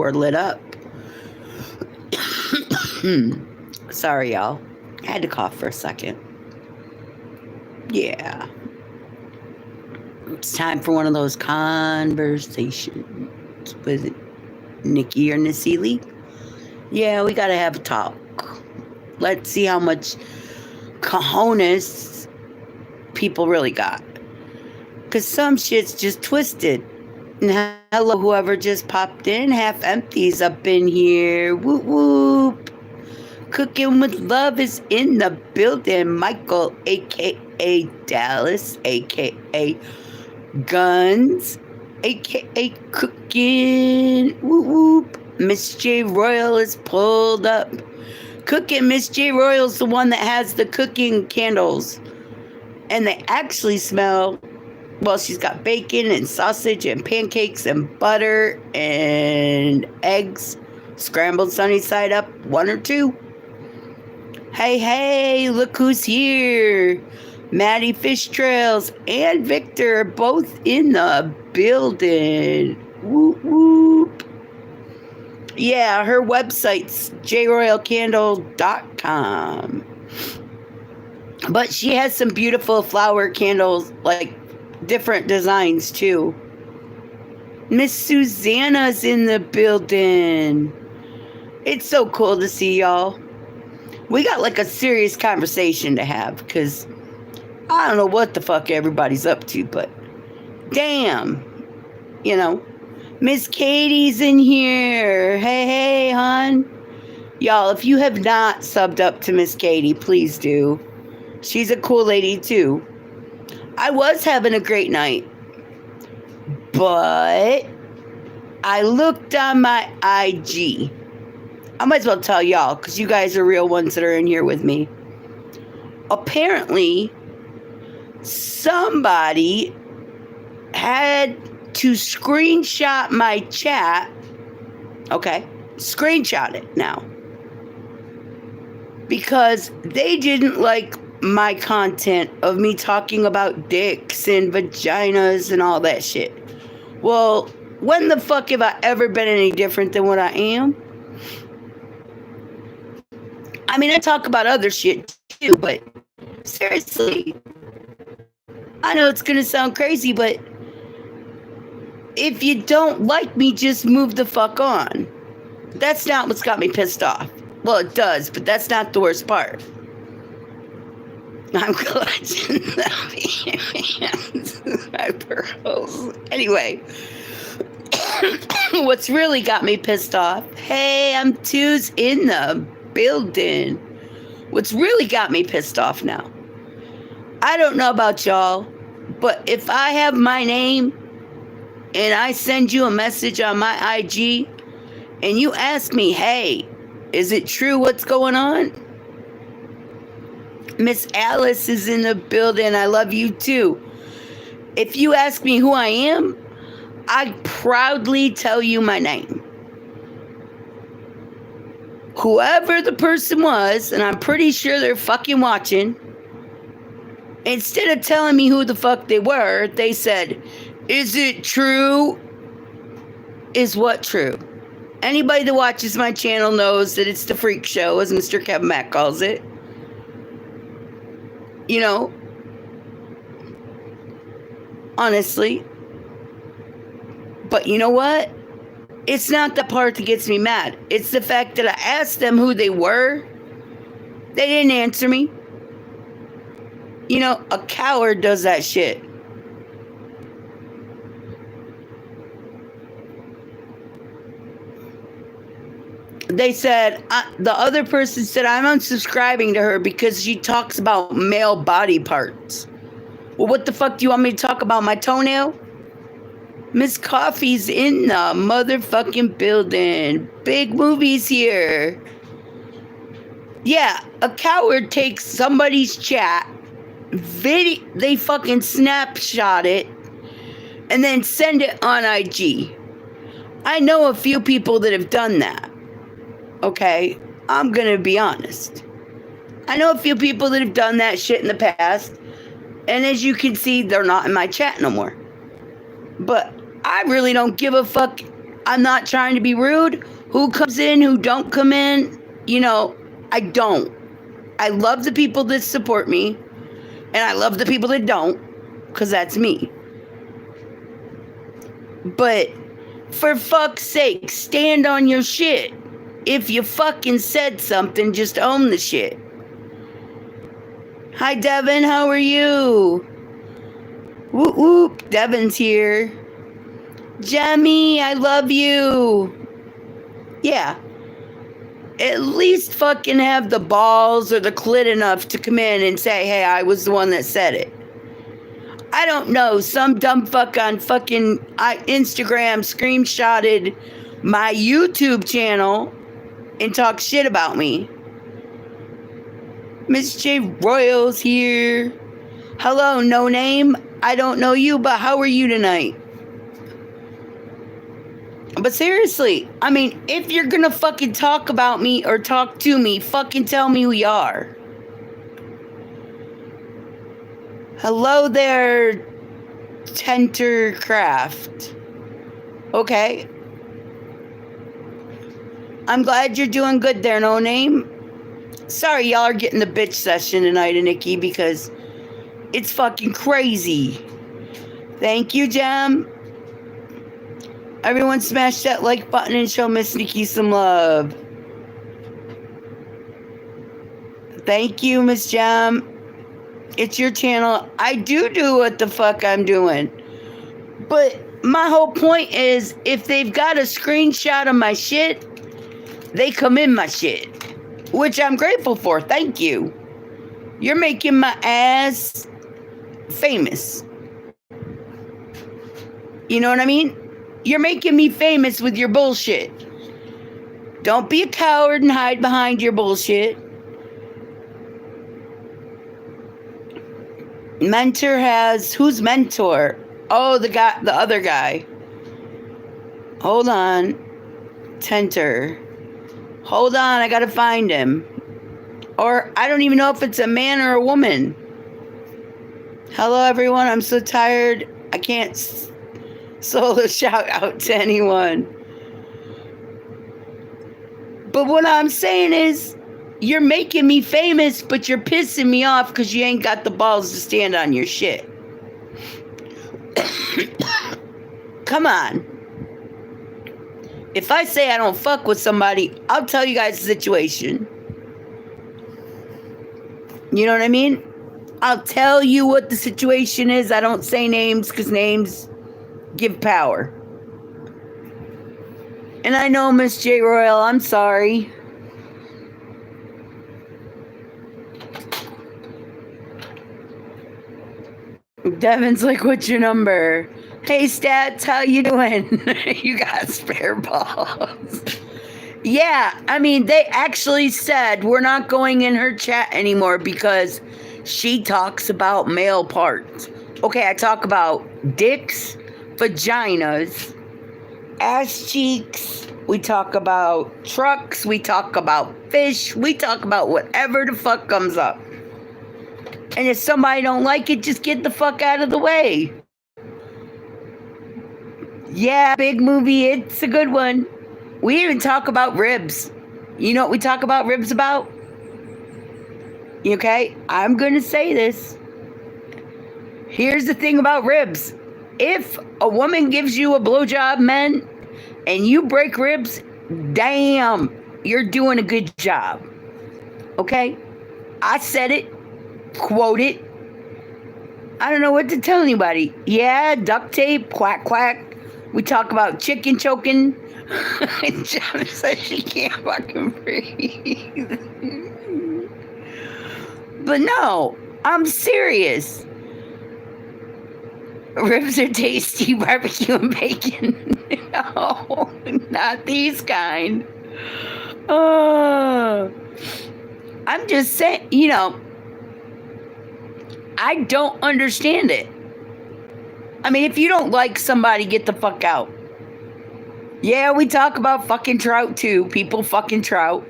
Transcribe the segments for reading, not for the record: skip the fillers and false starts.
flower lit up. Sorry, y'all. I had to cough for a second. Yeah. It's time for one of those conversations with Nicci or Nicci Lee. Yeah, we gotta have a talk. Let's see how much cojones people really got. Because some shit's just twisted. And hello, whoever just popped in, half empties up in here. Whoop whoop. Cooking with Love is in the building. Michael, aka Dallas, aka Guns, aka Cooking. Whoop whoop. Miss J Royal is pulled up. Cooking Miss J Royal's the one that has the cooking candles. And they actually smell, well, she's got bacon and sausage and pancakes and butter and eggs scrambled sunny side up, 1 or 2. Hey, look who's here. Maddie Fish Trails and Victor are both in the building. Whoop, whoop. Yeah, her website's jroyalcandle.com. But she has some beautiful flower candles, like different designs too. Miss Susanna's in the building. It's so cool to see y'all. We got like a serious conversation to have because I don't know what the fuck everybody's up to, but damn, you know. Miss Katie's in here. Hey, hon. Y'all, if you have not subbed up to Miss Katie, please do. She's a cool lady too. I was having a great night, but I looked on my IG. I might as well tell y'all because you guys are real ones that are in here with me. Apparently, somebody had to screenshot my chat. Okay, screenshot it now. Because they didn't like my content of me talking about dicks and vaginas and all that shit. Well, when the fuck have I ever been any different than what I am? I mean, I talk about other shit too, but seriously, I know it's gonna sound crazy, but if you don't like me, just move the fuck on. That's not what's got me pissed off. Well, it does, but that's not the worst part. I'm clutching the hands. My pearls. Anyway, what's really got me pissed off? Hey, I'm Two's in the building. What's really got me pissed off now? I don't know about y'all, but if I have my name and I send you a message on my IG and you ask me, hey, is it true what's going on? Miss Alice is in the building. I love you too. If you ask me who I am, I proudly tell you my name. Whoever the person was, and I'm pretty sure they're fucking watching, instead of telling me who the fuck they were, they said, is it true? Is what true? Anybody that watches my channel knows that it's the freak show, as Mr. Kevin Mack calls it. You know, honestly. But you know what? It's not the part that gets me mad. It's the fact that I asked them who they were. They didn't answer me. You know, a coward does that shit. They said, the other person said, I'm unsubscribing to her because she talks about male body parts. Well, what the fuck do you want me to talk about? My toenail? Miss Coffee's in the motherfucking building. Big movies here. Yeah, a coward takes somebody's chat, they fucking snapshot it, and then send it on IG. I know a few people that have done that. Okay, I'm gonna be honest. I know a few people that have done that shit in the past, and as you can see, they're not in my chat no more. But I really don't give a fuck. I'm not trying to be rude. Who comes in, who don't come in, I don't. I love the people that support me, and I love the people that don't, because that's me. But for fuck's sake, stand on your shit. If you fucking said something, just own the shit. Hi, Devin. How are you? Whoop, whoop. Devin's here. Jemmy, I love you. Yeah. At least fucking have the balls or the clit enough to come in and say, hey, I was the one that said it. I don't know. Some dumb fuck on fucking Instagram screenshotted my YouTube channel and talk shit about me. Miss J Royals here. Hello, no name. I don't know you, but how are you tonight? But seriously, I mean, if you're gonna fucking talk about me or talk to me, fucking tell me who you are. Hello there, Tentercraft. Okay. I'm glad you're doing good there, no name. Sorry, y'all are getting the bitch session tonight, Nicci, because it's fucking crazy. Thank you, Jem. Everyone smash that like button and show Miss Nicci some love. Thank you, Miss Jem. It's your channel. I do what the fuck I'm doing. But my whole point is, if they've got a screenshot of my shit, they come in my shit. Which I'm grateful for. Thank you. You're making my ass famous. You know what I mean? You're making me famous with your bullshit. Don't be a coward and hide behind your bullshit. Mentor has... Who's mentor? Oh, the other guy. Hold on. Tenter. Hold on, I gotta find him. Or I don't even know if it's a man or a woman. Hello, everyone. I'm so tired. I can't solo shout out to anyone. But what I'm saying is, you're making me famous, but you're pissing me off because you ain't got the balls to stand on your shit. Come on. If I say I don't fuck with somebody, I'll tell you guys the situation. You know what I mean? I'll tell you what the situation is. I don't say names because names give power. And I know, Miss J Royal, I'm sorry. Devin's like, what's your number? Hey, Stats, how you doing? You got spare balls. Yeah, I mean, they actually said we're not going in her chat anymore because she talks about male parts. Okay, I talk about dicks, vaginas, ass cheeks. We talk about trucks. We talk about fish. We talk about whatever the fuck comes up. And if somebody don't like it, just get the fuck out of the way. Yeah, big movie. It's a good one. We even talk about ribs. You know what we talk about ribs about? Okay, I'm going to say this. Here's the thing about ribs. If a woman gives you a blowjob, men, and you break ribs, damn, you're doing a good job. Okay? I said it. Quote it. I don't know what to tell anybody. Yeah, duct tape, quack, quack. We talk about chicken choking. John says she can't fucking breathe. But no, I'm serious. Ribs are tasty, barbecue and bacon. No, not these kind. Oh, I'm just saying, I don't understand it. I mean, if you don't like somebody, get the fuck out. Yeah, we talk about fucking trout too. People fucking trout.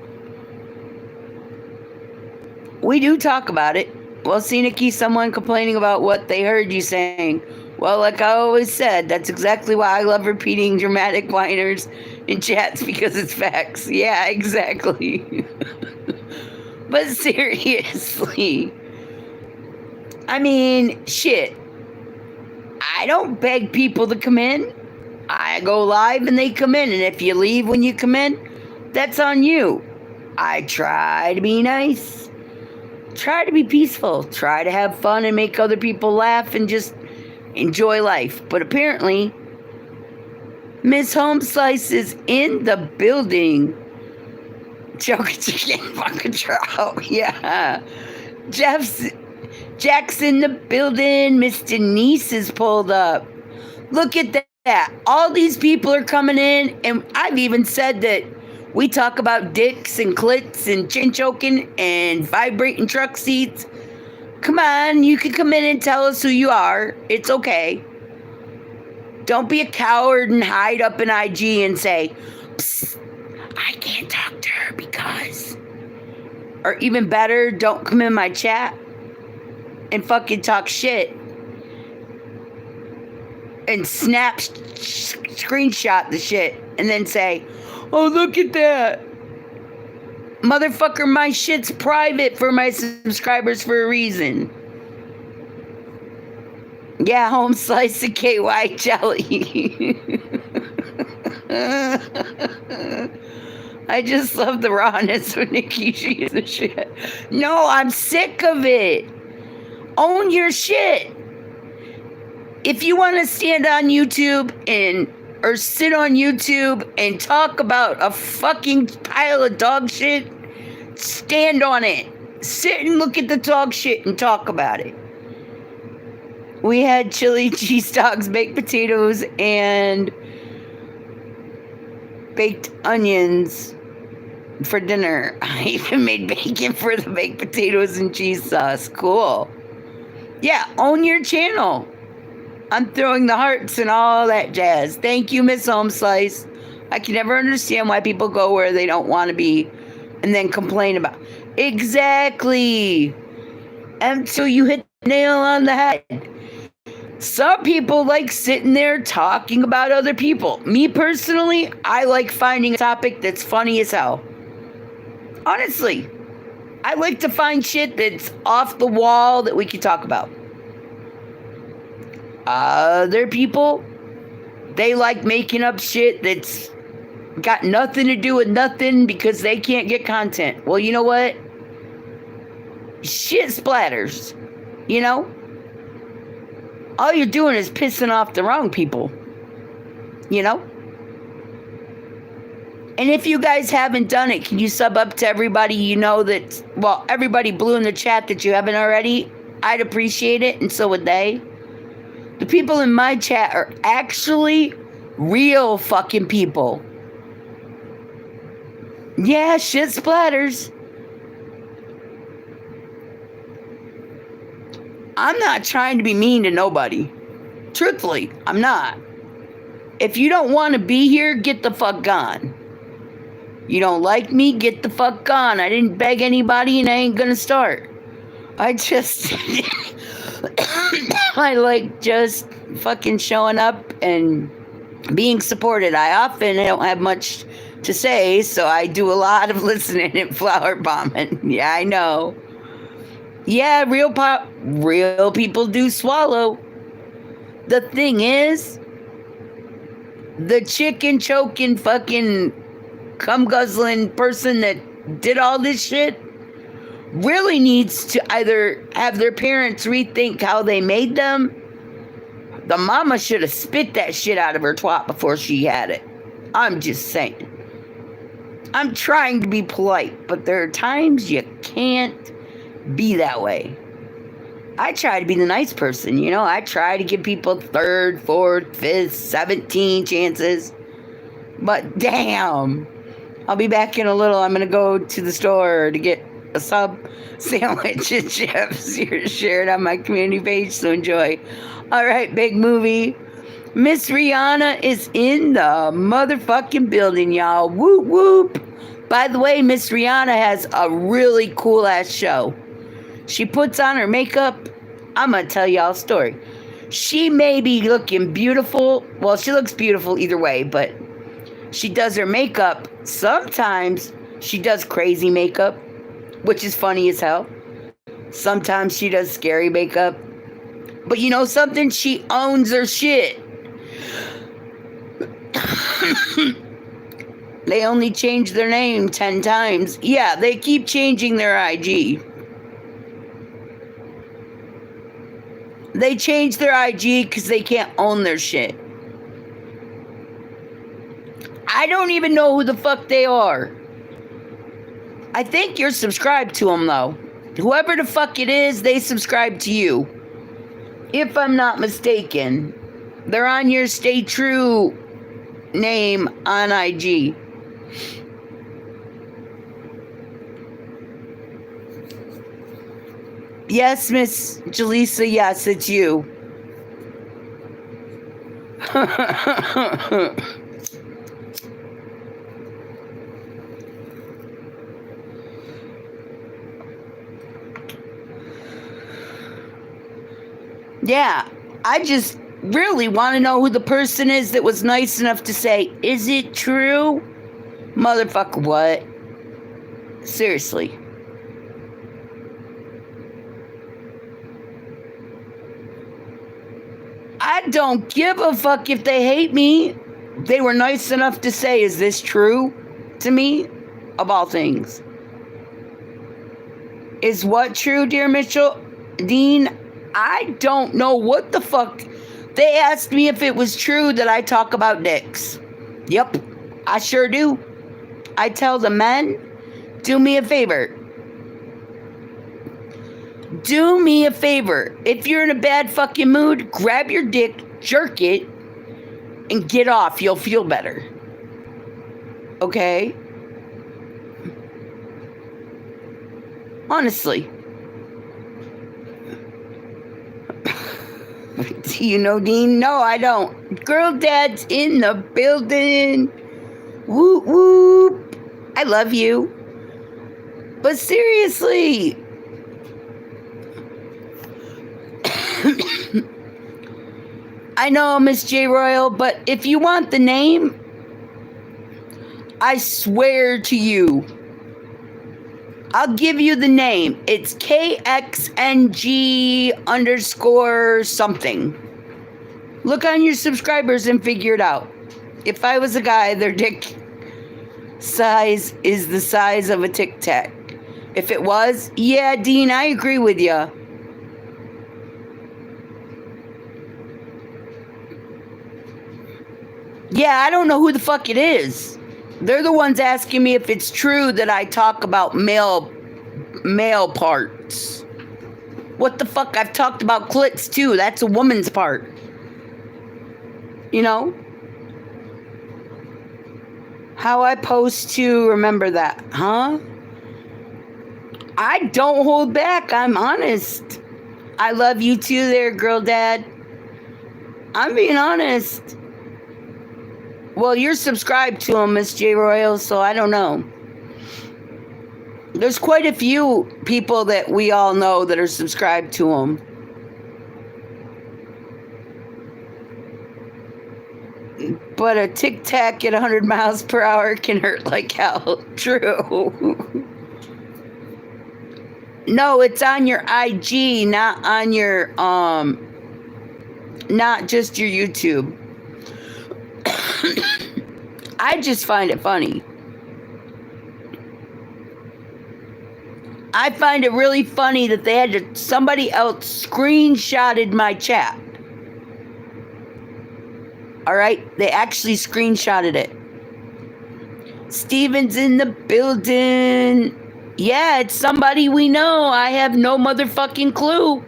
We do talk about it. Well, see, Nicci, someone complaining about what they heard you saying. Well, like I always said, that's exactly why I love repeating dramatic whiners in chats, because it's facts. Yeah, exactly. But seriously, I mean, shit. I don't beg people to come in. I go live and they come in. And if you leave when you come in, that's on you. I try to be nice. Try to be peaceful. Try to have fun and make other people laugh and just enjoy life. But apparently, Miss Home Slice is in the building. Choking chicken fucking trout. Yeah. Jack's in the building. Miss Denise is pulled up. Look at that. All these people are coming in, and I've even said that we talk about dicks and clits and chin choking and vibrating truck seats. Come on, you can come in and tell us who you are. It's okay. Don't be a coward and hide up in IG and say, psst, I can't talk to her because. Or even better, don't come in my chat and fucking talk shit and screenshot the shit and then say, oh, look at that. Motherfucker, my shit's private for my subscribers for a reason. Yeah, home slice of KY jelly. I just love the rawness of Nicci. She is the shit. No, I'm sick of it. Own your shit. If you want to stand on YouTube or sit on YouTube and talk about a fucking pile of dog shit, stand on it. Sit and look at the dog shit and talk about it. We had chili cheese dogs, baked potatoes, and baked onions for dinner. I even made bacon for the baked potatoes and cheese sauce. Cool. Yeah, own your channel. I'm throwing the hearts and all that jazz. Thank you, Miss Home Slice. I can never understand why people go where they don't want to be and then complain about. Exactly. Until you hit the nail on the head. Some people like sitting there talking about other people. Me personally, I like finding a topic that's funny as hell. Honestly, I like to find shit that's off the wall that we can talk about. Other people, they like making up shit that's got nothing to do with nothing because they can't get content. Well, you know what? Shit splatters, you know? All you're doing is pissing off the wrong people, you know? And if you guys haven't done it, can you sub up to everybody you know that, well, everybody blue in the chat that you haven't already? I'd appreciate it, and so would they. The people in my chat are actually real fucking people. Yeah, shit splatters. I'm not trying to be mean to nobody. Truthfully, I'm not. If you don't want to be here, get the fuck gone. You don't like me, get the fuck gone. I didn't beg anybody and I ain't gonna start. I just... I like just fucking showing up and being supported. I often don't have much to say, so I do a lot of listening and flower bombing. Yeah, I know. Yeah, real people do swallow. The thing is, the chicken choking fucking cum guzzling person that did all this shit really needs to either have their parents rethink how they made them. The mama should have spit that shit out of her twat before she had it. I'm just saying. I'm trying to be polite, but there are times you can't be that way. I try to be the nice person, you know. I try to give people third, fourth, fifth, 17 chances. But damn. I'll be back in a little. I'm going to go to the store to get a sub sandwich and chips. You're shared on my community page, so enjoy. All right, big movie. Miss Rihanna is in the motherfucking building, y'all. Whoop, whoop. By the way, Miss Rihanna has a really cool-ass show. She puts on her makeup. I'm going to tell y'all a story. She may be looking beautiful. Well, she looks beautiful either way, but she does her makeup. Sometimes she does crazy makeup, which is funny as hell. Sometimes she does scary makeup. But you know something? She owns her shit. They only change their name 10 times. Yeah, they keep changing their IG. They change their IG because they can't own their shit. I don't even know who the fuck they are. I think you're subscribed to them, though. Whoever the fuck it is, they subscribe to you. If I'm not mistaken. They're on your Stay True name on IG. Yes, Miss Jaleesa, yes, it's you. Yeah, I just really want to know who the person is that was nice enough to say, is it true? Motherfucker, what? Seriously. I don't give a fuck if they hate me. They were nice enough to say, is this true to me? Of all things. Is what true, dear Mitchell? Dean, I don't know what the fuck. They asked me if it was true that I talk about dicks. Yep, I sure do. I tell the men, do me a favor. Do me a favor. If you're in a bad fucking mood, grab your dick, jerk it, and get off. You'll feel better. Okay? Honestly. Do you know Dean? No, I don't. Girl dad's in the building. Whoop whoop. I love you. But seriously. I know, Miss J Royal, but if you want the name, I swear to you, I'll give you the name. It's KXNG_ something. Look on your subscribers and figure it out. If I was a guy, their dick size is the size of a Tic Tac. If it was, yeah, Dean, I agree with you. Yeah, I don't know who the fuck it is. They're the ones asking me if it's true that I talk about male parts. What the fuck? I've talked about clits too. That's a woman's part. You know? How I supposed to remember that, huh? I don't hold back. I'm honest. I love you too there, girl dad. I'm being honest. Well, you're subscribed to him, Miss J Royal, so I don't know. There's quite a few people that we all know that are subscribed to him. But a Tic Tac at 100 miles per hour can hurt like hell. True. No, it's on your IG, not on your, not just your YouTube. I just find it funny. I find it really funny that they had to, somebody else screenshotted my chat. All right? They actually screenshotted it. Steven's in the building. Yeah, it's somebody we know. I have no motherfucking clue.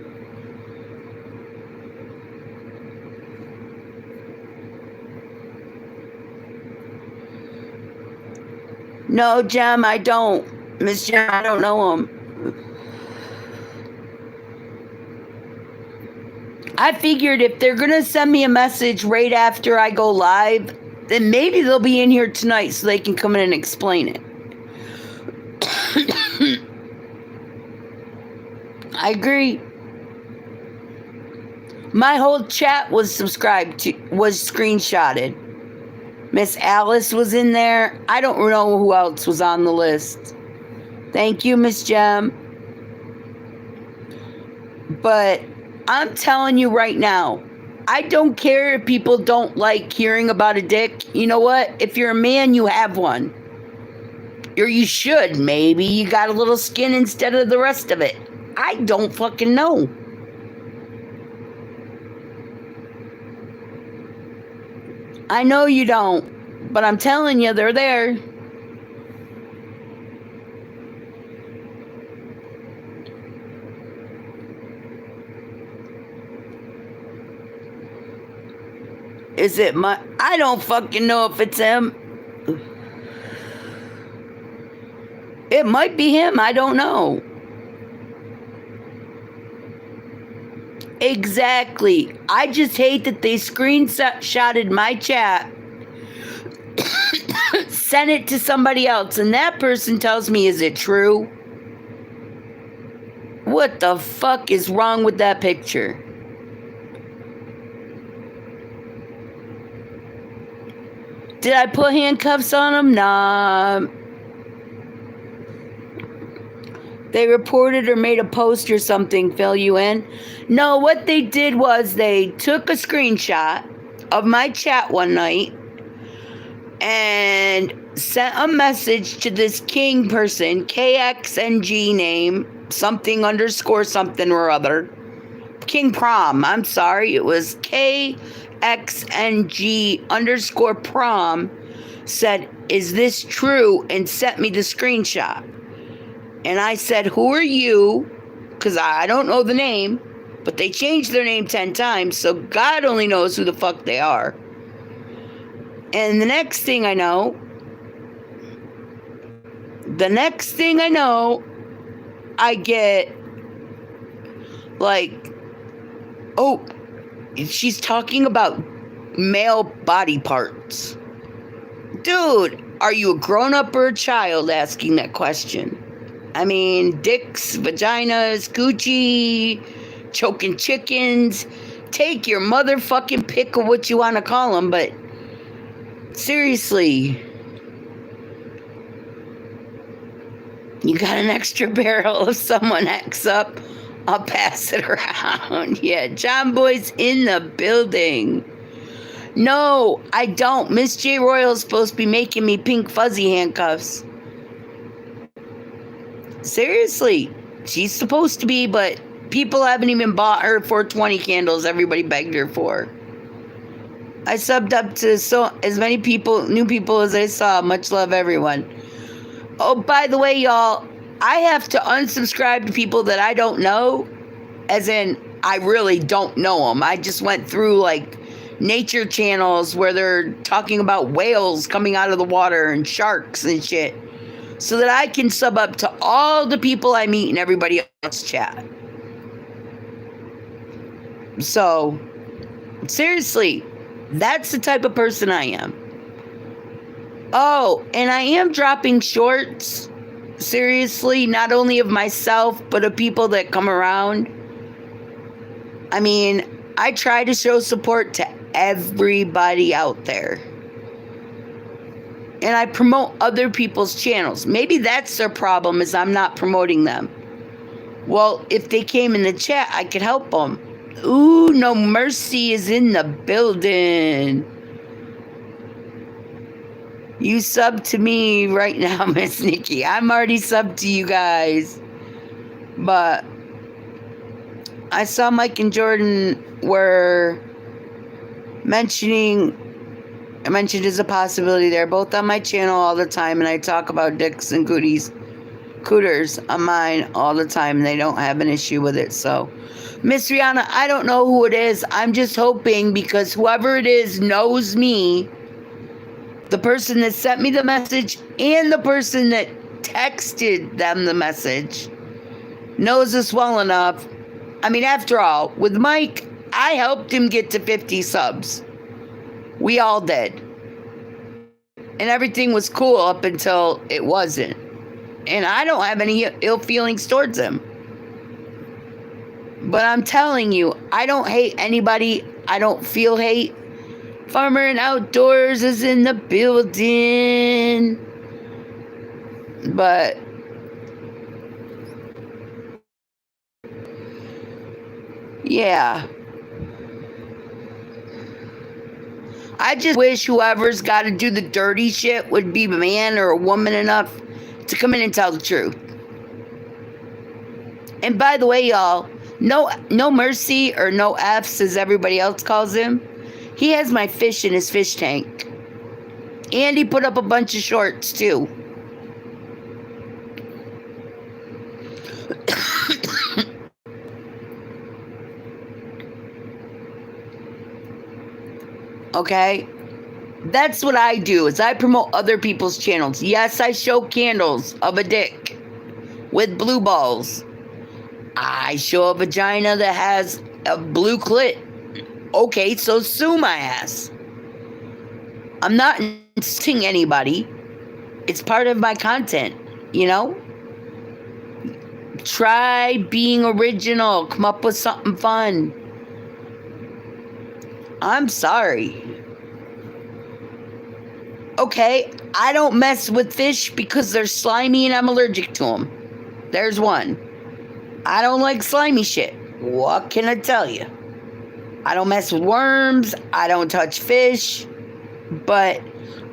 No, Jem, I don't. Miss Jem, I don't know him. I figured if they're going to send me a message right after I go live, then maybe they'll be in here tonight so they can come in and explain it. I agree. My whole chat was screenshotted. Miss Alice was in there. I don't know who else was on the list. Thank you, Miss Jem. But I'm telling you right now, I don't care if people don't like hearing about a dick. You know what? If you're a man, you have one. Or you should, maybe. You got a little skin instead of the rest of it. I don't fucking know. I know you don't, but I'm telling you, they're there. Is it my... I don't fucking know if it's him. It might be him. I don't know. Exactly. I just hate that they screenshotted my chat, sent it to somebody else, and that person tells me, is it true? What the fuck is wrong with that picture? Did I put handcuffs on him? Nah. They reported or made a post or something, fill you in. No, what they did was they took a screenshot of my chat one night and sent a message to this King person, KXNG name, something underscore something or other. King Prom, I'm sorry, it was KXNG underscore Prom, said, is this true? And sent me the screenshot. And I said, who are you? Because I don't know the name, but they changed their name 10 times, so God only knows who the fuck they are. And the next thing I know, I get like, oh, she's talking about male body parts. Dude, are you a grown-up or a child asking that question? I mean, dicks, vaginas, coochie, choking chickens. Take your motherfucking pick of what you want to call them, but seriously, you got an extra barrel if someone acts up, I'll pass it around. Yeah, John Boy's in the building. No, I don't. Miss J. Royal's supposed to be making me pink fuzzy handcuffs. Seriously, she's supposed to be, but people haven't even bought her 420 candles everybody begged her for. I subbed up to as many new people as I saw. Much love, everyone. Oh, by the way, y'all, I have to unsubscribe to people that I don't know, as in I really don't know them. I just went through like nature channels where they're talking about whales coming out of the water and sharks and shit, so that I can sub up to all the people I meet in everybody else's chat. So, seriously, that's the type of person I am. Oh, and I am dropping shorts, seriously, not only of myself, but of people that come around. I mean, I try to show support to everybody out there. And I promote other people's channels. Maybe that's their problem, is I'm not promoting them. Well, if they came in the chat, I could help them. Ooh, No Mercy is in the building. You sub to me right now, Miss Nicci. I'm already subbed to you guys. But I saw Mike and Jordan were mentioned as a possibility. They're both on my channel all the time, and I talk about dicks and cooters on mine all the time, and they don't have an issue with it. So, Miss Rihanna, I don't know who it is. I'm just hoping, because whoever it is knows me, the person that sent me the message and the person that texted them the message knows us well enough. I mean, after all, with Mike, I helped him get to 50 subs. We all did. And everything was cool up until it wasn't. And I don't have any ill feelings towards him. But I'm telling you, I don't hate anybody. I don't feel hate. Farmer and Outdoors is in the building. But yeah. I just wish whoever's got to do the dirty shit would be a man or a woman enough to come in and tell the truth. And by the way, y'all, no mercy or no F's as everybody else calls him. He has my fish in his fish tank. And he put up a bunch of shorts too. Okay? That's what I do, is I promote other people's channels. Yes, I show candles of a dick with blue balls. I show a vagina that has a blue clit. Okay, so sue my ass. I'm not insulting anybody. It's part of my content, you know? Try being original. Come up with something fun. I'm sorry. Okay, I don't mess with fish because they're slimy and I'm allergic to them. There's one. I don't like slimy shit. What can I tell you? I don't mess with worms. I don't touch fish. But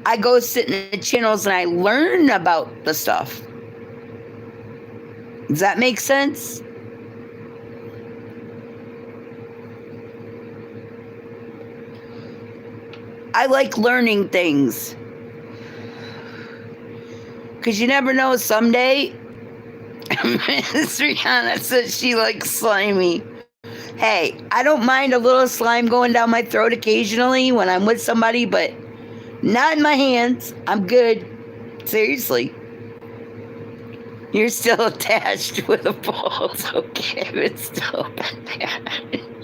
I go sit in the channels and I learn about the stuff. Does that make sense? I like learning things. Because you never know, someday Miss Rihanna says she likes slimy. Hey, I don't mind a little slime going down my throat occasionally when I'm with somebody, but not in my hands. I'm good. Seriously. You're still attached with the balls. Okay, it's still attached.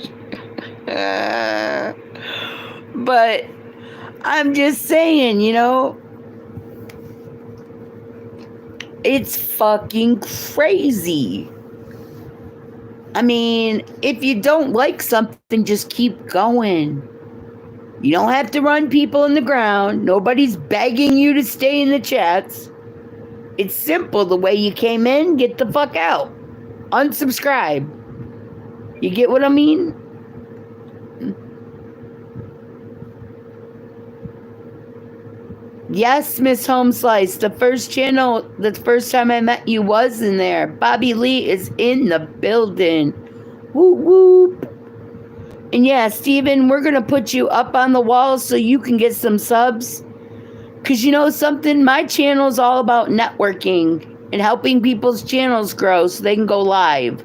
But I'm just saying, you know, it's fucking crazy. I mean, if you don't like something, just keep going. You don't have to run people in the ground. Nobody's begging you to stay in the chats. It's simple. The way you came in, get the fuck out. Unsubscribe. You get what I mean? Yes, Miss Home Slice. The first channel, the first time I met you was in there. Bobby Lee is in the building. Whoop whoop. And yeah, Steven, we're going to put you up on the wall so you can get some subs. Because you know something? My channel is all about networking and helping people's channels grow so they can go live.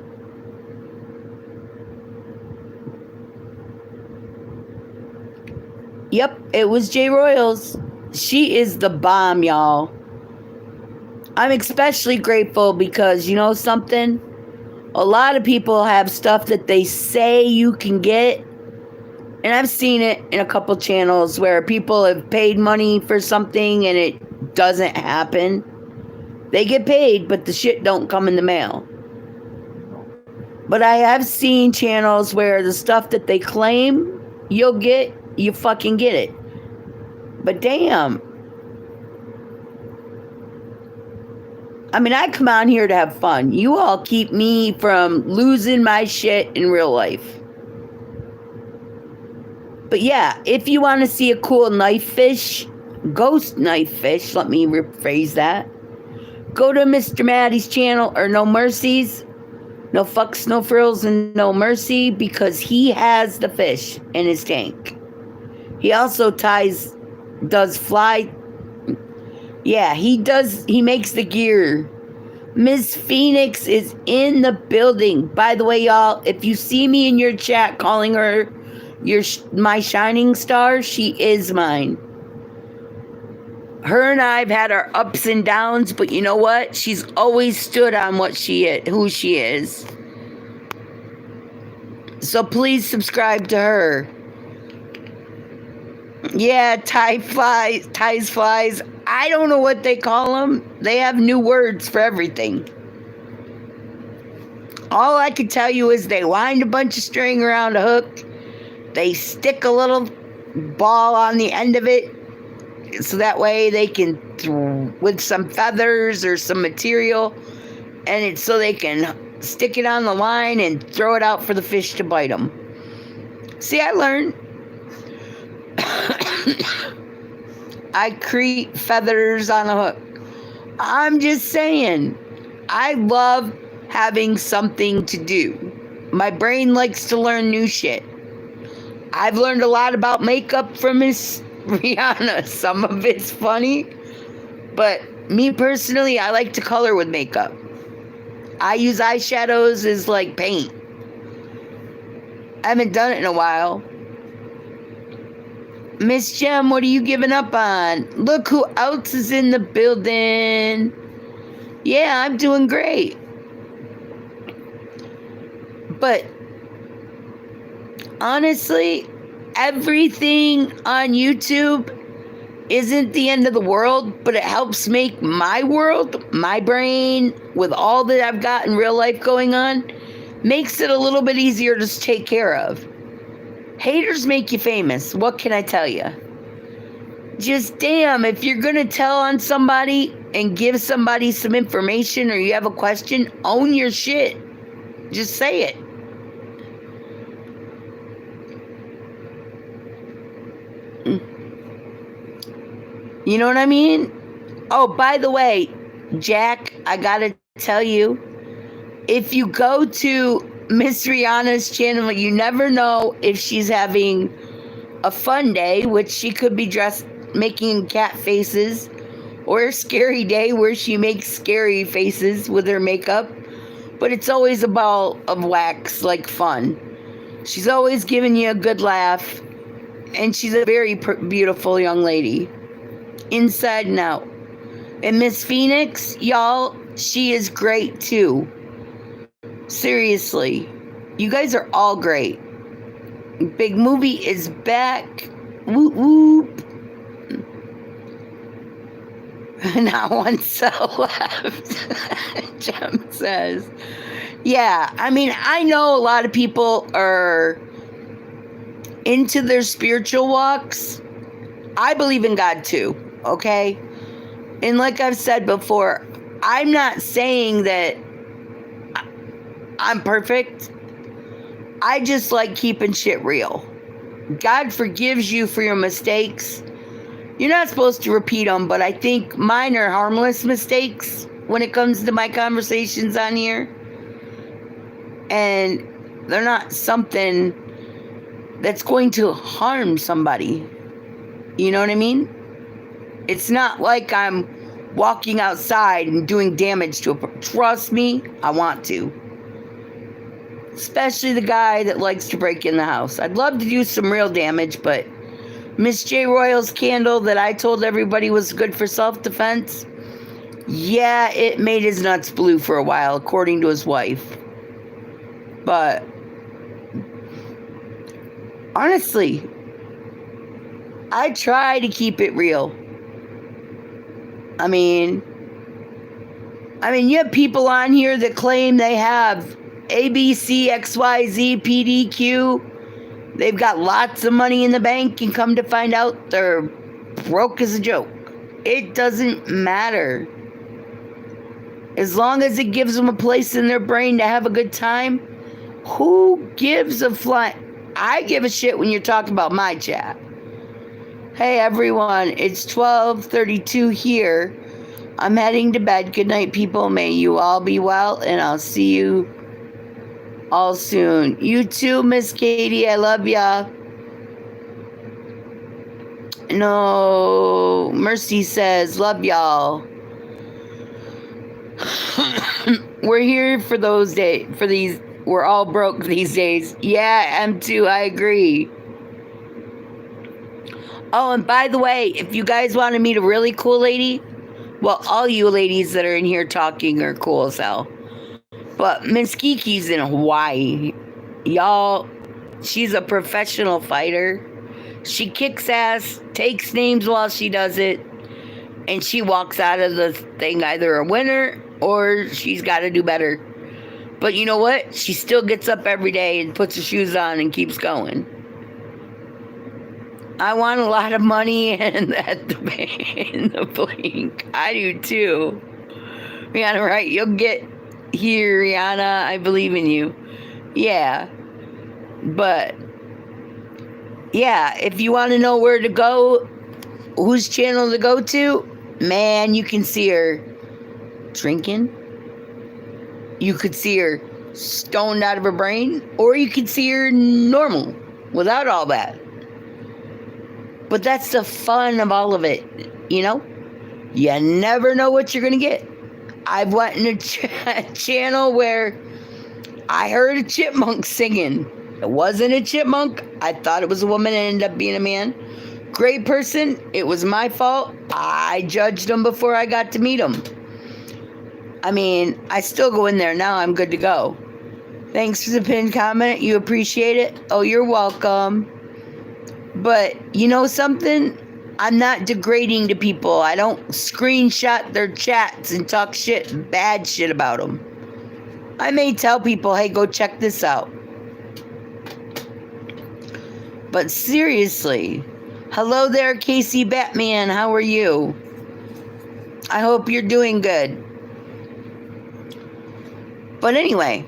Yep, it was J Royals. She is the bomb, y'all. I'm especially grateful because, you know something? A lot of people have stuff that they say you can get. And I've seen it in a couple channels where people have paid money for something and it doesn't happen. They get paid, but the shit don't come in the mail. But I have seen channels where the stuff that they claim you'll get, you fucking get it. But damn. I mean, I come on here to have fun. You all keep me from losing my shit in real life. But yeah, if you want to see a cool knife fish, ghost knife fish, let me rephrase that. Go to Mr. Maddie's channel, or No Mercies. No fucks, no frills, and no mercy, because he has the fish in his tank. He also does fly. Yeah, he makes the gear. Miss Phoenix is in the building. By the way, y'all, if you see me in your chat calling her my shining star, she is mine. Her and I have had our ups and downs, but you know what? She's always stood on who she is. So please subscribe to her. Yeah, Thai flies. I don't know what they call them. They have new words for everything. All I can tell you is they wind a bunch of string around a hook. They stick a little ball on the end of it, so that way they can, with some feathers or some material, and it's so they can stick it on the line and throw it out for the fish to bite them. See, I learned. I create feathers on a hook. I'm just saying, I love having something to do. My brain likes to learn new shit. I've learned a lot about makeup from Miss Rihanna. Some of it's funny, but me personally, I like to color with makeup. I use eyeshadows as like paint. I haven't done it in a while. Miss Jem, what are you giving up on? Look who else is in the building. Yeah, I'm doing great. But honestly, everything on YouTube isn't the end of the world, but it helps make my world, my brain, with all that I've got in real life going on, makes it a little bit easier to take care of. Haters make you famous. What can I tell you? Just damn, if you're going to tell on somebody and give somebody some information or you have a question, own your shit. Just say it. You know what I mean? Oh, by the way, Jack, I got to tell you, if you go to Miss Rihanna's channel, you never know if she's having a fun day, which she could be dressed making cat faces, or a scary day where she makes scary faces with her makeup. But it's always a ball of wax, like fun. She's always giving you a good laugh, and she's a very beautiful young lady, inside and out. And Miss Phoenix, y'all, she is great too. Seriously, you guys are all great. Big Movie is back. Whoop whoop. Not one cell left. Jem says. Yeah, I mean, I know a lot of people are into their spiritual walks. I believe in God too, okay? And like I've said before, I'm not saying that I'm perfect. I just like keeping shit real. God forgives you for your mistakes. You're not supposed to repeat them, but I think mine are harmless mistakes when it comes to my conversations on here. And they're not something that's going to harm somebody. You know what I mean? It's not like I'm walking outside and doing damage to a person. Trust me, I want to. Especially the guy that likes to break in the house. I'd love to do some real damage, but Miss J. Royal's candle that I told everybody was good for self-defense, yeah, it made his nuts blue for a while, according to his wife. But honestly, I try to keep it real. I mean, you have people on here that claim they have A, B, C, X, Y, Z, P, D, Q. They've got lots of money in the bank, and come to find out they're broke as a joke. It doesn't matter. As long as it gives them a place in their brain to have a good time, who gives a fly? I give a shit when you're talking about my chat. Hey everyone, it's 12:32 here. I'm heading to bed. Good night, people. May you all be well, and I'll see you all soon. You too, Miss Katie. I love ya. No, Mercy says, love y'all. We're here for those days, for these, we're all broke these days. Yeah, M too, I agree. Oh, and by the way, if you guys want to meet a really cool lady, well, all you ladies that are in here talking are cool as hell. But Miss Kiki's in Hawaii. Y'all, she's a professional fighter. She kicks ass, takes names while she does it, and she walks out of the thing either a winner or she's got to do better. But you know what? She still gets up every day and puts her shoes on and keeps going. I want a lot of money and in the blink. I do too. Rihanna, right? You'll get here, Rihanna. I believe in you. Yeah. But, yeah, if you want to know where to go, whose channel to go to, man, you can see her drinking. You could see her stoned out of her brain, or you could see her normal without all that. But that's the fun of all of it, you know? You never know what you're going to get. I've went in a channel where I heard a chipmunk singing. It wasn't a chipmunk. I thought it was a woman and ended up being a man. Great person. It was my fault. I judged him before I got to meet him. I mean, I still go in there now. I'm good to go. Thanks for the pinned comment. You appreciate it? Oh, you're welcome. But you know something? I'm not degrading to people. I don't screenshot their chats and talk shit, bad shit about them. I may tell people, hey, go check this out. But seriously, hello there, Casey Batman. How are you? I hope you're doing good. But anyway,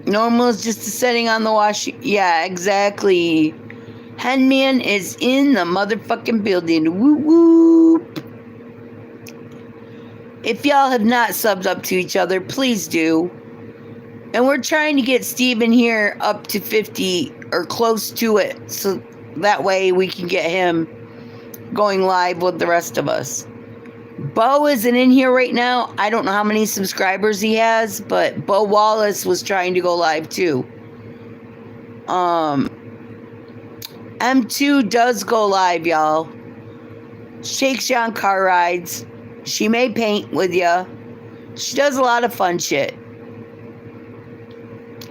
normal is just a setting on the wash. Yeah, exactly. Henman is in the motherfucking building. Whoop whoop. If y'all have not subbed up to each other, please do. And we're trying to get Steven here up to 50 or close to it, so that way we can get him going live with the rest of us. Bo isn't in here right now. I don't know how many subscribers he has, but Bo Wallace was trying to go live too. M2 does go live, y'all. Shakes you on car rides. She may paint with you. She does a lot of fun shit.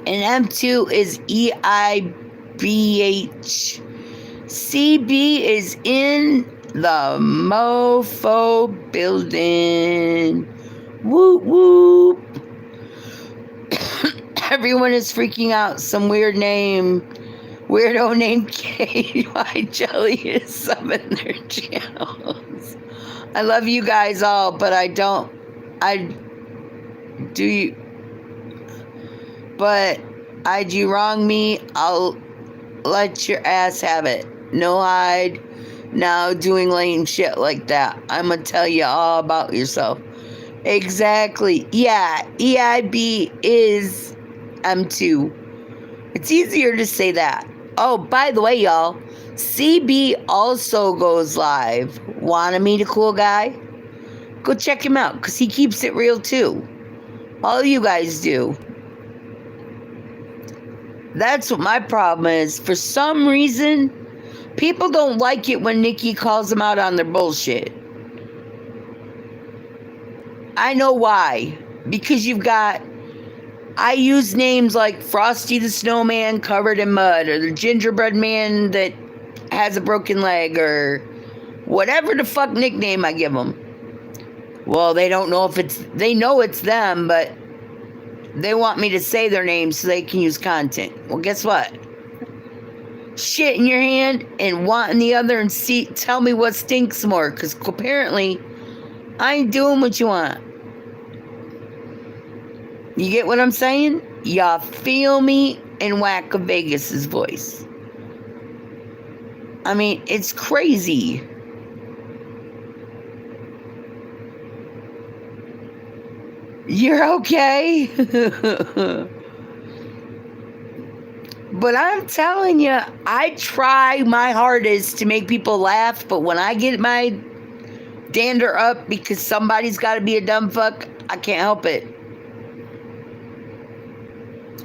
And M2 is EIBH. CB is in the mofo building. Whoop whoop. Everyone is freaking out. Some weirdo named KY Jelly is subbing their channels. I love you guys all, but you wrong me, I'll let your ass have it. No hide. Now doing lame shit like that. I'm gonna tell you all about yourself. Exactly. Yeah, EIB is M2. It's easier to say that. Oh, by the way, y'all, CB also goes live. Wanna meet a cool guy? Go check him out, because he keeps it real too. All you guys do. That's what my problem is. For some reason, people don't like it when Nicci calls them out on their bullshit. I know why. Because I use names like Frosty the Snowman covered in mud, or the gingerbread man that has a broken leg, or whatever the fuck nickname I give them. Well, they don't know they know it's them, but they want me to say their name so they can use content. Well, guess what? Shit in your hand and want in the other, and tell me what stinks more, because apparently I ain't doing what you want. You get what I'm saying? Y'all feel me in Wacko Vegas's voice. I mean, it's crazy. You're okay? But I'm telling you, I try my hardest to make people laugh, but when I get my dander up because somebody's got to be a dumb fuck, I can't help it.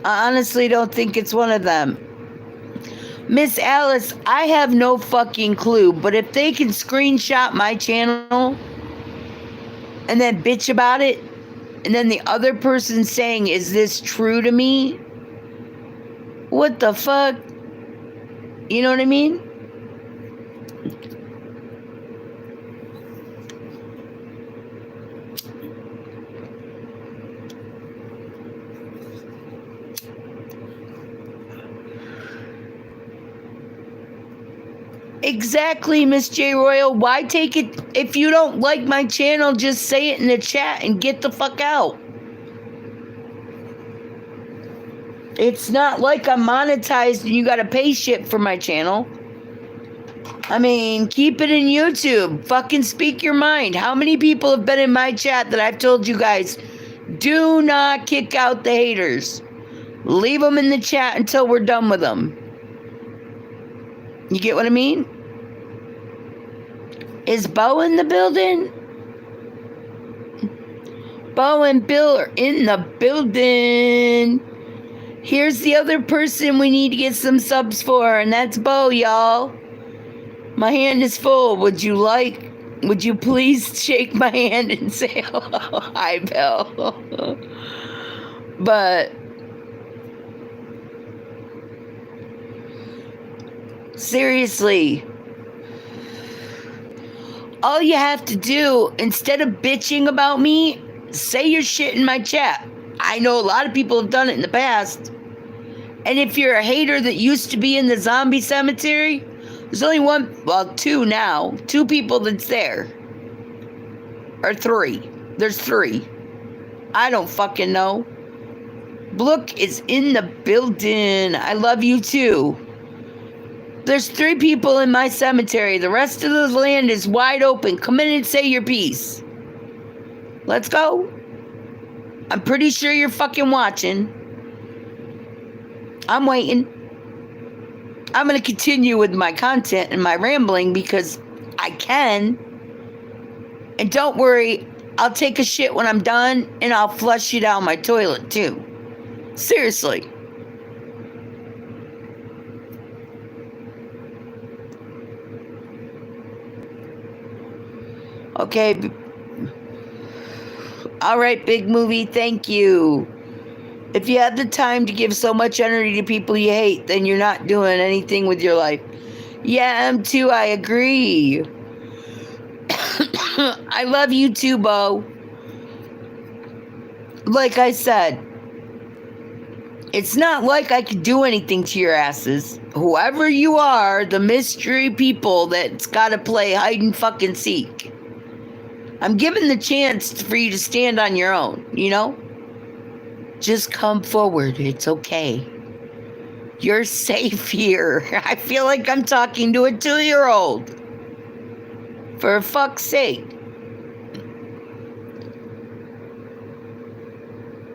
I honestly don't think it's one of them. Miss Alice, I have no fucking clue, but if they can screenshot my channel and then bitch about it, and then the other person saying, is this true to me? What the fuck? You know what I mean? Exactly, Miss J Royal. Why take it? If you don't like my channel, just say it in the chat and get the fuck out. It's not like I'm monetized and you gotta pay shit for my channel. I mean, keep it in YouTube. Fucking speak your mind. How many people have been in my chat that I've told you guys, do not kick out the haters. Leave them in the chat until we're done with them. You get what I mean? Is Bo in the building? Bo and Bill are in the building. Here's the other person we need to get some subs for, and that's Bo, y'all. My hand is full. Would you please shake my hand and say hello? Hi, Bill. But seriously, all you have to do, instead of bitching about me, say your shit in my chat. I know a lot of people have done it in the past. And if you're a hater that used to be in the zombie cemetery, there's only two now. 2 people that's there. Or 3. There's 3. I don't fucking know. Blook is in the building. I love you too. There's 3 people in my cemetery. The rest of the land is wide open. Come in and say your piece. Let's go. I'm pretty sure you're fucking watching. I'm waiting. I'm going to continue with my content and my rambling because I can. And don't worry, I'll take a shit when I'm done and I'll flush you down my toilet too. Seriously. Okay. All right, big movie, thank you. If you have the time to give so much energy to people you hate, then you're not doing anything with your life. Yeah, M2, I agree. I love you too, Bo. Like I said, it's not like I could do anything to your asses. Whoever you are, the mystery people that's got to play hide and fucking seek. I'm giving the chance for you to stand on your own, you know? Just come forward. It's okay. You're safe here. I feel like I'm talking to a 2-year-old. For fuck's sake.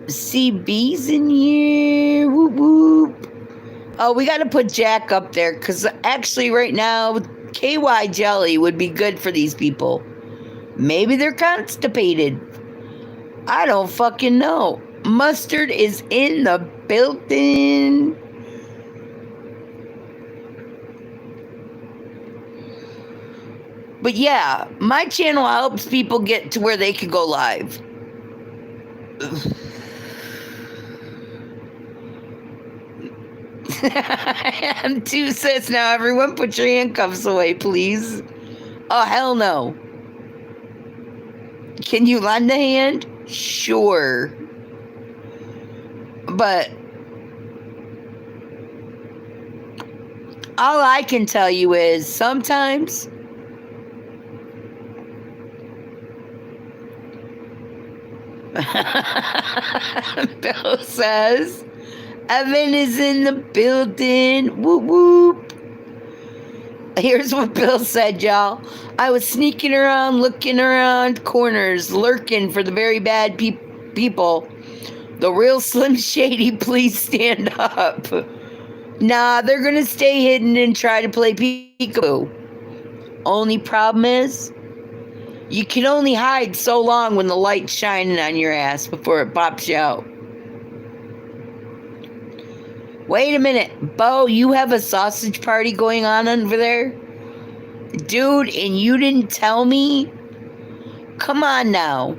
CB's in here. Whoop whoop. Oh, we got to put Jack up there because actually right now, KY jelly would be good for these people. Maybe they're constipated. I don't fucking know. Mustard is in the building. But yeah, my channel helps people get to where they can go live. M2 says now everyone put your handcuffs away, please. Oh, hell no. Can you lend a hand? Sure. But all I can tell you is sometimes Bill says Evan is in the building. Whoop whoop. Here's what Bill said, y'all. I was sneaking around, looking around corners, lurking for the very bad people. The real Slim Shady, please stand up. Nah, they're gonna stay hidden and try to play peekaboo. Only problem is, you can only hide so long when the light's shining on your ass before it pops you out. Wait a minute, Bo, you have a sausage party going on over there? Dude, and you didn't tell me? Come on now.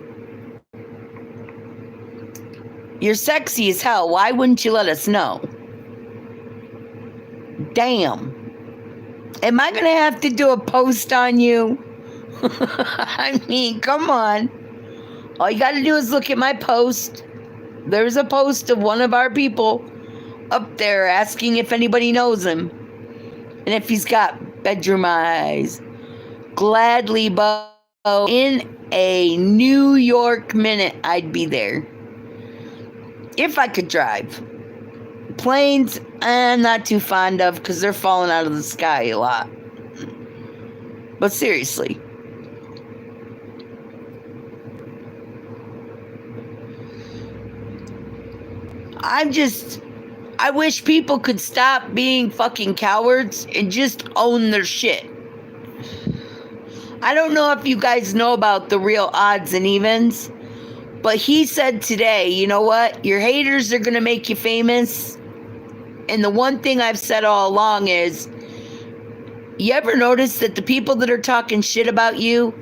You're sexy as hell. Why wouldn't you let us know? Damn. Am I going to have to do a post on you? I mean, come on. All you got to do is look at my post. There's a post of one of our people up there asking if anybody knows him. And if he's got bedroom eyes. Gladly, Bo. In a New York minute, I'd be there. If I could drive. Planes, I'm not too fond of because they're falling out of the sky a lot. But seriously. I wish people could stop being fucking cowards and just own their shit. I don't know if you guys know about the real odds and evens, but he said today, you know what? Your haters are going to make you famous. And the one thing I've said all along is, you ever notice that the people that are talking shit about you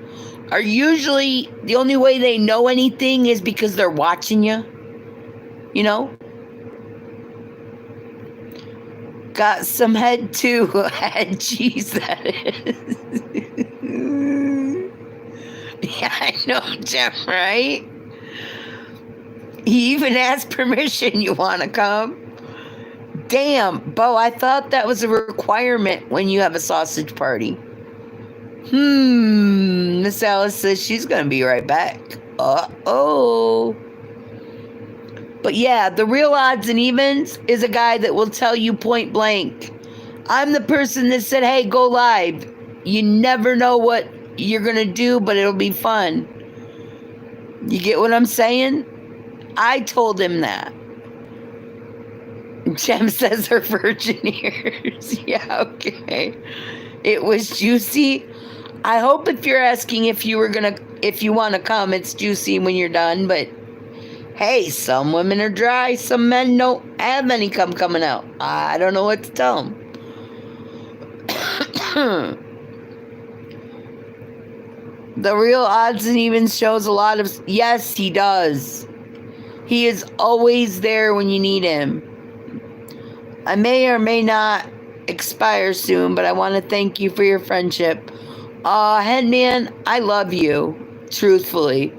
are usually, the only way they know anything is because they're watching you? You know? Got some head too. Head cheese, that is. Yeah, I know, Jim, right? He even asked permission. You want to come? Damn, Bo, I thought that was a requirement when you have a sausage party. Miss Alice says she's going to be right back. Uh-oh. But yeah, the real odds and evens is a guy that will tell you point blank, I'm the person that said, hey, go live. You never know what you're going to do, but it'll be fun. You get what I'm saying? I told him that. Jem says her virgin ears. Yeah, okay. It was juicy. I hope if you're asking if you want to come, it's juicy when you're done, but hey, some women are dry, some men don't have any cum coming out. I don't know what to tell them. The real odds and evens shows a lot of... Yes, he does. He is always there when you need him. I may or may not expire soon, but I want to thank you for your friendship. Headman, I love you, truthfully.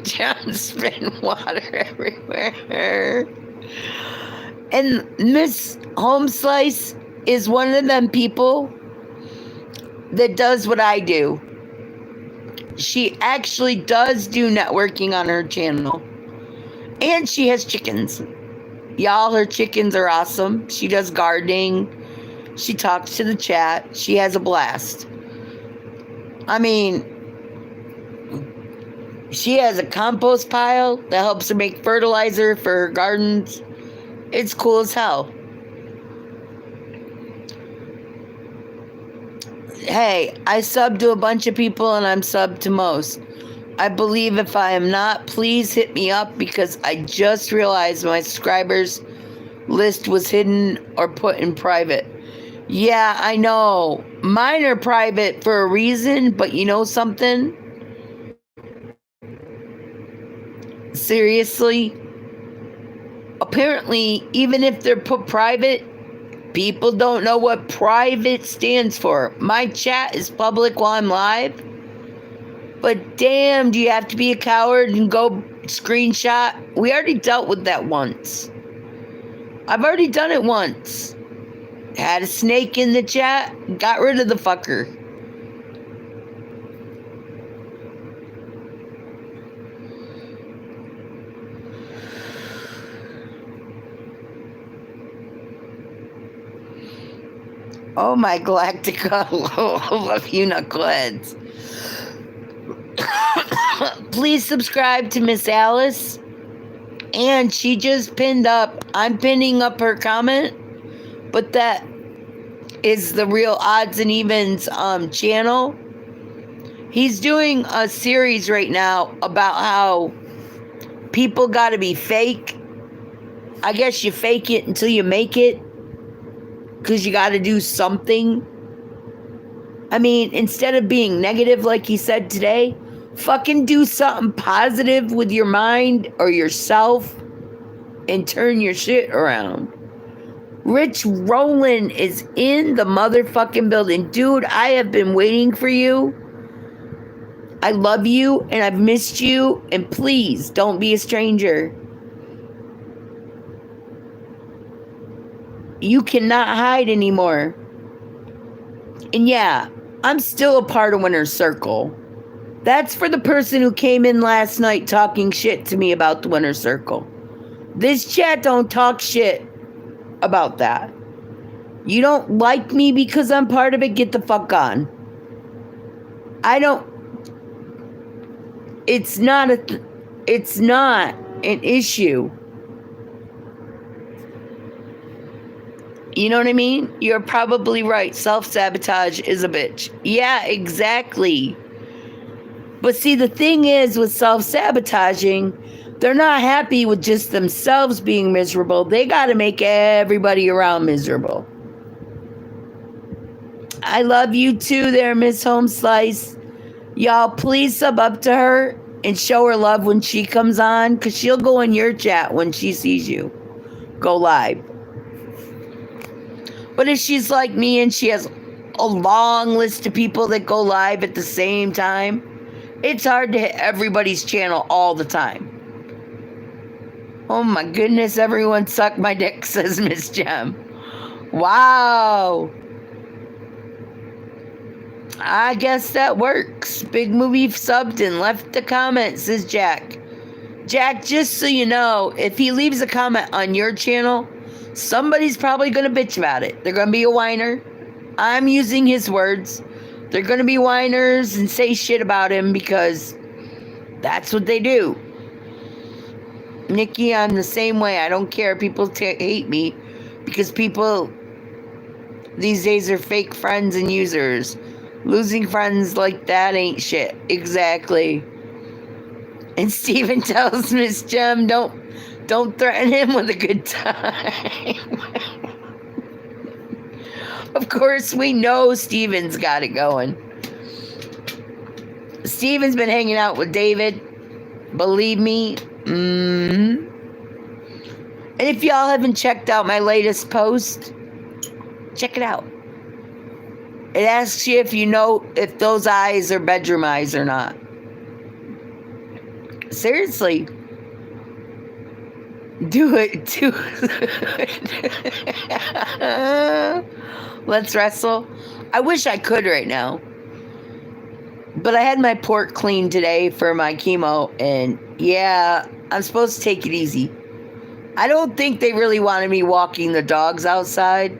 John spin water everywhere. And Miss Home Slice is one of them people that does what I do. She actually does do networking on her channel. And she has chickens. Y'all, her chickens are awesome. She does gardening. She talks to the chat. She has a blast. I mean, she has a compost pile that helps her make fertilizer for her gardens. It's cool as hell. Hey, I sub to a bunch of people and I'm subbed to most. I believe if I am not, please hit me up because I just realized my subscribers list was hidden or put in private. Yeah, I know. Mine are private for a reason, but you know something? Seriously? Apparently, even if they're put private, people don't know what private stands for. My chat is public while I'm live. But damn, do you have to be a coward and go screenshot? We already dealt with that once. I've already done it once. Had a snake in the chat, got rid of the fucker. Oh my Galactica, love you knuckleheads. Please subscribe to Miss Alice. And she just pinned up, I'm pinning up her comment, but that is the Real Odds and Evens channel. He's doing a series right now about how people got to be fake. I guess you fake it until you make it, because you got to do something. I mean, instead of being negative like he said today, fucking do something positive with your mind or yourself and turn your shit around. Rich Roland is in the motherfucking building. Dude, I have been waiting for you. I love you and I've missed you. And please, don't be a stranger. You cannot hide anymore. And yeah, I'm still a part of Winner's Circle. That's for the person who came in last night talking shit to me about the Winner's Circle. This chat don't talk shit about that. You don't like me because I'm part of it? Get the fuck on. I don't. It's not an issue. You know what I mean? You're probably right. Self-sabotage is a bitch. Yeah, exactly. But see, the thing is with self-sabotaging, they're not happy with just themselves being miserable. They got to make everybody around miserable. I love you too there, Miss Home Slice. Y'all, please sub up to her and show her love when she comes on, because she'll go in your chat when she sees you go live. But if she's like me and she has a long list of people that go live at the same time, it's hard to hit everybody's channel all the time. Oh my goodness, everyone suck my dick, says Miss Gem. Wow. I guess that works. Big Movie subbed and left a comment, says Jack. Jack, just so you know, if he leaves a comment on your channel, somebody's probably going to bitch about it. They're going to be a whiner. I'm using his words. They're going to be whiners and say shit about him because that's what they do. Nikki, I'm the same way. I don't care. People hate me because people these days are fake friends and users. Losing friends like that ain't shit. Exactly. And Steven tells Miss Gem, don't threaten him with a good time. Of course, we know Steven's got it going. Steven's been hanging out with David. Believe me. And if y'all haven't checked out my latest post, check it out. It asks you if you know if those eyes are bedroom eyes or not. Seriously. Do it. Let's wrestle. I wish I could right now. But I had my port cleaned today for my chemo. And yeah, I'm supposed to take it easy. I don't think they really wanted me walking the dogs outside.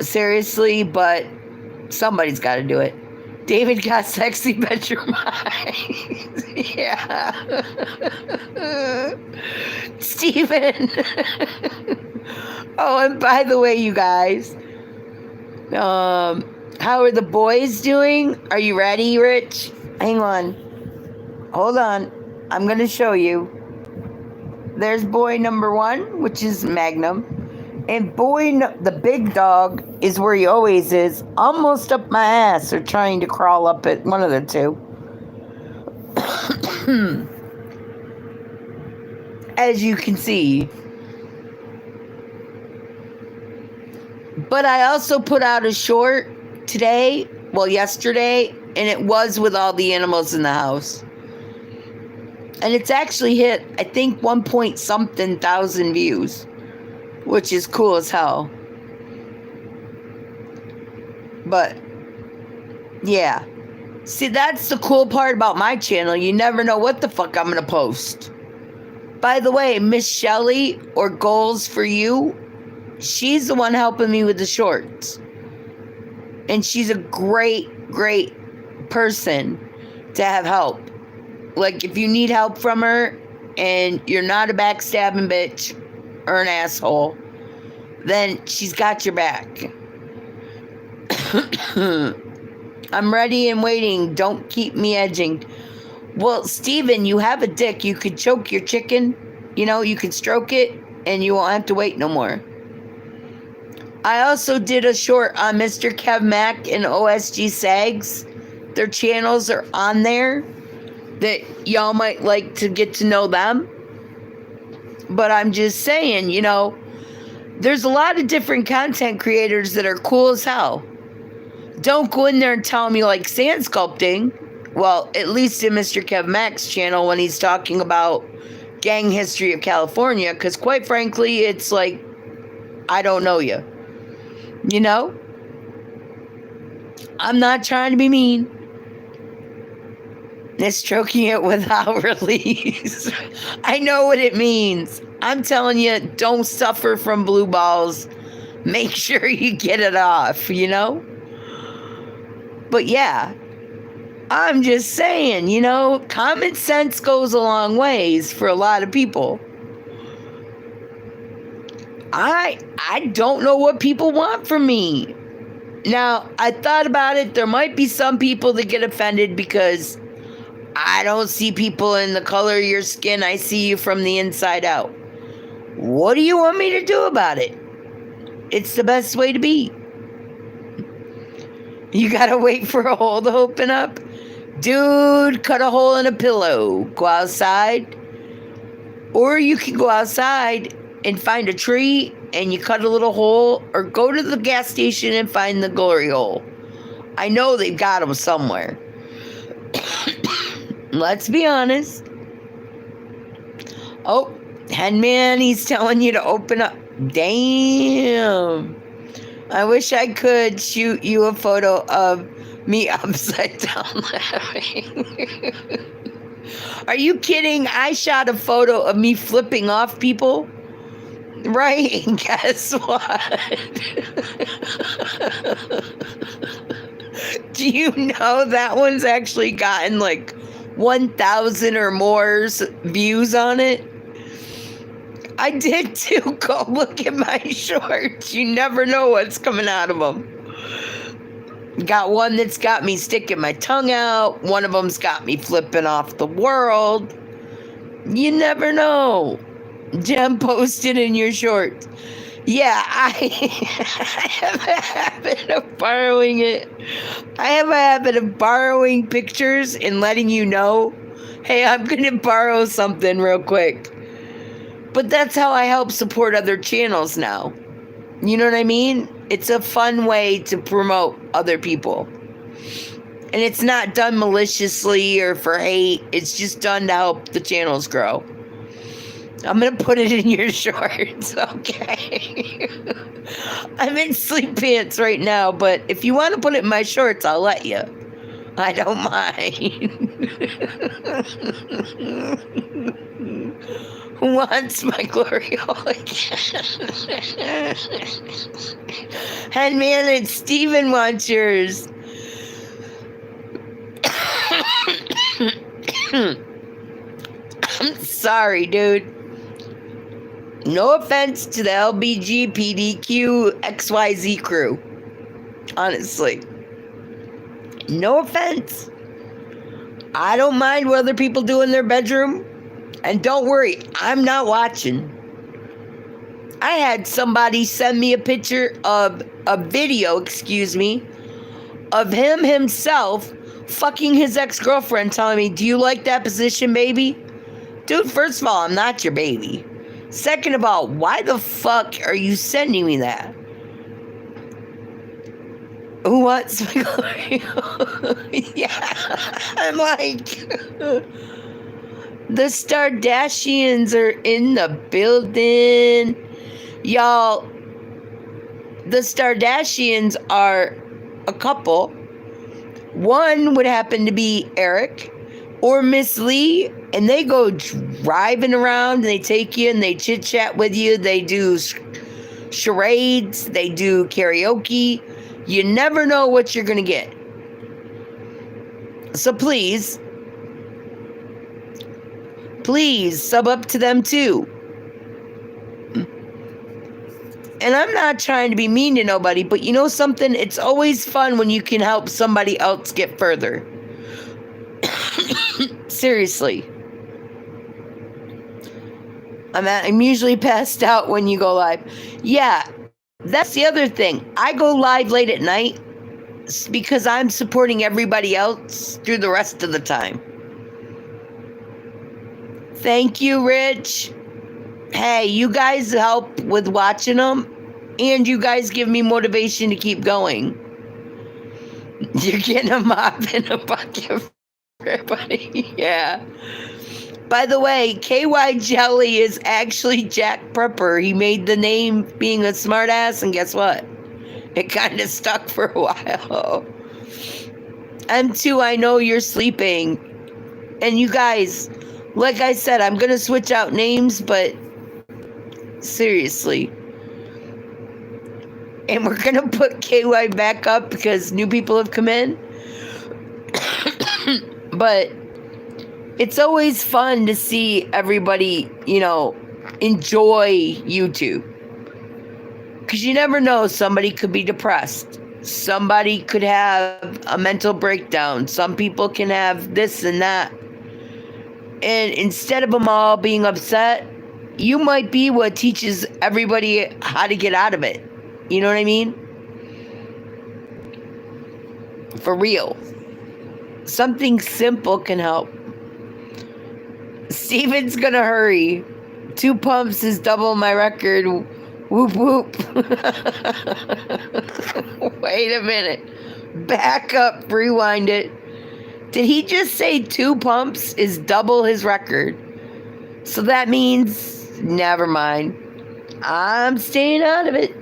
Seriously, but somebody's got to do it. David got sexy bedroom eyes. Yeah. Steven. Oh, and by the way, you guys, how are the boys doing? Are you ready, Rich? Hang on. Hold on. I'm going to show you. There's boy number 1, which is Magnum. And the big dog is where he always is, almost up my ass, or trying to crawl up it, one of the two. As you can see. But I also put out a short yesterday, and it was with all the animals in the house. And it's actually hit, I think, 1 point something thousand views. Which is cool as hell. But, yeah. See, that's the cool part about my channel. You never know what the fuck I'm going to post. By the way, Miss Shelley, or Goals for You, she's the one helping me with the shorts. And she's a great, great person to have help. Like, if you need help from her, and you're not a backstabbing bitch, or an asshole, then she's got your back. I'm ready and waiting. Don't keep me edging. Well, Steven, you have a dick. You could choke your chicken. You know, you could stroke it, and you won't have to wait no more. I also did a short on Mr. Kev Mack and OSG Sags. Their channels are on there that y'all might like to get to know them. But I'm just saying, you know, there's a lot of different content creators that are cool as hell. Don't go in there and tell me like sand sculpting. Well, at least in Mr. Kev Mack's channel when he's talking about gang history of California. Because quite frankly, it's like, I don't know you. You know? I'm not trying to be mean. They're stroking it without release. I know what it means. I'm telling you, don't suffer from blue balls. Make sure you get it off, you know? But yeah, I'm just saying, you know, common sense goes a long ways for a lot of people. I don't know what people want from me. Now, I thought about it. There might be some people that get offended because I don't see people in the color of your skin. I see you from the inside out. What do you want me to do about it? It's the best way to be. You gotta wait for a hole to open up? Dude, cut a hole in a pillow. Go outside. Or you can go outside and find a tree and you cut a little hole, or go to the gas station and find the glory hole. I know they've got them somewhere. Let's be honest. Oh, Henman, he's telling you to open up. Damn. I wish I could shoot you a photo of me upside down laughing. Are you kidding? I shot a photo of me flipping off people. Right, and guess what? Do you know that one's actually gotten like 1,000 or more views on it? I did too. Go look at my shorts. You never know what's coming out of them. Got one that's got me sticking my tongue out. One of them's got me flipping off the world. You never know. Jem posted in your shorts. Yeah, I have a habit of borrowing it. I have a habit of borrowing pictures and letting you know, hey, I'm going to borrow something real quick. But that's how I help support other channels now. You know what I mean? It's a fun way to promote other people. And it's not done maliciously or for hate. It's just done to help the channels grow. I'm going to put it in your shorts, okay? I'm in sleep pants right now, but if you want to put it in my shorts, I'll let you. I don't mind. Who wants my glory hole again? And man, it's Steven wants yours. I'm sorry, dude. No offense to the LBGPDQ XYZ crew. Honestly. No offense. I don't mind what other people do in their bedroom. And don't worry, I'm not watching. I had somebody send me a picture of a video, of him himself fucking his ex-girlfriend, telling me, do you like that position, baby? Dude, first of all, I'm not your baby. Second of all, why the fuck are you sending me that? Who wants my glory? Yeah, I'm like, the Stardashians are in the building. Y'all, the Stardashians are a couple. One would happen to be Eric or Miss Lee, and they go driving around, and they take you and they chit chat with you. They do charades, they do karaoke. You never know what you're gonna get. So please sub up to them too. And I'm not trying to be mean to nobody, but you know something? It's always fun when you can help somebody else get further. Seriously. I'm usually passed out when you go live. Yeah, that's the other thing. I go live late at night because I'm supporting everybody else through the rest of the time. Thank you, Rich. Hey, you guys help with watching them, and you guys give me motivation to keep going. You're getting a mop and a bucket for everybody. Yeah. By the way, KY Jelly is actually Jack Prepper. He made the name being a smartass, and guess what? It kind of stuck for a while. M2, I know you're sleeping. And you guys, like I said, I'm going to switch out names, but seriously. And we're going to put KY back up because new people have come in. But it's always fun to see everybody, enjoy YouTube. Because you never know, somebody could be depressed. Somebody could have a mental breakdown. Some people can have this and that. And instead of them all being upset, you might be what teaches everybody how to get out of it. You know what I mean? For real. Something simple can help. Steven's gonna hurry. 2 pumps is double my record. Whoop whoop. Wait a minute. Back up, rewind it. Did he just say 2 pumps is double his record? So that means, never mind. I'm staying out of it.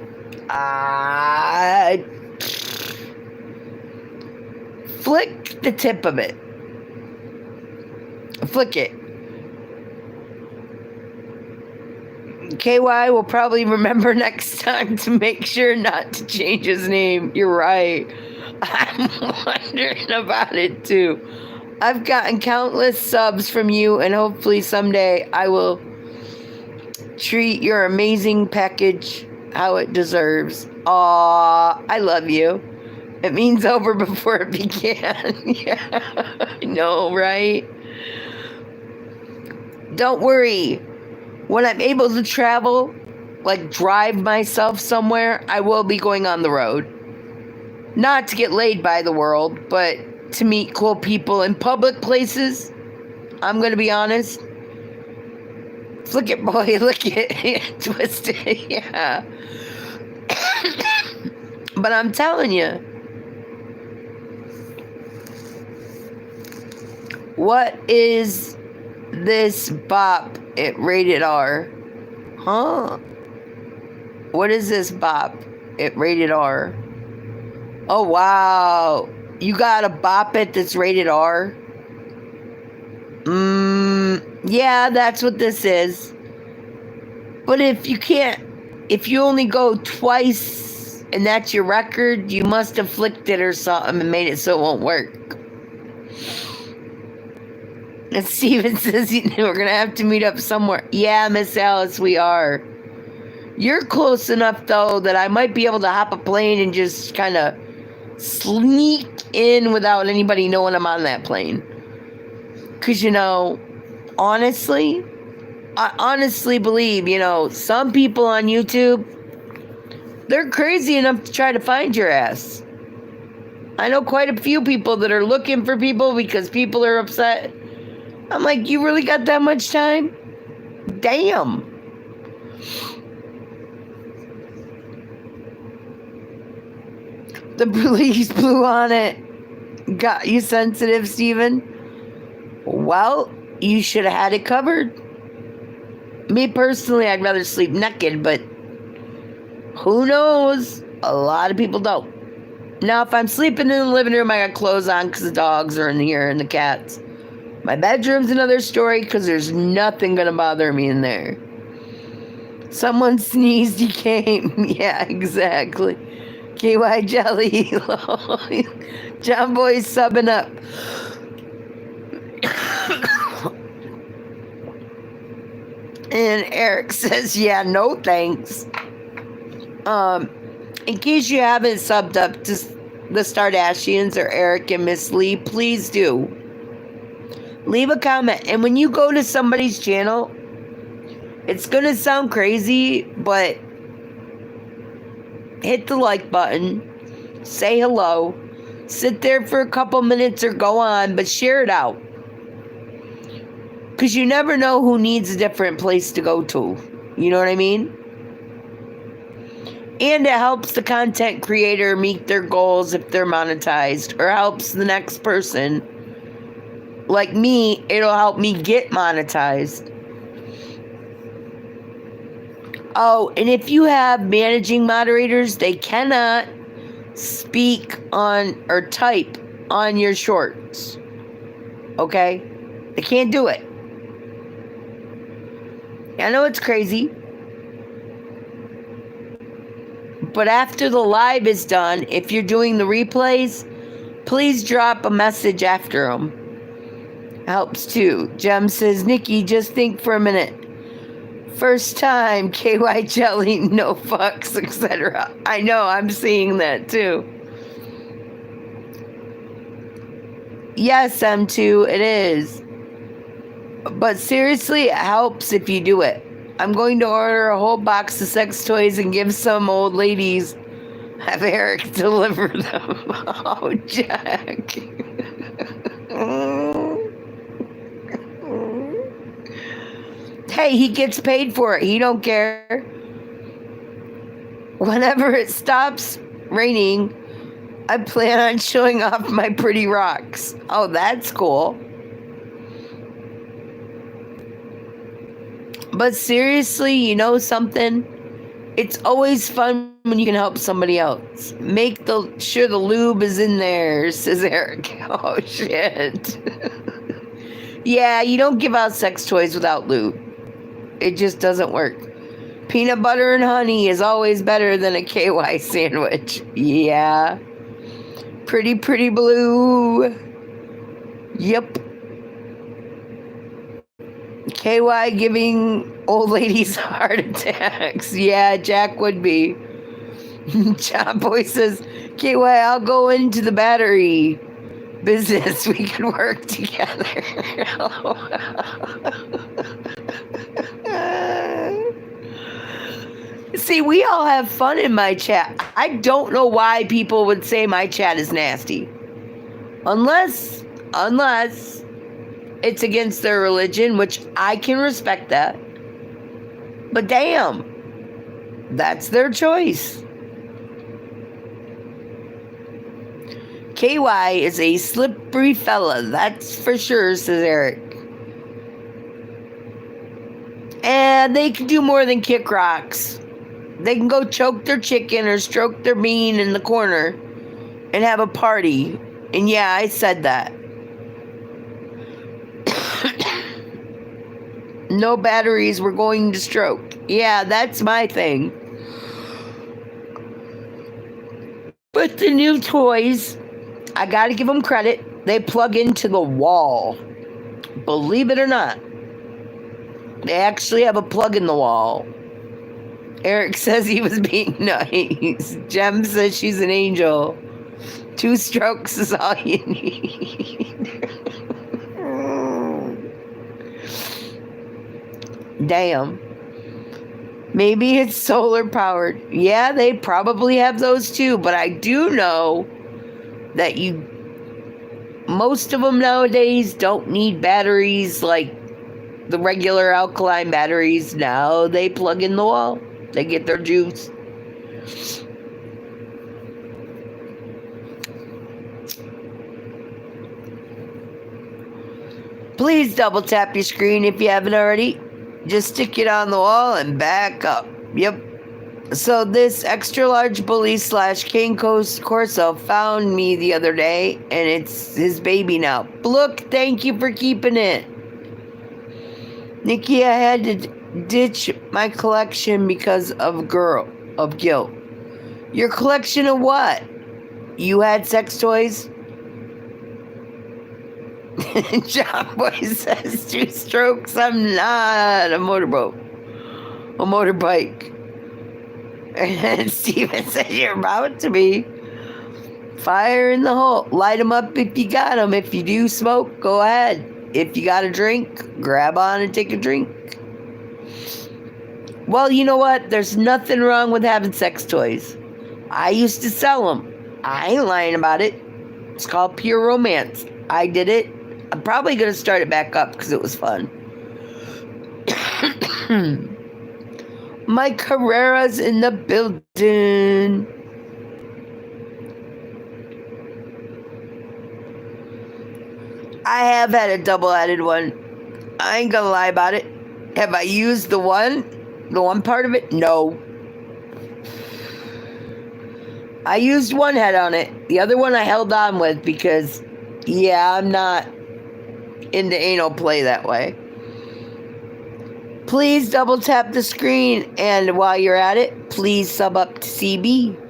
Flick the tip of it. Flick it. KY will probably remember next time to make sure not to change his name. You're right. I'm wondering about it too. I've gotten countless subs from you, and hopefully someday I will treat your amazing package how it deserves. Aw, I love you. It means over before it began. Yeah, I know, right? Don't worry. When I'm able to travel, like drive myself somewhere, I will be going on the road. Not to get laid by the world, but to meet cool people in public places. I'm going to be honest. Flick it, boy. Look it. Twist it. Yeah. But I'm telling you. What is this bop at rated R? Huh? What is this bop at rated R? Oh, wow. You got a bop it that's rated R? Yeah, that's what this is. But if you only go twice and that's your record, you must have flicked it or something and made it so it won't work. And Steven says we're going to have to meet up somewhere. Yeah, Miss Alice, we are. You're close enough, though, that I might be able to hop a plane and just kind of sneak in without anybody knowing I'm on that plane. Because, honestly, I honestly believe, some people on YouTube, they're crazy enough to try to find your ass. I know quite a few people that are looking for people because people are upset. I'm like, you really got that much time? Damn. The police blew on it. Got you sensitive, Steven? Well, you should have had it covered. Me personally, I'd rather sleep naked, but who knows? A lot of people don't. Now, if I'm sleeping in the living room, I got clothes on because the dogs are in here and the cats. My bedroom's another story because there's nothing going to bother me in there. Someone sneezed, he came. Yeah, exactly. KY Jelly. John Boy's subbing up. And Eric says, yeah, no thanks. In case you haven't subbed up to the Stardashians or Eric and Miss Lee, please do. Leave a comment. And when you go to somebody's channel, it's going to sound crazy, but hit the like button. Say hello. Sit there for a couple minutes or go on, but share it out. Because you never know who needs a different place to go to. You know what I mean? And it helps the content creator meet their goals if they're monetized, or helps the next person. Like me, it'll help me get monetized. Oh, and if you have managing moderators, they cannot speak on or type on your shorts. Okay? They can't do it. I know it's crazy. But after the live is done, if you're doing the replays, please drop a message after them. Helps too. Jem says, Nicci, just think for a minute. First time, KY jelly, no fucks, etc. I know, I'm seeing that too. Yes, M2, it is. But seriously, it helps if you do it. I'm going to order a whole box of sex toys and give some old ladies. Have Eric deliver them. Oh, Jack. Hey, he gets paid for it. He don't care. Whenever it stops raining, I plan on showing off my pretty rocks. Oh, that's cool. But seriously, you know something? It's always fun when you can help somebody else. Make sure the lube is in there, says Eric. Oh, shit. Yeah, you don't give out sex toys without lube. It just doesn't work. Peanut butter and honey is always better than a KY sandwich. Yeah. Pretty blue. Yep. KY giving old ladies heart attacks. Yeah, Jack would be. John Boy says, KY, I'll go into the battery business. We can work together. See, we all have fun in my chat. I don't know why people would say my chat is nasty. Unless it's against their religion, which I can respect that. But damn, that's their choice. KY is a slippery fella, that's for sure, says Eric. And they can do more than kick rocks. They can go choke their chicken or stroke their bean in the corner and have a party. And yeah, I said that. No batteries, we're going to stroke. Yeah, that's my thing. But the new toys, I gotta give them credit. They plug into the wall. Believe it or not. They actually have a plug in the wall. Eric says he was being nice. Jem says she's an angel. 2 strokes is all you need. Damn. Maybe it's solar powered. Yeah, they probably have those too, but I do know that most of them nowadays don't need batteries like the regular alkaline batteries. Now they plug in the wall. They get their juice. Please double tap your screen if you haven't already. Just stick it on the wall and back up. Yep. So this extra large bully / King Corso found me the other day, and it's his baby now. Look, thank you for keeping it. Nicci, I had to ditch my collection because of guilt. Your collection of what? You had sex toys? John Boy says 2 strokes, I'm not a motorboat. A motorbike. And Steven says you're about to be. Fire in the hole. Light them up if you got them. If you do smoke, go ahead. If you got a drink, grab on and take a drink. Well, you know what? There's nothing wrong with having sex toys. I used to sell them. I ain't lying about it. It's called pure romance. I did it. I'm probably going to start it back up because it was fun. Mike Carrera's in the building. I have had a double-headed one. I ain't gonna lie about it. Have I used the one part of it? No. I used one head on it. The other one I held on with because, yeah, I'm not into anal play that way. Please double tap the screen, and while you're at it, please sub up to CB.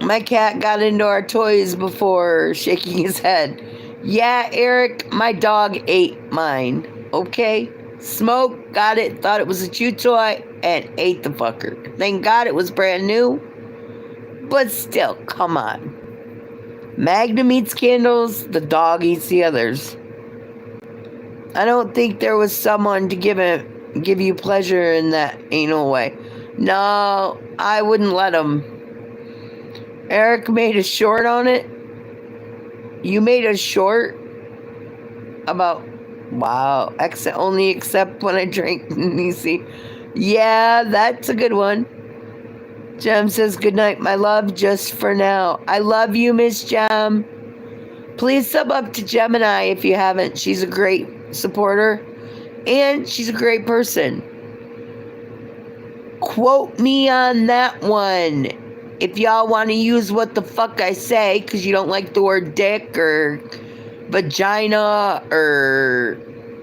My cat got into our toys before, shaking his head. Yeah, Eric, my dog ate mine. Okay? Smoke, got it, thought it was a chew toy, and ate the fucker. Thank God it was brand new. But still, come on. Magnum eats candles, the dog eats the others. I don't think there was someone to give you pleasure in that anal way. No, I wouldn't let him. Eric made a short on it. You made a short about, wow, only except when I drink Nicci. Yeah, that's a good one. Jem says, good night, my love, just for now. I love you, Miss Jem. Please sub up to Gemini if you haven't. She's a great supporter, and she's a great person. Quote me on that one. If y'all want to use what the fuck I say, because you don't like the word dick or vagina or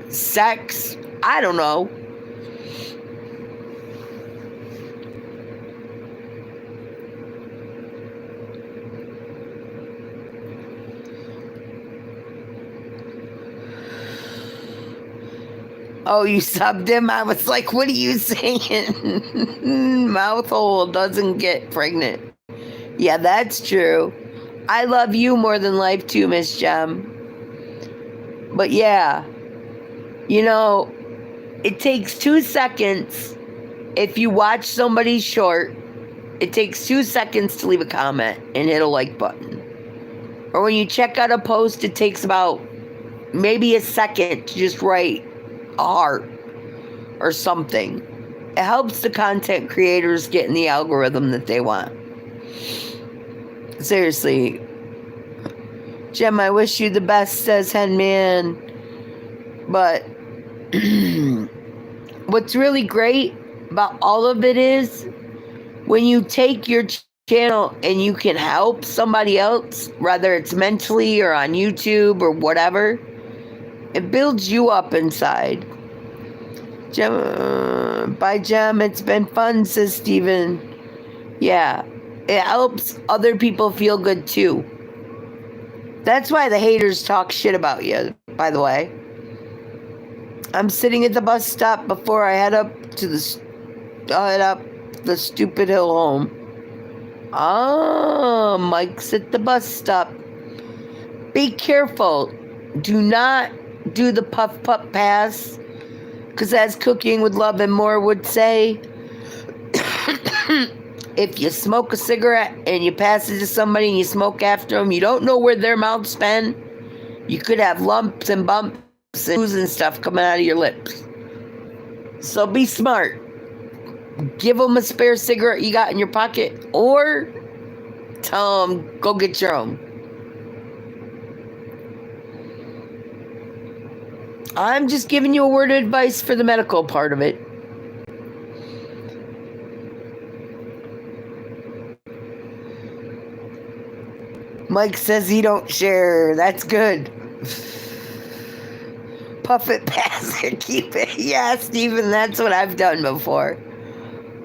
sex, I don't know. Oh, you subbed him? I was like, what are you saying? Mouth hole doesn't get pregnant. Yeah, that's true. I love you more than life too, Miss Jem. But yeah, you know, it takes 2 seconds. If you watch somebody's short, it takes 2 seconds to leave a comment and hit a like button. Or when you check out a post, it takes about maybe a second to just write a heart or something. It helps the content creators get in the algorithm that they want. Seriously. Jem, I wish you the best, says Henman. But what's really great about all of it is when you take your channel and you can help somebody else, whether it's mentally or on YouTube or whatever, it builds you up inside. Jem, bye, Jem. It's been fun, says Steven. Yeah, it helps other people feel good too. That's why the haters talk shit about you, by the way. I'm sitting at the bus stop before I head up the stupid hill home. Ah, Mike's at the bus stop. Be careful. Do not do the puff pass, because as Cooking with Love and More would say, if you smoke a cigarette and you pass it to somebody and you smoke after them, you don't know where their mouth's been. You could have lumps and bumps and ooze and stuff coming out of your lips. So be smart. Give them a spare cigarette you got in your pocket, or tell them, go get your own. I'm just giving you a word of advice for the medical part of it. Mike says he don't share. That's good. Puff it, pass it, keep it. Yeah, Steven, that's what I've done before.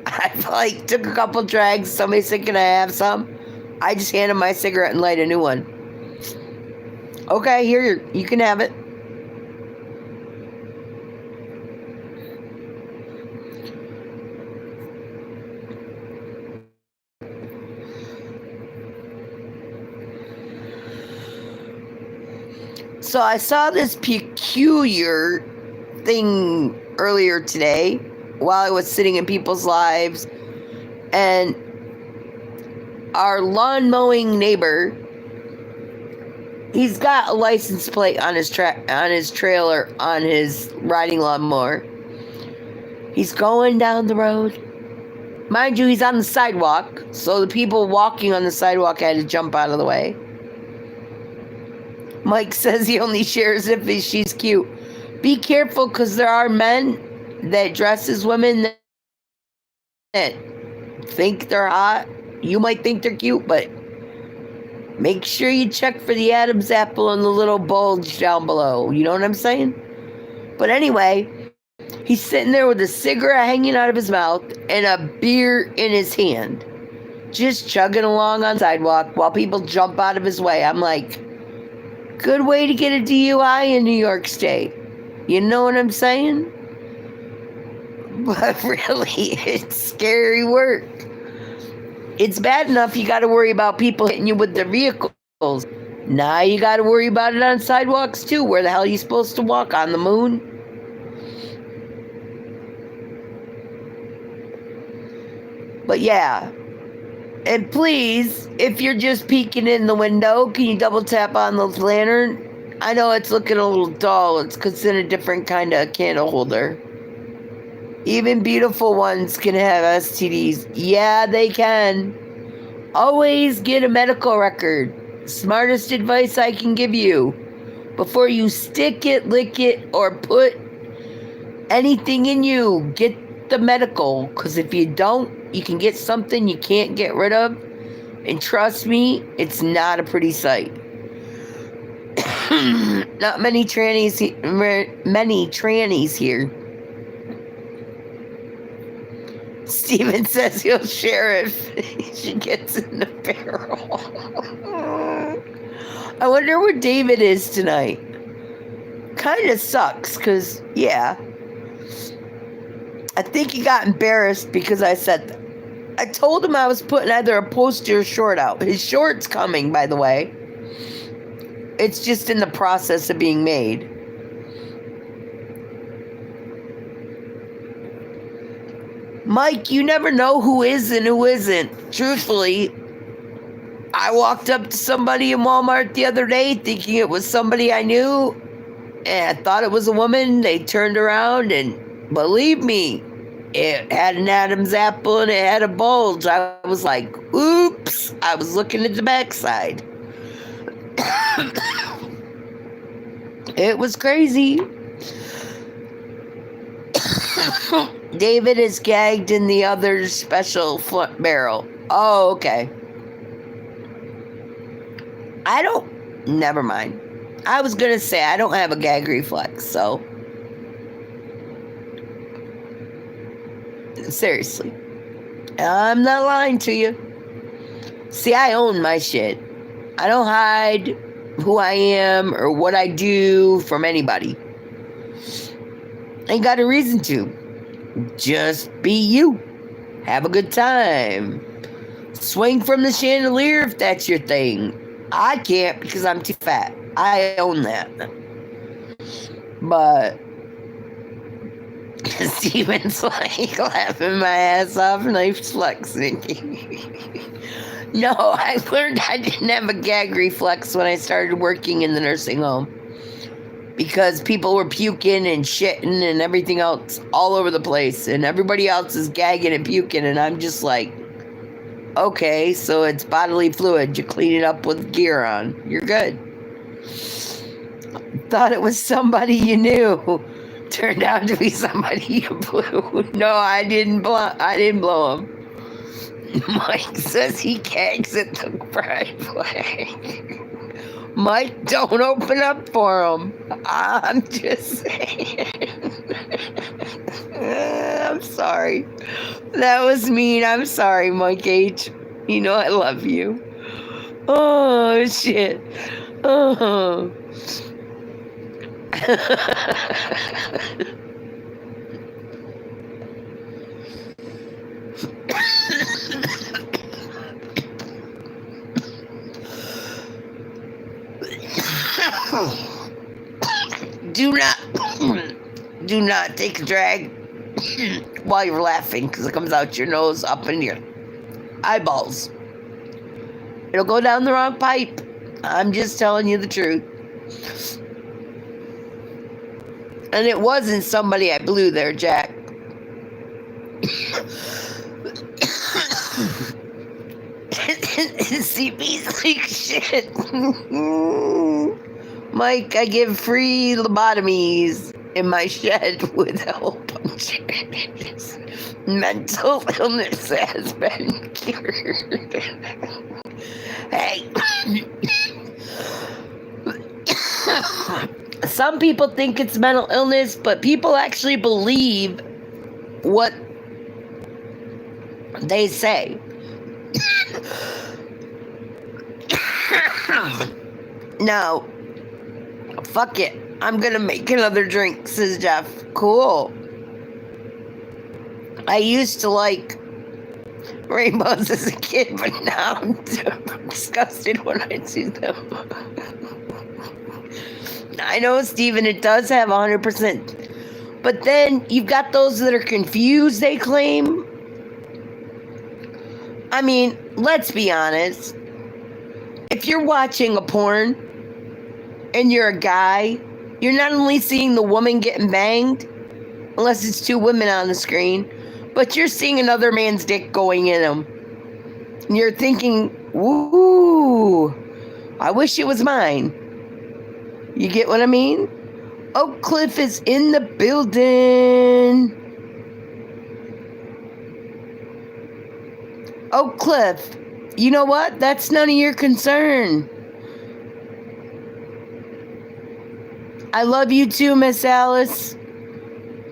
I've took a couple drags. Somebody said, can I have some? I just hand him my cigarette and light a new one. Okay, here, you can have it. So I saw this peculiar thing earlier today while I was sitting in people's lives, and our lawn mowing neighbor, he's got a license plate on his trailer on his riding lawnmower. He's going down the road. Mind you, he's on the sidewalk, so the people walking on the sidewalk had to jump out of the way. Mike says he only shares if she's cute. Be careful, because there are men that dress as women that think they're hot. You might think they're cute, but make sure you check for the Adam's apple and the little bulge down below. You know what I'm saying? But anyway, he's sitting there with a cigarette hanging out of his mouth and a beer in his hand, just chugging along on the sidewalk while people jump out of his way. I'm like, good way to get a DUI in New York State. You know what I'm saying? But really, it's scary work. It's bad enough you got to worry about people hitting you with their vehicles. Now you got to worry about it on sidewalks too. Where the hell are you supposed to walk? On the moon? But yeah. And please, if you're just peeking in the window, can you double tap on the lantern? I know it's looking a little dull. It's because in a different kind of candle holder. Even beautiful ones can have STDs. Yeah, they can. Always get a medical record. Smartest advice I can give you. Before you stick it, lick it, or put anything in you, get the medical. Because if you don't, you can get something you can't get rid of. And trust me, it's not a pretty sight. Not many trannies here. Steven says he'll share if she gets in the barrel. I wonder where David is tonight. Kind of sucks, because, yeah. I think he got embarrassed because I said that. I told him I was putting either a poster or short out. His short's coming, by the way. It's just in the process of being made. Mike, you never know who is and who isn't. Truthfully, I walked up to somebody in Walmart the other day thinking it was somebody I knew, and I thought it was a woman. They turned around, and believe me, it had an Adam's apple and it had a bulge. I was like, oops. I was looking at the backside. It was crazy. David is gagged in the other special front barrel. Oh, okay. Never mind. I was going to say I don't have a gag reflex, so. Seriously. I'm not lying to you. See, I own my shit. I don't hide who I am or what I do from anybody. Ain't got a reason to. Just be you. Have a good time. Swing from the chandelier if that's your thing. I can't because I'm too fat. I own that. But Steven's like laughing my ass off and I'm flexing. No, I learned I didn't have a gag reflex when I started working in the nursing home. Because people were puking and shitting and everything else all over the place. And everybody else is gagging and puking. And I'm just like, okay, so it's bodily fluid. You clean it up with gear on. You're good. Thought it was somebody you knew. Turned out to be somebody you blew. No, I didn't blow him. Mike says he gags at the driveway. Mike, don't open up for him. I'm just saying. I'm sorry. That was mean. I'm sorry, Mike H. You know I love you. Oh, shit. Oh. Do not take a drag while you're laughing because it comes out your nose, up in your eyeballs. It'll go down the wrong pipe. I'm just telling you the truth. And it wasn't somebody I blew there, Jack. CB's like shit. Mike, I give free lobotomies. in my shed with help. Mental illness has been cured. Hey. Some people think it's mental illness, but people actually believe what they say. No. Fuck it. I'm gonna make another drink, says Jeff. Cool. I used to like rainbows as a kid, but now I'm disgusted when I see them. I know, Steven, it does have 100%. But then you've got those that are confused, they claim. I mean, let's be honest. If you're watching a porn and you're a guy, you're not only seeing the woman getting banged, unless it's two women on the screen, but you're seeing another man's dick going in him. And you're thinking, ooh, I wish it was mine. You get what I mean? Oak Cliff is in the building. Oak Cliff, you know what? That's none of your concern. I love you too, Miss Alice.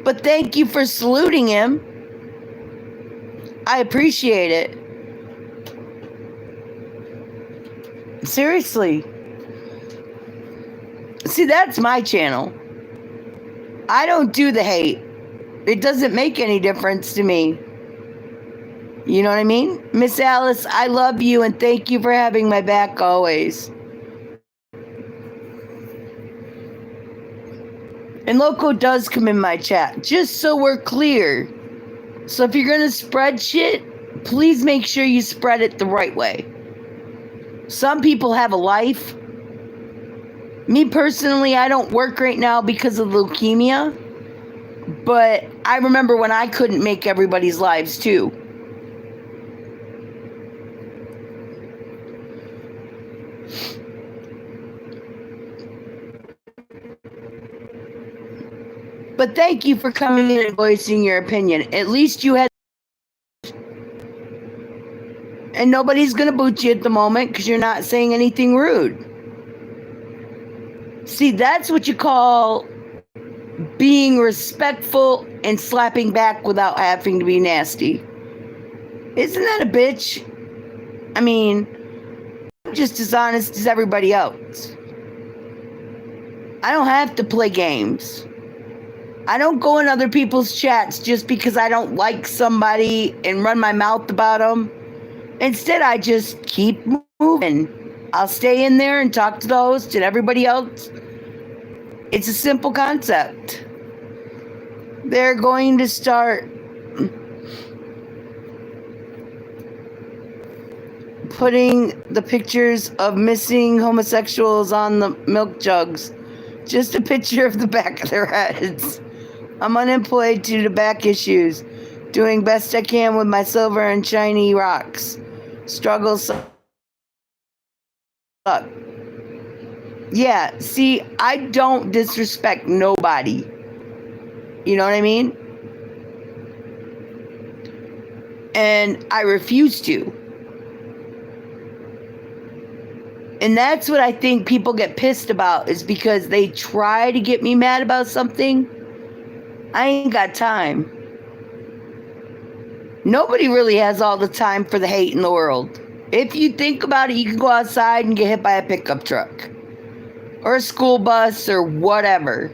But thank you for saluting him. I appreciate it. Seriously. See, that's my channel. I don't do the hate. It doesn't make any difference to me. You know what I mean? Miss Alice, I love you and thank you for having my back always. And Loco does come in my chat, just so we're clear. So if you're going to spread shit, please make sure you spread it the right way. Some people have a life. Me personally, I don't work right now because of leukemia. But I remember when I couldn't make everybody's lives too. But thank you for coming in and voicing your opinion. At least you had... And nobody's going to boot you at the moment because you're not saying anything rude. See, that's what you call being respectful and slapping back without having to be nasty. Isn't that a bitch? I mean, I'm just as honest as everybody else. I don't have to play games. I don't go in other people's chats just because I don't like somebody and run my mouth about them. Instead, I just keep moving. I'll stay in there and talk to the host and everybody else. It's a simple concept. They're going to start putting the pictures of missing homosexuals on the milk jugs. Just a picture of the back of their heads. I'm unemployed due to back issues. Doing best I can with my silver and shiny rocks. Struggles suck. Yeah, see, I don't disrespect nobody. You know what I mean? And I refuse to. And that's what I think people get pissed about, is because they try to get me mad about something. I ain't got time. Nobody really has all the time for the hate in the world. If you think about it, you can go outside and get hit by a pickup truck. Or a school bus or whatever.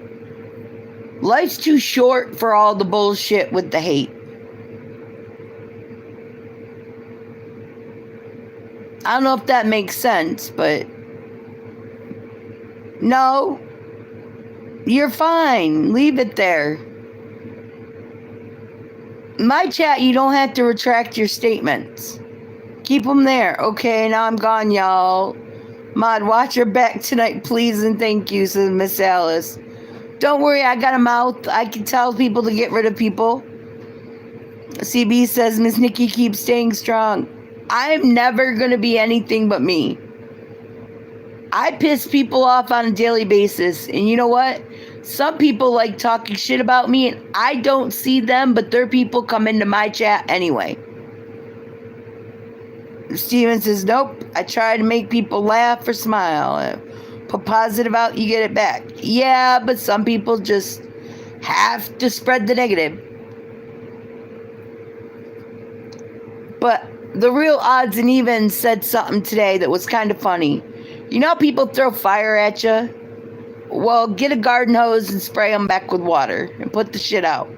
Life's too short for all the bullshit with the hate. I don't know if that makes sense, but... No. You're fine. Leave it there. My chat, you don't have to retract your statements. Keep them there. Okay, now I'm gone, y'all. Mod, watch your back tonight, please, and thank you, says Miss Alice. Don't worry, I got a mouth. I can tell people to get rid of people. CB says, Miss Nicci, keep staying strong. I'm never going to be anything but me. I piss people off on a daily basis. And you know what? Some people like talking shit about me, and I don't see them, but their people come into my chat anyway. Steven says, nope, I try to make people laugh or smile. Put positive out, you get it back. Yeah, but some people just have to spread the negative. But the real odds and evens said something today that was kind of funny. You know how people throw fire at you? Well, get a garden hose and spray them back with water and put the shit out.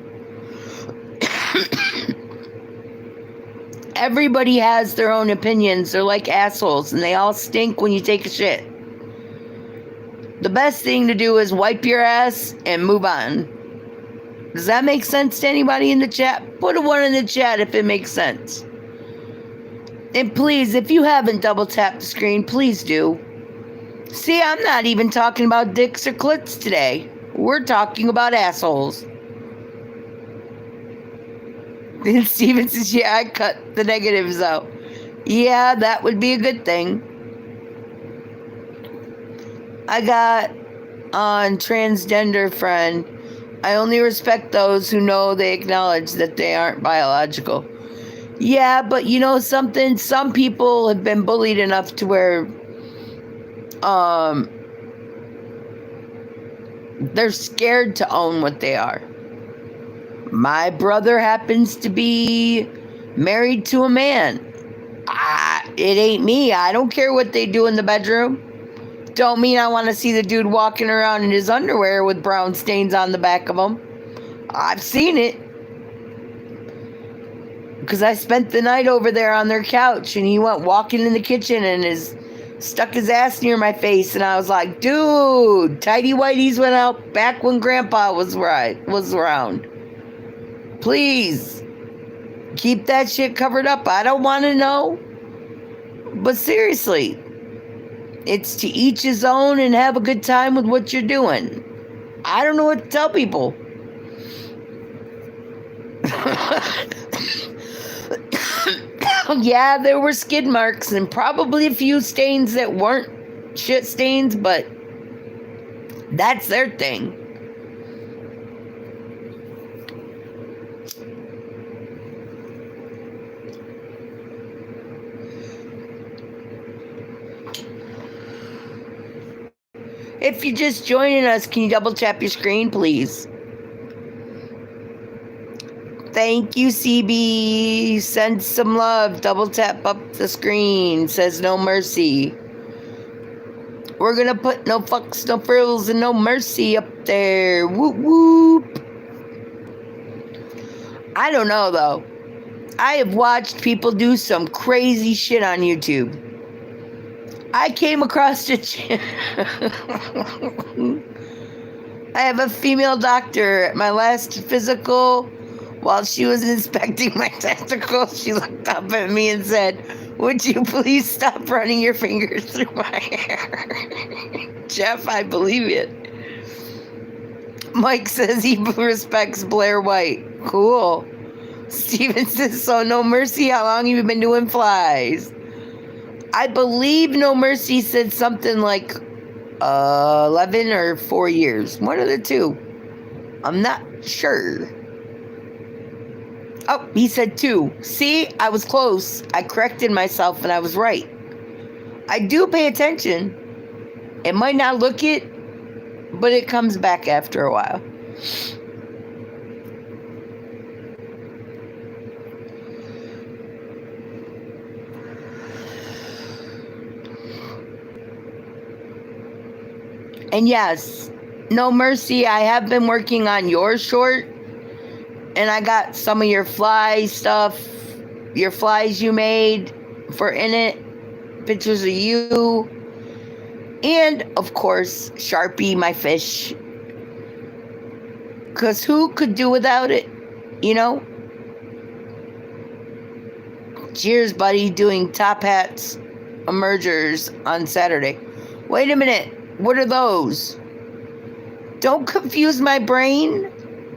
Everybody has their own opinions. They're like assholes, and they all stink when you take a shit. The best thing to do is wipe your ass and move on. Does that make sense to anybody in the chat? Put a 1 in the chat if it makes sense. And please, if you haven't double tapped the screen, please do. See, I'm not even talking about dicks or clits today. We're talking about assholes. And Steven says, yeah, I cut the negatives out. Yeah, that would be a good thing. I got on transgender friend, I only respect those who know they acknowledge that they aren't biological. Yeah, but you know something? Some people have been bullied enough to where they're scared to own what they are. My brother happens to be married to a man. It ain't me. I don't care what they do in the bedroom. Don't mean I want to see the dude walking around in his underwear with brown stains on the back of him. I've seen it. Because I spent the night over there on their couch, and he went walking in the kitchen and stuck his ass near my face, and I was like, dude, tighty whities went out back when Grandpa was around. Please, keep that shit covered up. I don't want to know. But seriously, it's to each his own, and have a good time with what you're doing. I don't know what to tell people. Yeah, there were skid marks and probably a few stains that weren't shit stains, but that's their thing. If you're just joining us, can you double tap your screen, please? Thank you, CB. Send some love. Double tap up the screen. Says no mercy. We're going to put no fucks, no frills, and no mercy up there. Whoop, whoop. I don't know, though. I have watched people do some crazy shit on YouTube. I came across I have a female doctor at my last physical. While she was inspecting my testicles, she looked up at me and said, would you please stop running your fingers through my hair? Jeff, I believe it. Mike says he respects Blair White. Cool. Steven says, so no mercy, how long have you been doing flies? I believe No Mercy said something like 11 or 4 years. One of the two. I'm not sure. Oh, he said 2. See, I was close. I corrected myself and I was right. I do pay attention. It might not look it, but it comes back after a while. And yes, No Mercy, I have been working on your short. And I got some of your fly stuff, your flies you made for in it, pictures of you, and of course, Sharpie, my fish. Because who could do without it, you know? Cheers, buddy, doing top hats, emergers on Saturday. Wait a minute, what are those? Don't confuse my brain.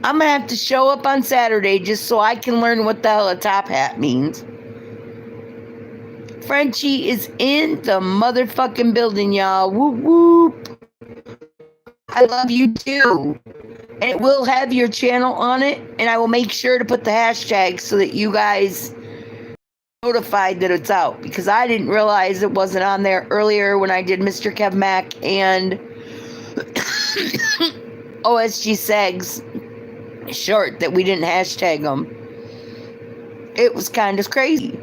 I'm going to have to show up on Saturday just so I can learn what the hell a top hat means. Frenchie is in the motherfucking building, y'all. Whoop, whoop. I love you too. And it will have your channel on it, and I will make sure to put the hashtag so that you guys notified that it's out, because I didn't realize it wasn't on there earlier when I did Mr. Kev Mac and OSG Segs short that we didn't hashtag them. It was kind of crazy.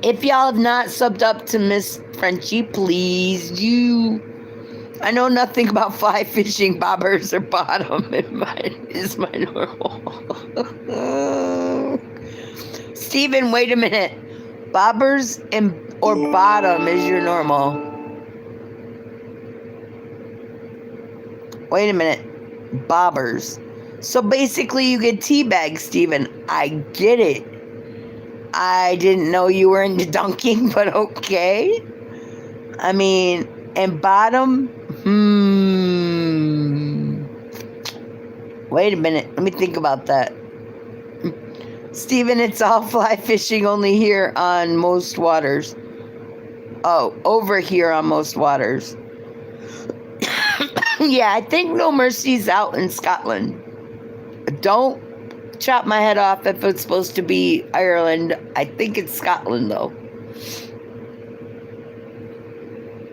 If y'all have not subbed up to Miss Frenchie, please do. I know nothing about fly fishing, bobbers, or bottom. Is my normal. Steven, wait a minute. Bobbers or bottom is your normal. Wait a minute. Bobbers. So basically you get teabag, Steven. I get it. I didn't know you were into dunking, but okay. I mean, and bottom, wait a minute. Let me think about that. Steven, it's all fly fishing only here on most waters. Oh, over here on most waters. Yeah, I think No Mercy's out in Scotland. Don't chop my head off if it's supposed to be Ireland. I think it's Scotland, though.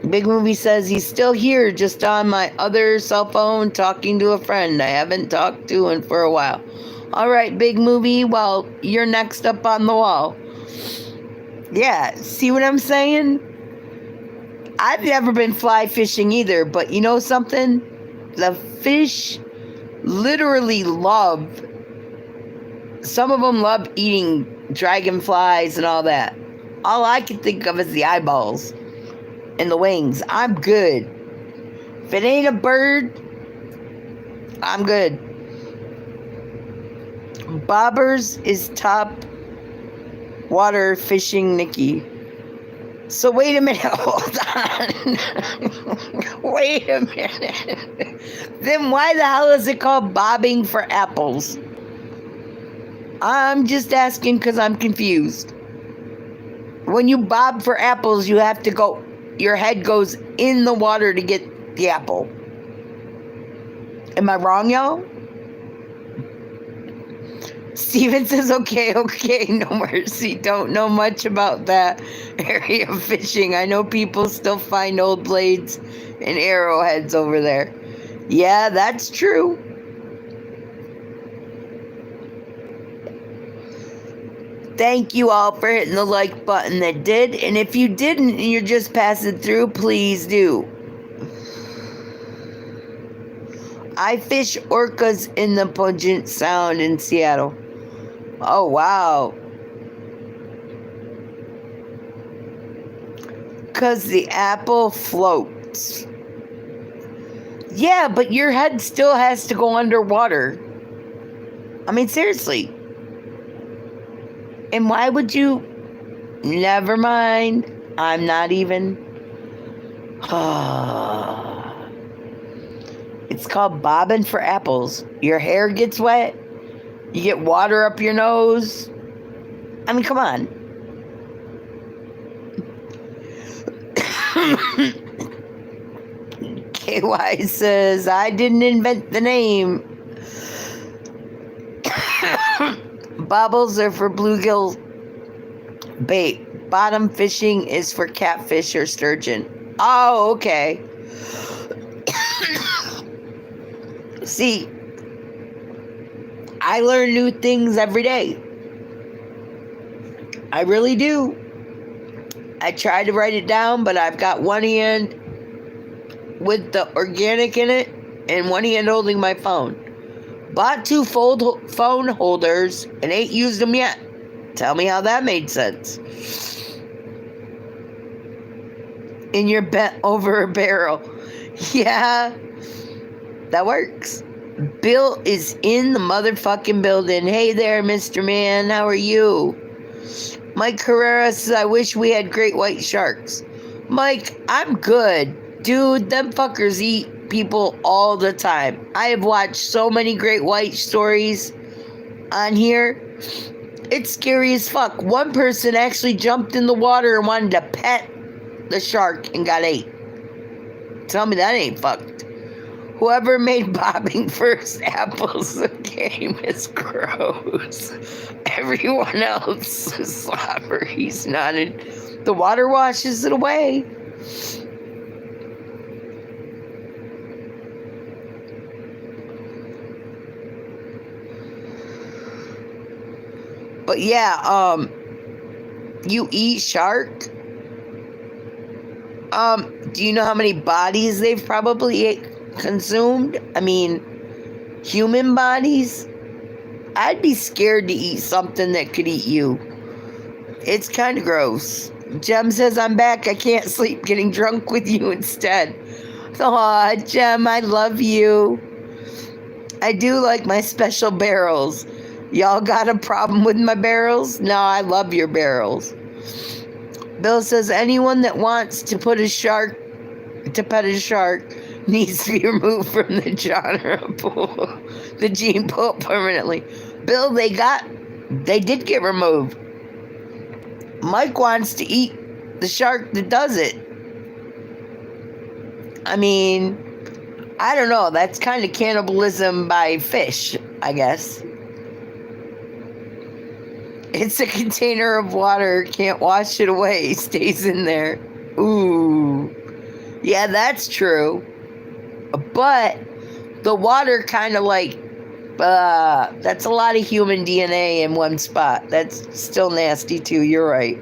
Big Movie says he's still here, just on my other cell phone, talking to a friend I haven't talked to in for a while. All right, Big Movie, well, you're next up on the wall. Yeah, see what I'm saying? I've never been fly fishing either, but you know something? The fish literally love, some of them love eating dragonflies and all that. All I can think of is the eyeballs and the wings. I'm good. If it ain't a bird, I'm good. Bobbers is top water fishing, Nicci. So wait a minute, hold on. Wait a minute. Then why the hell is it called bobbing for apples? I'm just asking because I'm confused. When you bob for apples, you have to go, your head goes in the water to get the apple. Am I wrong, y'all? Steven says, okay, No Mercy. Don't know much about that area of fishing. I know people still find old blades and arrowheads over there. Yeah, that's true. Thank you all for hitting the like button that did. And if you didn't and you're just passing through, please do. I fish orcas in the Puget Sound in Seattle. Oh, wow. Because the apple floats. Yeah, but your head still has to go underwater. I mean, seriously. And why would you? Never mind. I'm not even. It's called bobbing for apples. Your hair gets wet. You get water up your nose. I mean, come on. KY says, I didn't invent the name. Bobbles are for bluegill bait. Bottom fishing is for catfish or sturgeon. Oh, okay. See, I learn new things every day. I really do. I tried to write it down, but I've got one hand with the organic in it and one hand holding my phone. Bought 2 phone holders and ain't used them yet. Tell me how that made sense. And you're bent over a barrel. Yeah, that works. Bill is in the motherfucking building. Hey there, Mr. Man. How are you? Mike Herrera says, I wish we had great white sharks. Mike, I'm good. Dude, them fuckers eat people all the time. I have watched so many great white stories on here. It's scary as fuck. One person actually jumped in the water and wanted to pet the shark and got ate. Tell me that ain't fucked. Whoever made popping first apples the game is gross. Everyone else is slobber. He's nodded. The water washes it away. But yeah, you eat shark? Do you know how many bodies they've probably consumed? I mean, human bodies? I'd be scared to eat something that could eat you. It's kind of gross. Jem says, I'm back. I can't sleep. Getting drunk with you instead. Aw, Jem, I love you. I do like my special barrels. Y'all got a problem with my barrels? No, I love your barrels. Bill says, anyone that wants to pet a shark needs to be removed from the genre pool, the gene pool permanently. Bill, they did get removed. Mike wants to eat the shark that does it. I mean, I don't know. That's kind of cannibalism by fish, I guess. It's a container of water. Can't wash it away. Stays in there. Ooh. Yeah, that's true. But the water kind of like, that's a lot of human DNA in one spot. That's still nasty too. You're right.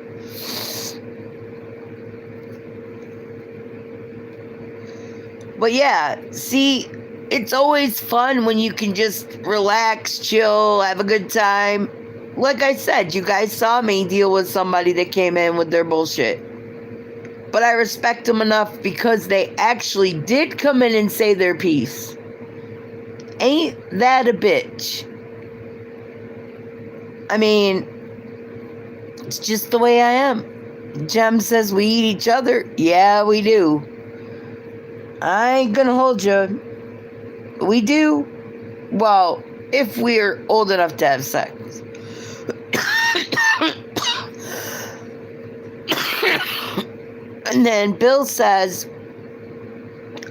But yeah, see, it's always fun when you can just relax, chill, have a good time. Like I said, you guys saw me deal with somebody that came in with their bullshit. But I respect them enough because they actually did come in and say their piece. Ain't that a bitch? I mean, it's just the way I am. Jem says we eat each other. Yeah, we do. I ain't gonna hold you. We do. Well, if we're old enough to have sex. And then Bill says,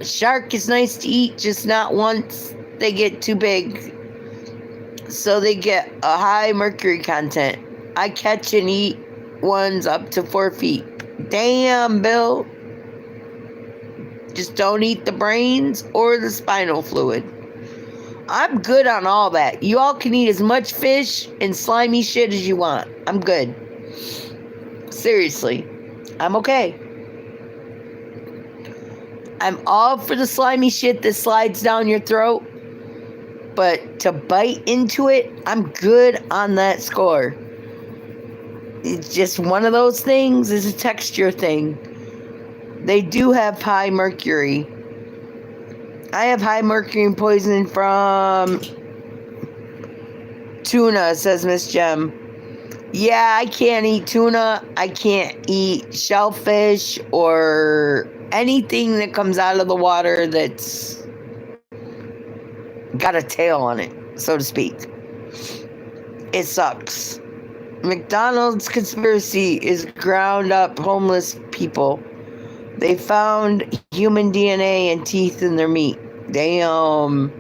shark is nice to eat, just not once they get too big. So they get a high mercury content. I catch and eat ones up to 4 feet. Damn, Bill. Just don't eat the brains or the spinal fluid. I'm good on all that. You all can eat as much fish and slimy shit as you want. I'm good. Seriously. I'm okay. I'm all for the slimy shit that slides down your throat. But to bite into it, I'm good on that score. It's just one of those things. It's a texture thing. They do have high mercury. I have high mercury poisoning from tuna, says Miss Jem. Yeah, I can't eat tuna. I can't eat shellfish or anything that comes out of the water that's got a tail on it, so to speak. It sucks. McDonald's conspiracy is ground up homeless people. They found human DNA and teeth in their meat. Damn.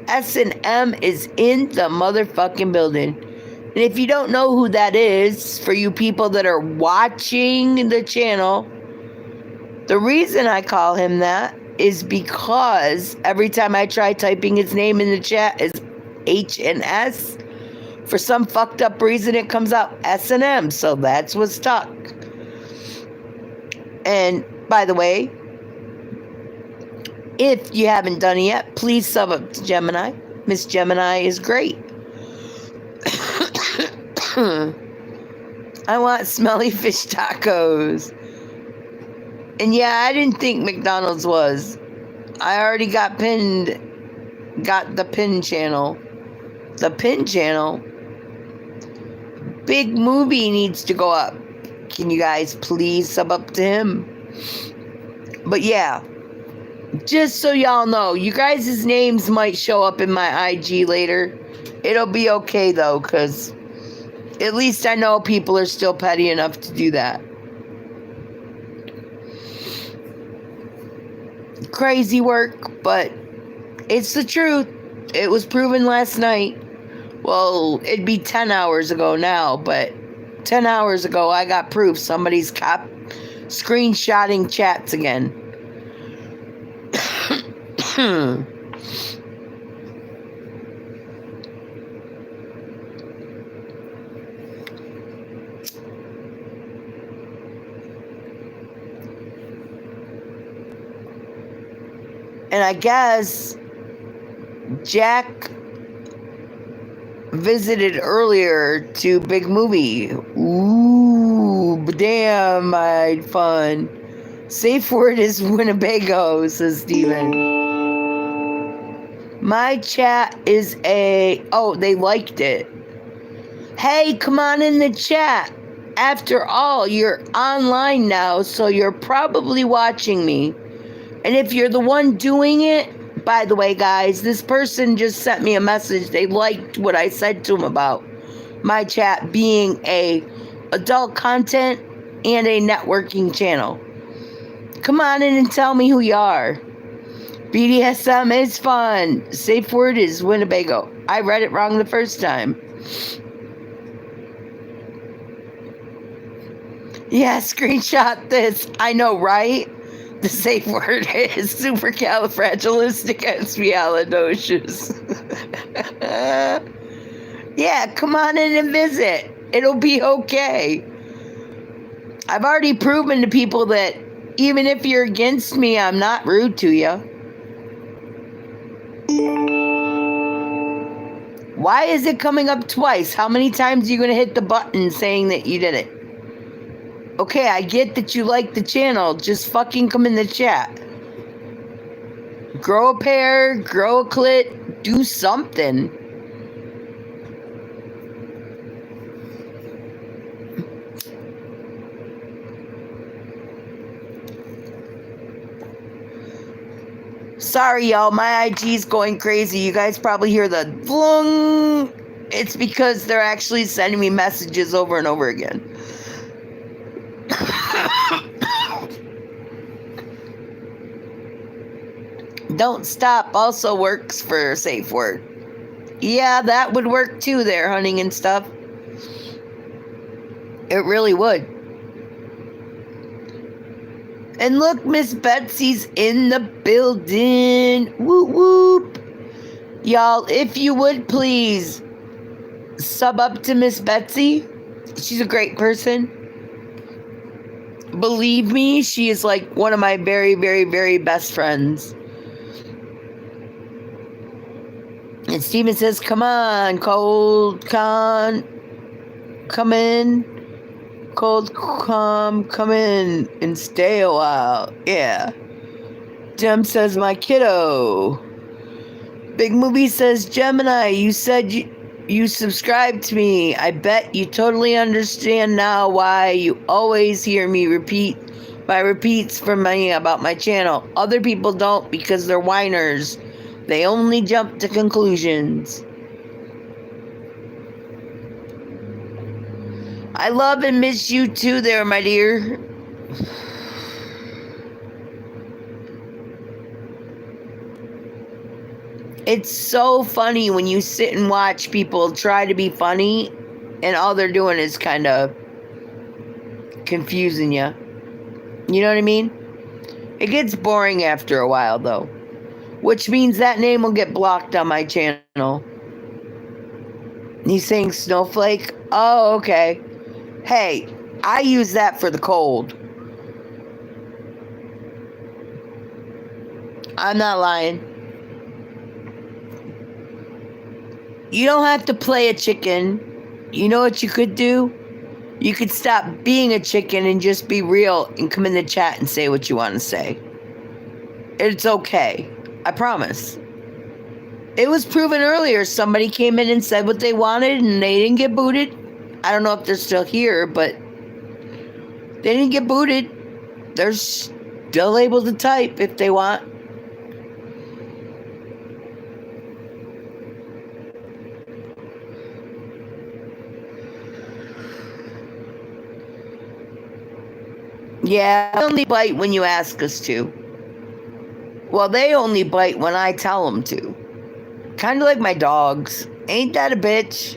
S&M is in the motherfucking building. And if you don't know who that is, for you people that are watching the channel, the reason I call him that is because every time I try typing his name in the chat is H and S. For some fucked up reason, it comes out S&M. So that's what's stuck. And by the way, if you haven't done it yet, please sub up to Gemini. Miss Gemini is great. I want smelly fish tacos. And yeah, I didn't think McDonald's was. I already got the pin channel. The pin channel. Big Movie needs to go up. Can you guys please sub up to him? But yeah, just so y'all know, you guys' names might show up in my IG later. It'll be okay though, because at least I know people are still petty enough to do that. crazy work, but it's the truth. It was proven last night. Well, it'd be 10 hours ago now, but 10 hours ago I got proof somebody's screenshotting chats again. And I guess Jack visited earlier to Big Movie. Ooh, damn, I had fun. Safe word is Winnebago, says Steven. My chat is oh, they liked it. Hey, come on in the chat. After all, you're online now, so you're probably watching me. And if you're the one doing it, by the way, guys, this person just sent me a message. They liked what I said to them about my chat being a adult content and a networking channel. Come on in and tell me who you are. BDSM is fun. Safe word is Winnebago. I read it wrong the first time. Yeah, screenshot this. I know, right? The safe word is supercalifragilisticexpialidocious. Yeah, come on in and visit. It'll be okay. I've already proven to people that even if you're against me, I'm not rude to you. Why is it coming up twice? How many times are you going to hit the button saying that you did it? Okay, I get that you like the channel. Just fucking come in the chat. Grow a pair, grow a clit, do something. Sorry, y'all, my IG's going crazy. You guys probably hear the vlung. It's because they're actually sending me messages over and over again. Don't stop also works for safe word. Yeah, that would work too there, hunting and stuff. It really would. And look, Miss Betsy's in the building. Whoop whoop. Y'all, if you would please sub up to Miss Betsy. She's a great person. Believe me, she is like one of my very, very, very best friends. And Steven says, come on, Cold Con, come in. Cold come in and stay a while. Yeah. Jem says, my kiddo. Big Movie says, Gemini, you said you subscribed to me. I bet you totally understand now why you always hear me repeat my repeats from me about my channel. Other people don't because they're whiners. They only jump to conclusions. I love and miss you too there, my dear. It's so funny when you sit and watch people try to be funny and all they're doing is kind of confusing you. You know what I mean? It gets boring after a while though. Which means that name will get blocked on my channel. He's saying snowflake? Oh, okay. Hey, I use that for the cold. I'm not lying. You don't have to play a chicken. You know what you could do? You could stop being a chicken and just be real and come in the chat and say what you want to say. It's okay. I promise. It was proven earlier. Somebody came in and said what they wanted and they didn't get booted. I don't know if they're still here, but they didn't get booted. They're still able to type if they want. Yeah, we only bite when you ask us to. Well, they only bite when I tell them to. Kind of like my dogs. Ain't that a bitch?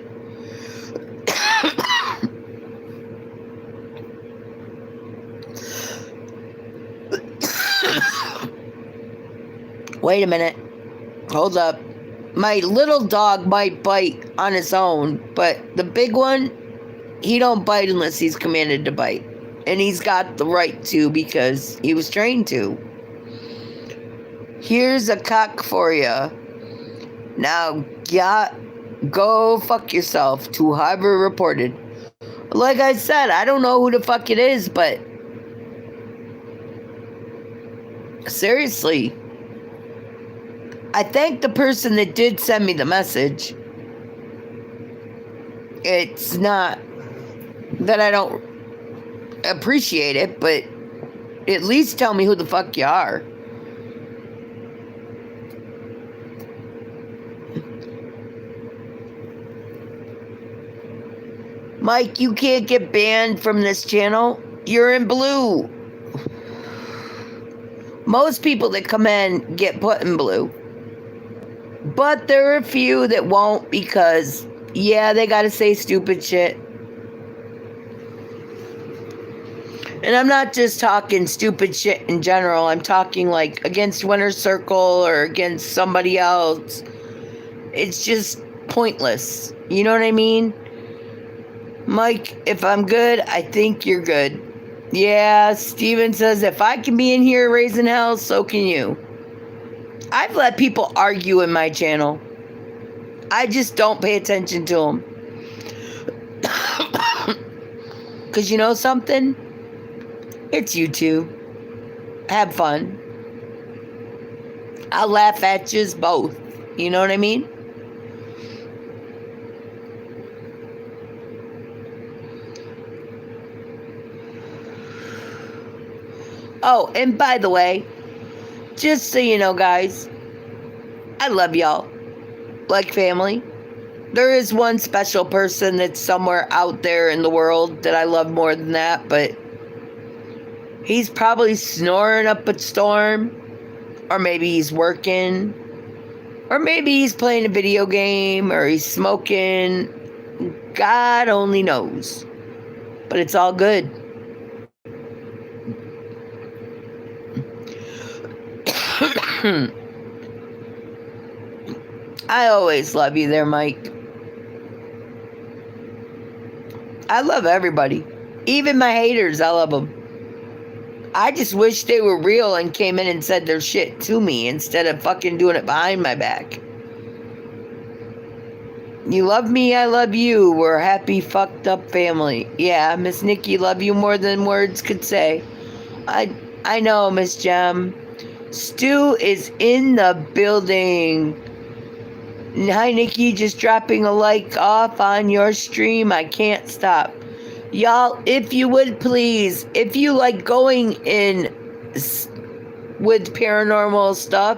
Wait a minute. Hold up. My little dog might bite on his own, but the big one, he don't bite unless he's commanded to bite. And he's got the right to because he was trained to. Here's a cock for you. Now, go fuck yourself to whoever reported. Like I said, I don't know who the fuck it is, but seriously, I thank the person that did send me the message. It's not that I don't appreciate it, but at least tell me who the fuck you are. Mike, you can't get banned from this channel. You're in blue. Most people that come in get put in blue. But there are a few that won't because, yeah, they gotta say stupid shit. And I'm not just talking stupid shit in general. I'm talking like against Winter Circle or against somebody else. It's just pointless. You know what I mean? Mike, if I'm good, I think you're good. Yeah, Steven says, if I can be in here raising hell, so can you. I've let people argue in my channel. I just don't pay attention to them. Because you know something? It's YouTube. Have fun. I'll laugh at yous both. You know what I mean? Oh, and by the way, just so you know, guys, I love y'all. Like family. There is one special person that's somewhere out there in the world that I love more than that, but he's probably snoring up a storm, or maybe he's working, or maybe he's playing a video game, or he's smoking. God only knows. But it's all good. I always love you there, Mike. I love everybody. Even my haters, I love them. I just wish they were real and came in and said their shit to me instead of fucking doing it behind my back. You love me, I love you. We're a happy, fucked up family. Yeah, Miss Nicci, love you more than words could say. I know, Miss Gem. Stu is in the building. Hi, Nicci, just dropping a like off on your stream. I can't stop. Y'all, if you would please, if you like going in with paranormal stuff,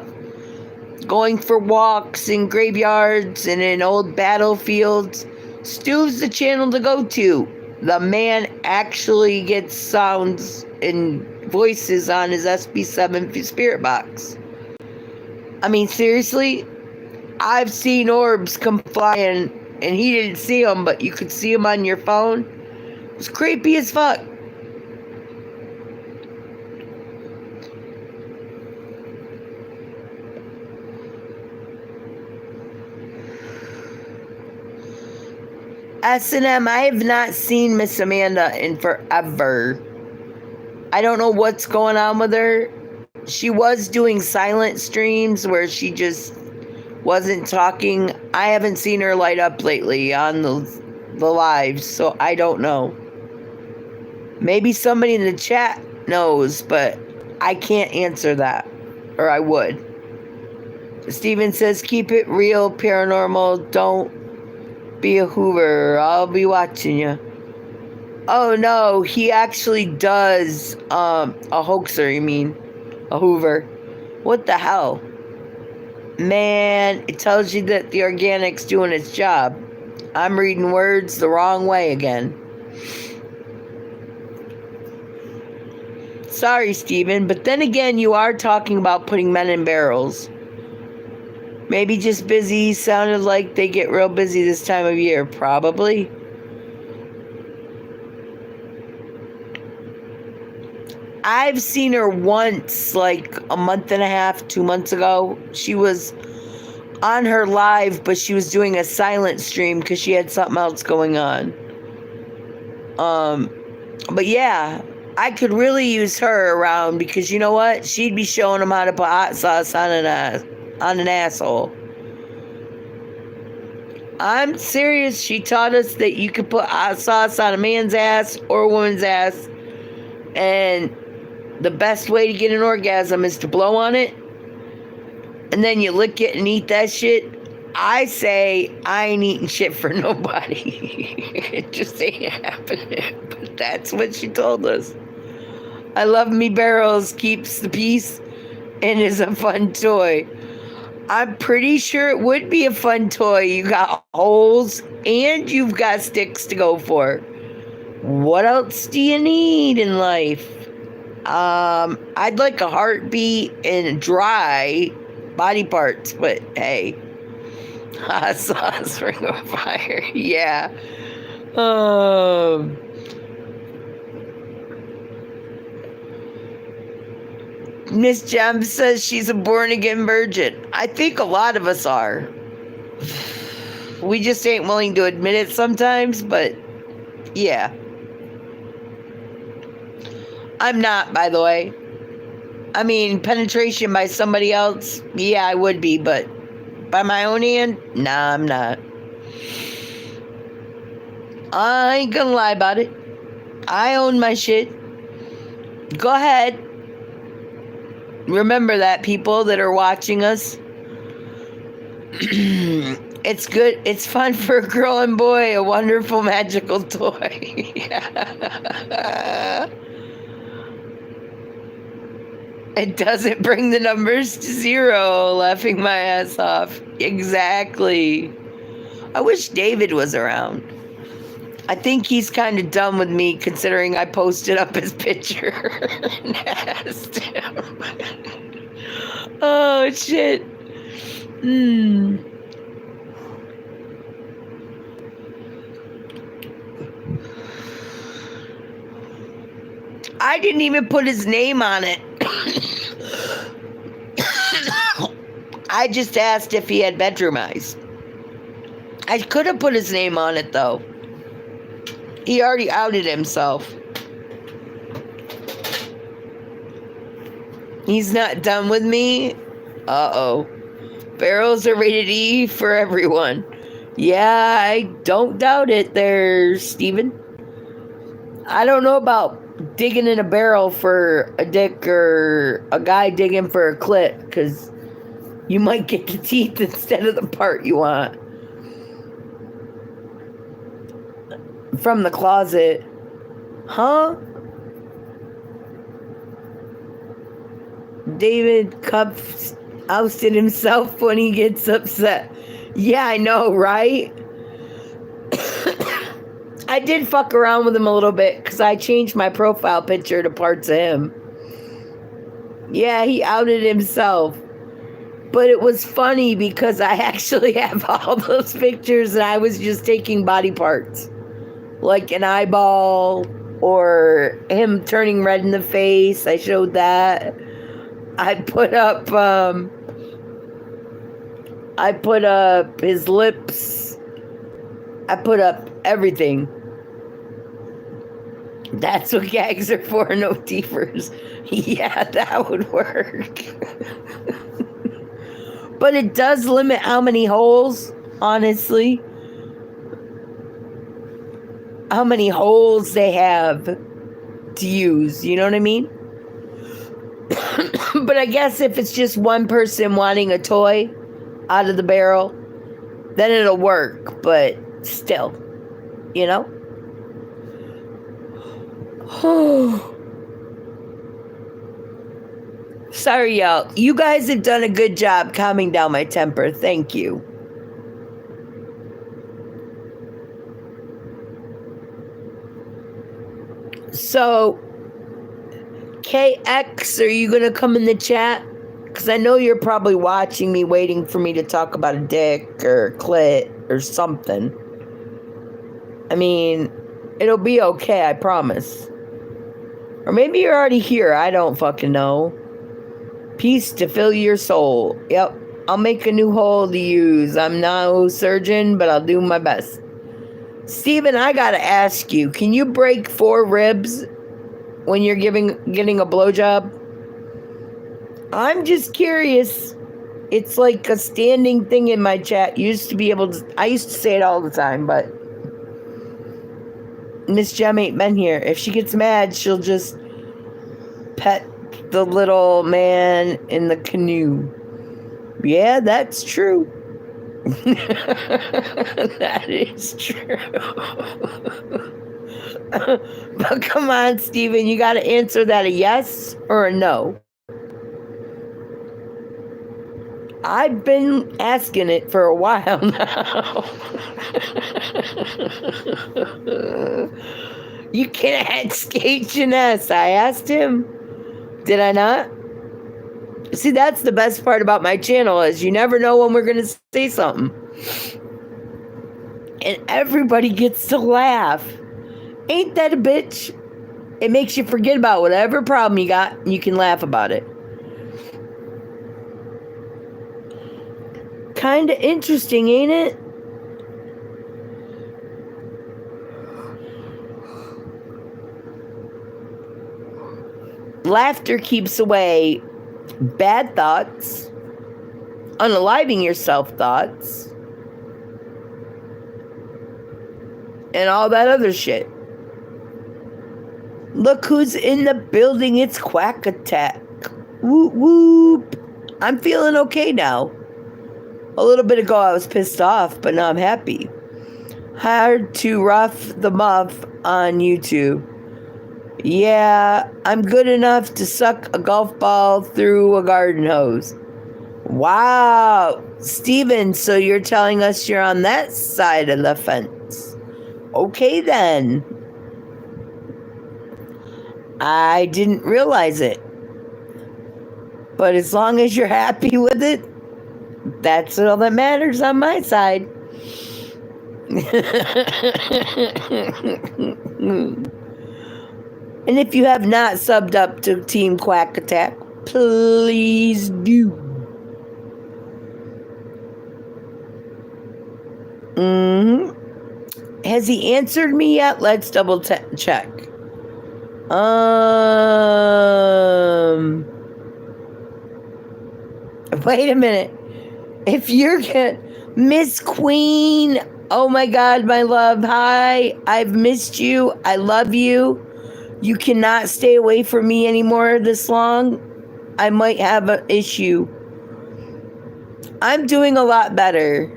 going for walks in graveyards and in old battlefields, Stu's the channel to go to. The man actually gets sounds and voices on his SB7 spirit box. I mean, seriously, I've seen orbs come flying and he didn't see them, but you could see them on your phone. It was creepy as fuck. S&M, I have not seen Miss Amanda in forever. I don't know what's going on with her. She was doing silent streams where she just wasn't talking. I haven't seen her light up lately on the lives, so I don't know. Maybe somebody in the chat knows, but I can't answer that, or I would. Steven says, keep it real, paranormal. Don't be a Hoover. I'll be watching you. Oh no, he actually does a hoaxer, you mean? A Hoover. What the hell? Man, it tells you that the organic's doing its job. I'm reading words the wrong way again. Sorry, Steven, but then again, you are talking about putting men in barrels. Maybe just busy. Sounded like they get real busy this time of year. Probably. I've seen her once, like a month and a half, 2 months ago. She was on her live, but she was doing a silent stream because she had something else going on. But yeah, I could really use her around because you know what? She'd be showing them how to put hot sauce on an asshole. I'm serious. She taught us that you could put hot sauce on a man's ass or a woman's ass, and the best way to get an orgasm is to blow on it, and then you lick it and eat that shit. I say I ain't eating shit for nobody. It just ain't happening. But that's what she told us. I love me barrels, keeps the peace, and is a fun toy. I'm pretty sure it would be a fun toy. You got holes and you've got sticks to go for. What else do you need in life? I'd like a heartbeat and dry body parts, but hey. Hot sauce, ring of fire. Yeah. Miss Jem says she's a born-again virgin. I think a lot of us are. We just ain't willing to admit it sometimes, but yeah. I'm not, by the way. I mean, penetration by somebody else, yeah, I would be, but by my own hand, nah, I'm not. I ain't gonna lie about it. I own my shit. Go ahead. Remember that, people that are watching us. It's good. It's fun for a girl and boy. A wonderful, magical toy. It doesn't bring the numbers to zero. Laughing my ass off. Exactly. I wish David was around. I think he's kind of done with me considering I posted up his picture and asked him. Oh, shit. I didn't even put his name on it. I just asked if he had bedroom eyes. I could have put his name on it, though. He already outed himself. He's not done with me? Uh-oh. Barrels are rated E for everyone. Yeah, I don't doubt it there, Steven. I don't know about digging in a barrel for a dick or a guy digging for a clit, because you might get the teeth instead of the part you want. From the closet. Huh? David Cups ousted himself when he gets upset. Yeah, I know, right? I did fuck around with him a little bit because I changed my profile picture to parts of him. Yeah, he outed himself. But it was funny because I actually have all those pictures and I was just taking body parts. Like an eyeball or him turning red in the face. I showed that. I put up his lips. I put up everything. That's what gags are for, no teethers. Yeah, that would work. But it does limit how many holes, honestly. How many holes they have to use, you know what I mean? But I guess if it's just one person wanting a toy out of the barrel, then it'll work, but still, you know? Sorry, y'all. You guys have done a good job calming down my temper. Thank you. So, KX, are you going to come in the chat? Because I know you're probably watching me, waiting for me to talk about a dick or clit or something. I mean, it'll be okay, I promise. Or maybe you're already here, I don't fucking know. Peace to fill your soul. Yep, I'll make a new hole to use. I'm no surgeon, but I'll do my best. Steven, I gotta ask you, can you break 4 ribs when you're getting a blowjob? I'm just curious. It's like a standing thing in my chat. I used to say it all the time, but Miss Gem ain't been here. If she gets mad, she'll just pet the little man in the canoe. Yeah, that's true. That is true. But come on, Steven, you got to answer that a yes or a no. I've been asking it for a while now. You can ask H&S. I asked him. Did I not? See, that's the best part about my channel is you never know when we're going to say something. And everybody gets to laugh. Ain't that a bitch? It makes you forget about whatever problem you got and you can laugh about it. Kinda interesting, ain't it? Laughter keeps away bad thoughts, unaliving yourself thoughts, and all that other shit. Look who's in the building. It's Quack Attack. Whoop whoop. I'm feeling okay now. A little bit ago I was pissed off, but now I'm happy. Hard to rough the muff on YouTube. Yeah, I'm good enough to suck a golf ball through a garden hose. Wow. Steven, so you're telling us you're on that side of the fence. Okay then. I didn't realize it. But as long as you're happy with it, that's all that matters on my side. And if you have not subbed up to Team Quack Attack, please do. Has he answered me yet? Let's double check. Wait a minute. If you're Miss Queen, oh my God, my love, hi, I've missed you, I love you. You cannot stay away from me anymore this long. I might have an issue. I'm doing a lot better.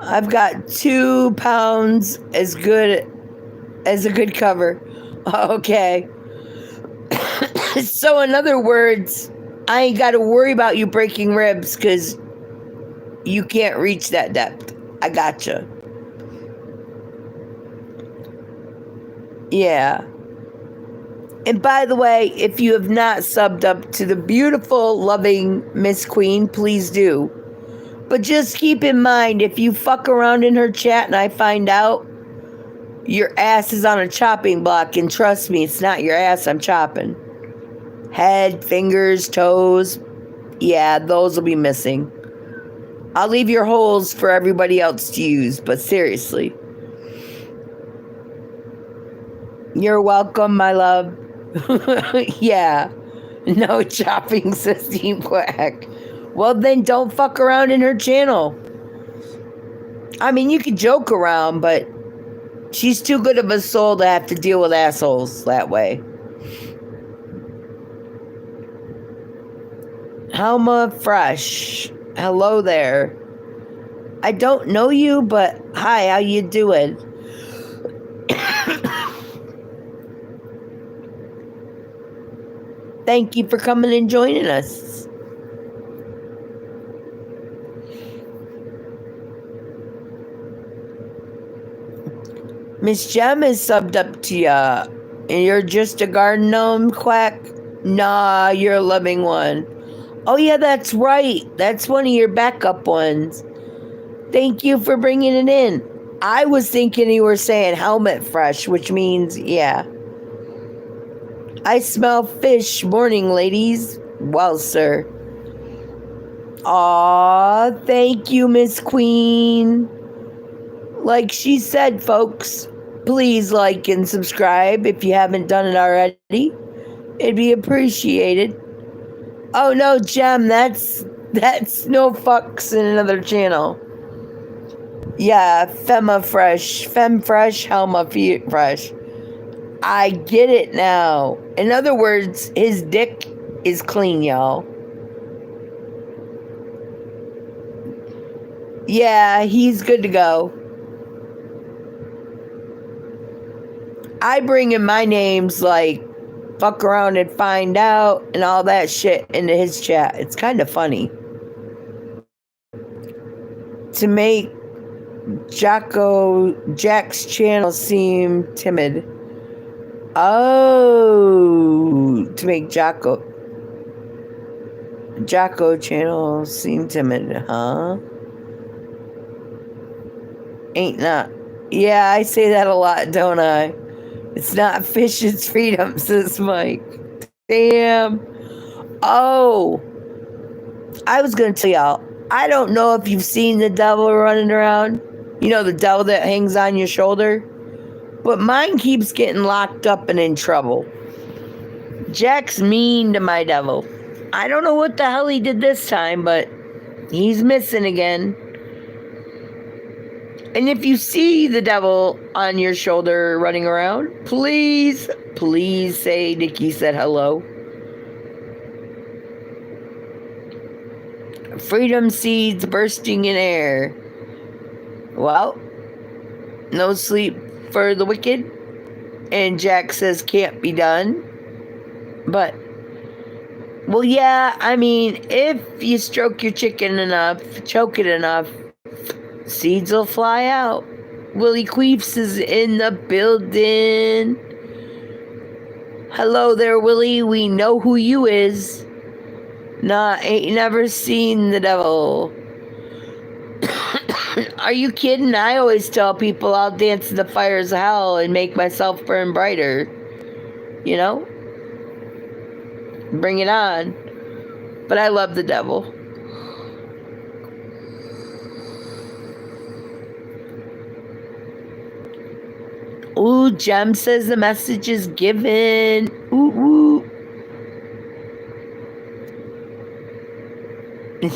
I've got 2 pounds as good as a good cover. Okay. So in other words, I ain't got to worry about you breaking ribs because you can't reach that depth. I gotcha. Yeah. And by the way, if you have not subbed up to the beautiful, loving Miss Queen, please do. But just keep in mind, if you fuck around in her chat and I find out, your ass is on a chopping block. And trust me, it's not your ass I'm chopping. Head, fingers, toes. Yeah, those will be missing. I'll leave your holes for everybody else to use, but seriously. You're welcome, my love. Yeah. No chopping, says Team Quack. Well, then don't fuck around in her channel. I mean, you could joke around, but she's too good of a soul to have to deal with assholes that way. Helma Fresh. Hello there. I don't know you, but hi, how you doing? Thank you for coming and joining us. Miss Gem is subbed up to ya. And you're just a garden gnome, Quack? Nah, you're a loving one. Oh, yeah, that's right. That's one of your backup ones. Thank you for bringing it in. I was thinking you were saying helmet fresh, which means, yeah. I smell fish. Morning, ladies. Well, sir. Aw, thank you, Miss Queen. Like she said, folks, please like and subscribe if you haven't done it already. It'd be appreciated. Oh no, Gem, that's no fucks in another channel. Yeah, Fem Fresh, Helma Fresh. I get it now. In other words, his dick is clean, y'all. Yeah, he's good to go. I bring in my names like fuck around and find out and all that shit into his chat. It's kind of funny. To make Jack's channel seem timid. Oh, to make Jacko channel seem timid, huh? Ain't not. Yeah, I say that a lot, don't I? It's not fish, it's freedom, says Mike. Damn. Oh, I was going to tell y'all, I don't know if you've seen the devil running around. You know, the devil that hangs on your shoulder? But mine keeps getting locked up and in trouble. Jack's mean to my devil. I don't know what the hell he did this time, but he's missing again. And if you see the devil on your shoulder running around, please say Nicci said hello. Freedom seeds bursting in air. Well, no sleep for the wicked. And Jack says can't be done. But, well, yeah, I mean, if you stroke your chicken enough, choke it enough, seeds will fly out. Willie Queefs is in the building. Hello there, Willie. We know who you is. Nah, ain't never seen the devil. Are you kidding? I always tell people I'll dance in the fires of hell and make myself burn brighter. You know? Bring it on. But I love the devil. Ooh, Jem says the message is given. Ooh, ooh.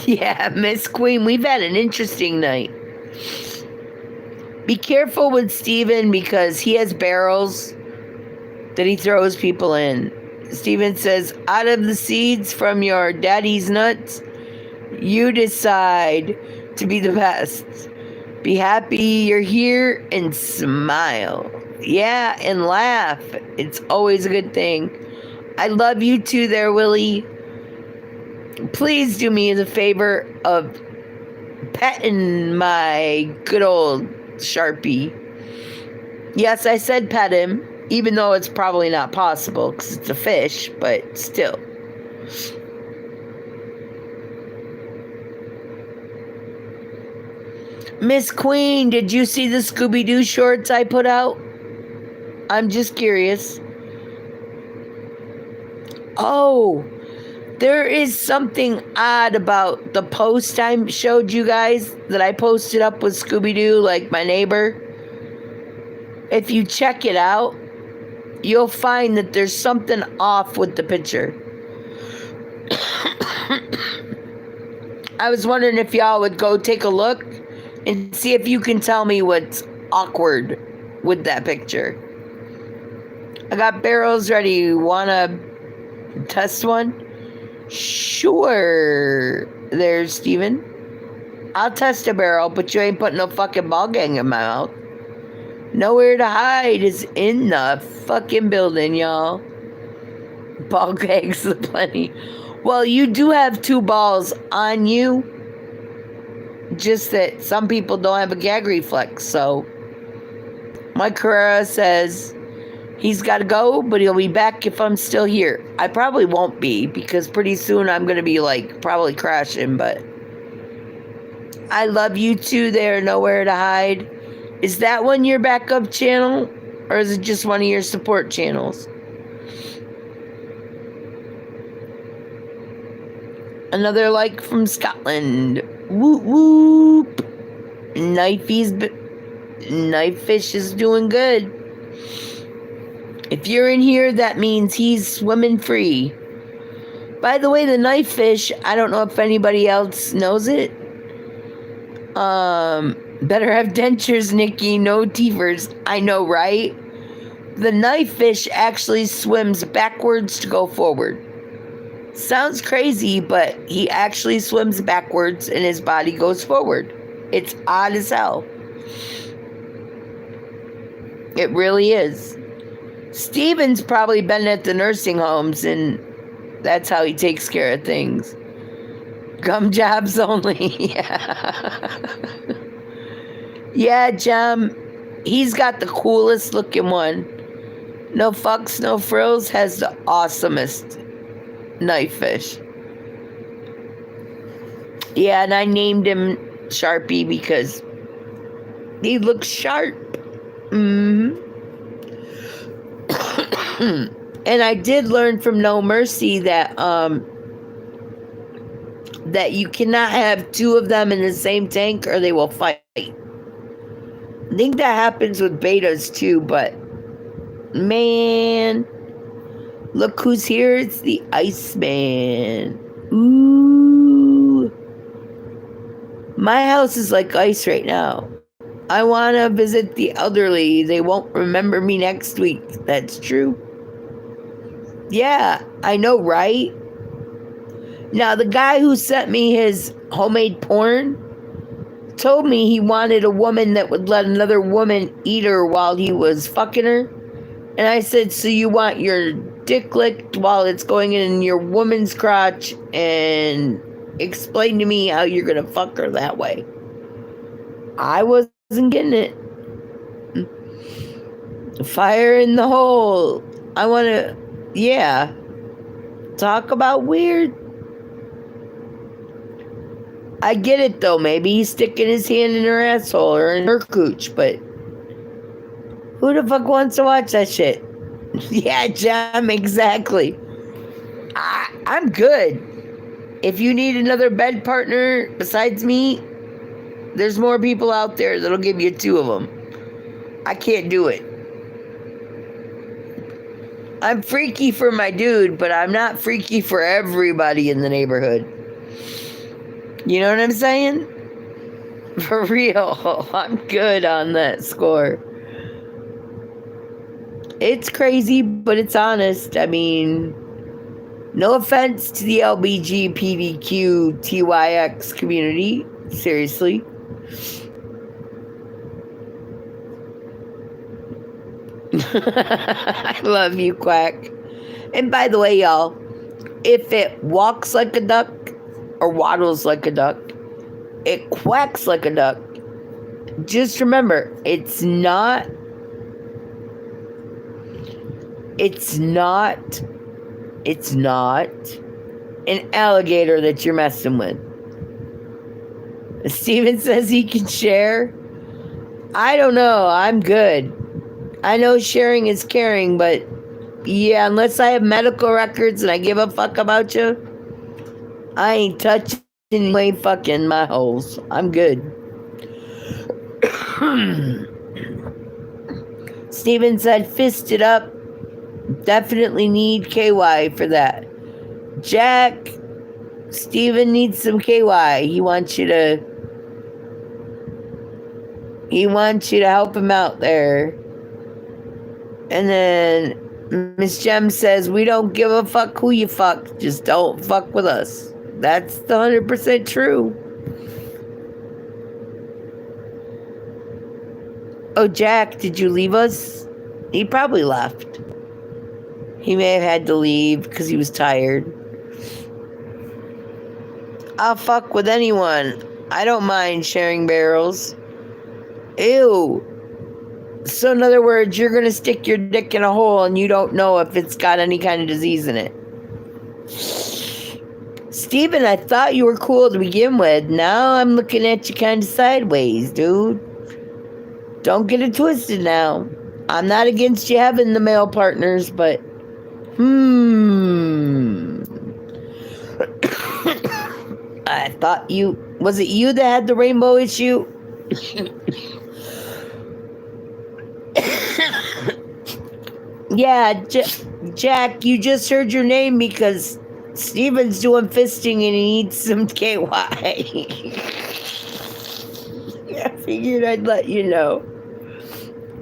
Yeah, Miss Queen, we've had an interesting night. Be careful with Steven because he has barrels that he throws people in. Steven says, out of the seeds from your daddy's nuts, you decide to be the best. Be happy you're here and smile. Yeah, and laugh. It's always a good thing. I love you too there, Willie. Please do me the favor of petting my good old Sharpie. Yes, I said pet him, even though it's probably not possible because it's a fish, but still. Miss Queen, did you see the Scooby-Doo shorts I put out? I'm just curious. Oh, there is something odd about the post I showed you guys that I posted up with Scooby-Doo, like my neighbor. If you check it out, you'll find that there's something off with the picture. I was wondering if y'all would go take a look and see if you can tell me what's awkward with that picture. I got barrels ready. Wanna test one? Sure. There's Steven. I'll test a barrel, but you ain't putting no fucking ball gang in my mouth. Nowhere to hide is in the fucking building, y'all. Ball gags aplenty. Well, you do have 2 balls on you. Just that some people don't have a gag reflex, so. Mike Carrera says, He's got to go, but he'll be back if I'm still here. I probably won't be, because pretty soon I'm going to be like probably crashing, but I love you too there, Nowhere to Hide. Is that one your backup channel, or is it just one of your support channels? Another like from Scotland. Whoop whoop. Knifefish is doing good. If you're in here, that means he's swimming free. By the way, the knifefish, I don't know if anybody else knows it. Better have dentures, Nicci, no teethers. I know, right? The knifefish actually swims backwards to go forward. Sounds crazy, but he actually swims backwards and his body goes forward. It's odd as hell. It really is. Steven's probably been at the nursing homes, and that's how he takes care of things. Gum jobs only. Yeah, Jam. He's got the coolest looking one. No fucks, no frills. Has the awesomest knifefish. Yeah, and I named him Sharpie because he looks sharp. And I did learn from No Mercy that that you cannot have two of them in the same tank or they will fight. I think that happens with betas too, but man, look who's here. It's the Iceman. Ooh. My house is like ice right now. I want to visit the elderly. They won't remember me next week. That's true. Yeah, I know, right? Now, the guy who sent me his homemade porn told me he wanted a woman that would let another woman eat her while he was fucking her. And I said, so you want your dick licked while it's going in your woman's crotch, and explain to me how you're going to fuck her that way. I wasn't getting it. Fire in the hole. I want to, yeah. Talk about weird. I get it though. Maybe he's sticking his hand in her asshole or in her cooch, but who the fuck wants to watch that shit? Yeah, Jam, exactly. I'm good. If you need another bed partner besides me, there's more people out there that'll give you two of them. I can't do it. I'm freaky for my dude, but I'm not freaky for everybody in the neighborhood. You know what I'm saying? For real. I'm good on that score. It's crazy, but it's honest. I mean, no offense to the LBGPDQ TYX community. Seriously. I love you, Quack. And by the way, y'all, if it walks like a duck or waddles like a duck, it quacks like a duck. Just remember, it's not an alligator that you're messing with. Steven says he can share. I don't know. I'm good. I know sharing is caring, but yeah, unless I have medical records and I give a fuck about you, I ain't touching you, ain't fucking my holes. I'm good. Steven said, fist it up. Definitely need KY for that. Jack, Steven needs some KY. He wants you to help him out there. And then Miss Jem says, we don't give a fuck who you fuck. Just don't fuck with us. That's the 100% true. Oh, Jack, did you leave us? He probably left. He may have had to leave because he was tired. I'll fuck with anyone. I don't mind sharing barrels. Ew. So in other words, you're going to stick your dick in a hole and you don't know if it's got any kind of disease in it. Steven, I thought you were cool to begin with. Now I'm looking at you kind of sideways, dude. Don't get it twisted now. I'm not against you having the male partners, but I thought was it you that had the rainbow issue? Yeah, Jack, you just heard your name because Steven's doing fisting and he needs some KY. I figured I'd let you know.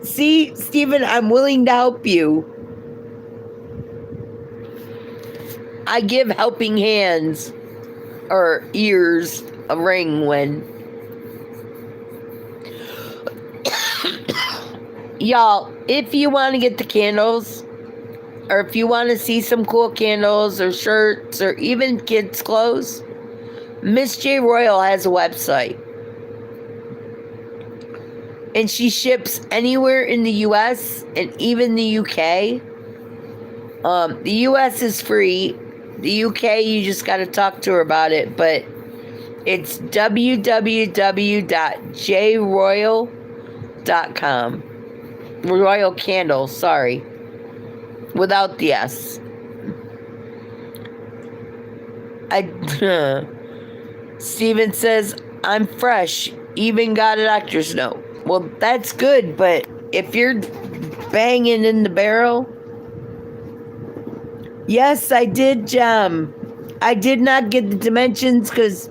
See, Steven, I'm willing to help you. I give helping hands or ears a ring when... Y'all, if you want to get the candles, or if you want to see some cool candles or shirts or even kids' clothes, Miss J Royal has a website. And she ships anywhere in the US and even the UK. The US is free. The UK, you just got to talk to her about it. But it's www.jroyal.com. Royal Candles, sorry. Without the S. Steven says, I'm fresh. Even got a doctor's note. Well, that's good, but if you're banging in the barrel... Yes, I did, I did not get the dimensions because...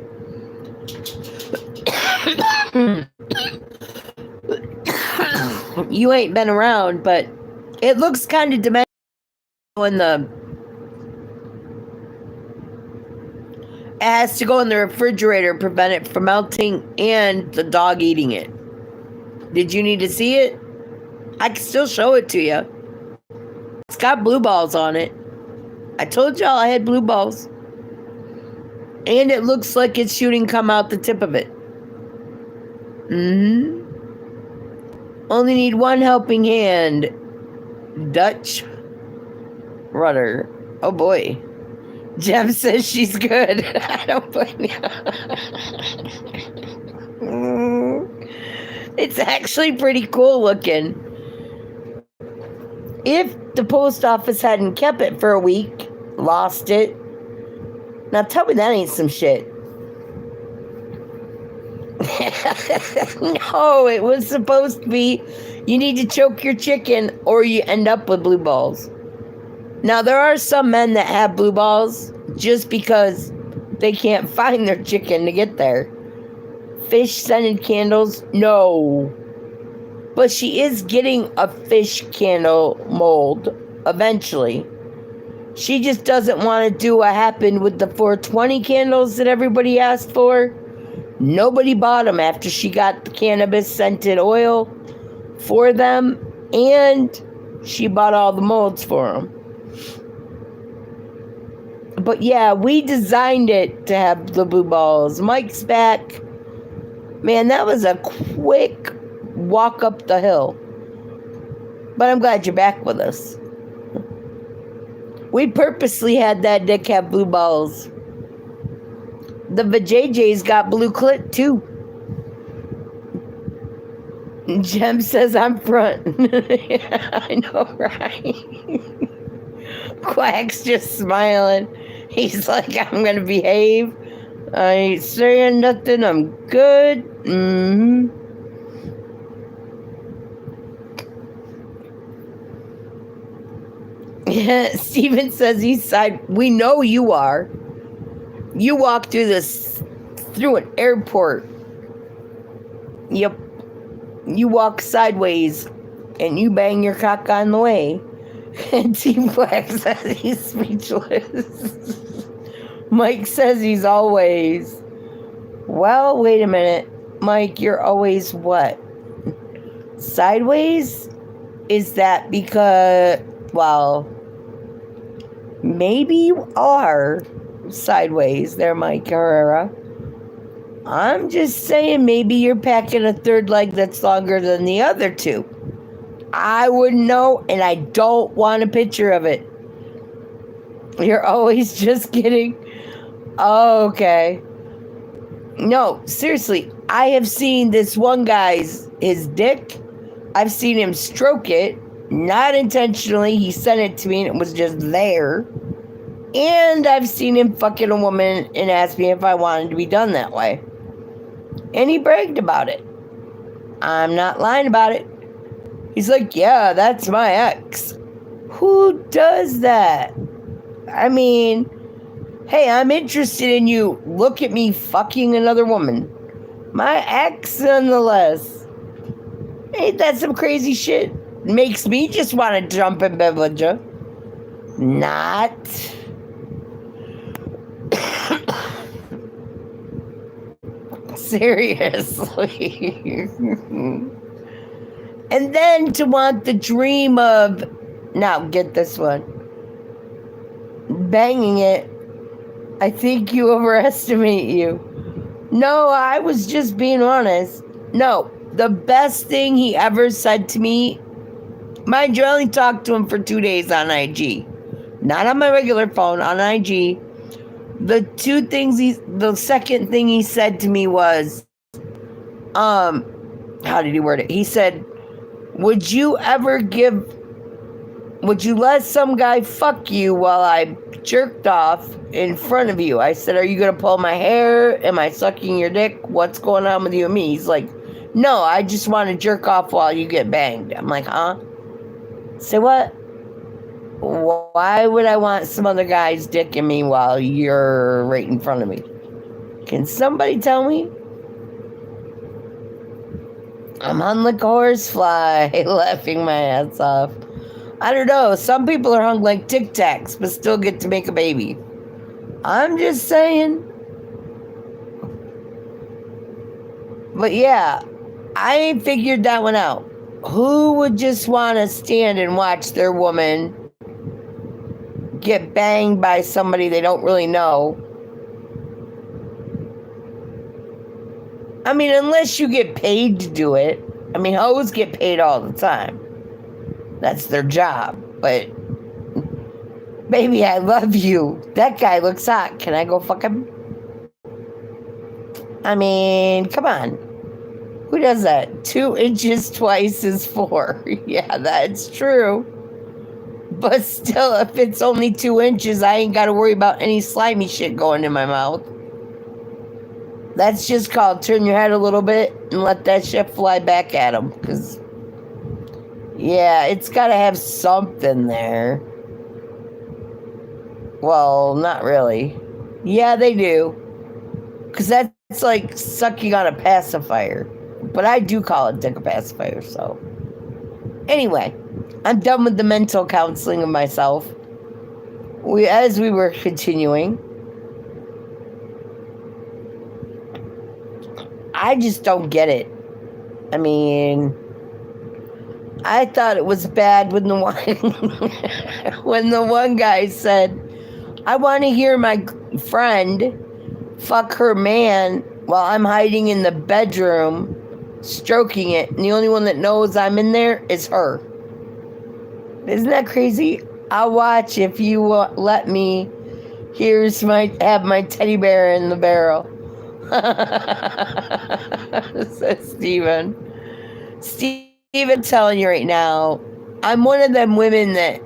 you ain't been around, but it looks kind of dimensional in the... It has to go in the refrigerator, prevent it from melting, and the dog eating it. Did you need to see it? I can still show it to you. It's got blue balls on it. I told y'all I had blue balls. And it looks like it's shooting come out the tip of it. Only need one helping hand. Dutch rudder. Oh boy. Jem says she's good. I don't blame you. It's actually pretty cool looking. If the post office hadn't kept it for a week, lost it. Now tell me that ain't some shit. No, it was supposed to be you need to choke your chicken or you end up with blue balls. Now there are some men that have blue balls just because they can't find their chicken to get there. Fish scented candles? No. But she is getting a fish candle mold eventually. She just doesn't want to do what happened with the 420 candles that everybody asked for. Nobody bought them after she got the cannabis scented oil for them, and she bought all the molds for them. But yeah, we designed it to have the blue balls. Mike's back. Man, that was a quick walk up the hill. But I'm glad you're back with us. We purposely had that dick have blue balls. The vajayjays got blue clit too. Jem says I'm front. Yeah, I know, right? Quack's just smiling. He's like, I'm gonna behave. I ain't saying nothing. I'm good. Yeah, Steven says east side. We know you are. You walk through an airport. Yep. You walk sideways and you bang your cock on the way. And Team Black says he's speechless. Mike says he's always. Well, wait a minute. Mike, you're always what? Sideways? Is that because, well, maybe you are sideways there, Mike Herrera. I'm just saying maybe you're packing a third leg that's longer than the other two. I wouldn't know, and I don't want a picture of it. You're always just kidding. Oh, okay. No, seriously, I have seen this one guy's his dick. I've seen him stroke it, not intentionally. He sent it to me and it was just there. And I've seen him fucking a woman and ask me if I wanted to be done that way. And he bragged about it. I'm not lying about it. He's like, yeah, that's my ex. Who does that? I mean, hey, I'm interested in you. Look at me fucking another woman. My ex, nonetheless. Ain't that some crazy shit? Makes me just want to jump in bed with you. Not. Seriously. And then to want the dream of, now get this one, banging it, I think you overestimate you. No, I was just being honest. No, the best thing he ever said to me, mind you, I only talked to him for 2 days on IG. Not on my regular phone, on IG. The second thing he said to me was, how did he word it? He said, would you let some guy fuck you while I jerked off in front of you? I said, are you going to pull my hair? Am I sucking your dick? What's going on with you and me? He's like, no, I just want to jerk off while you get banged. I'm like, huh? Say what? Why would I want some other guy's dick in me while you're right in front of me? Can somebody tell me? I'm on like a horsefly, laughing my ass off. I don't know. Some people are hung like Tic Tacs, but still get to make a baby. I'm just saying. But yeah, I ain't figured that one out. Who would just want to stand and watch their woman get banged by somebody they don't really know? I mean, unless you get paid to do it. I mean, hoes get paid all the time. That's their job. But, baby, I love you. That guy looks hot. Can I go fuck him? I mean, come on. Who does that? 2 inches twice is 4. Yeah, that's true. But still, if it's only 2 inches, I ain't got to worry about any slimy shit going in my mouth. That's just called turn your head a little bit and let that shit fly back at them. Because, yeah, it's got to have something there. Well, not really. Yeah, they do. Because that's like sucking on a pacifier. But I do call it dick a pacifier, so. Anyway, I'm done with the mental counseling of myself. As we were continuing, I just don't get it. I mean, I thought it was bad when the one guy said, I want to hear my friend fuck her man while I'm hiding in the bedroom stroking it, and the only one that knows I'm in there is her. Isn't that crazy? I'll watch if you let me. Have my teddy bear in the barrel. Says Steven. Steven, telling you right now, I'm one of them women that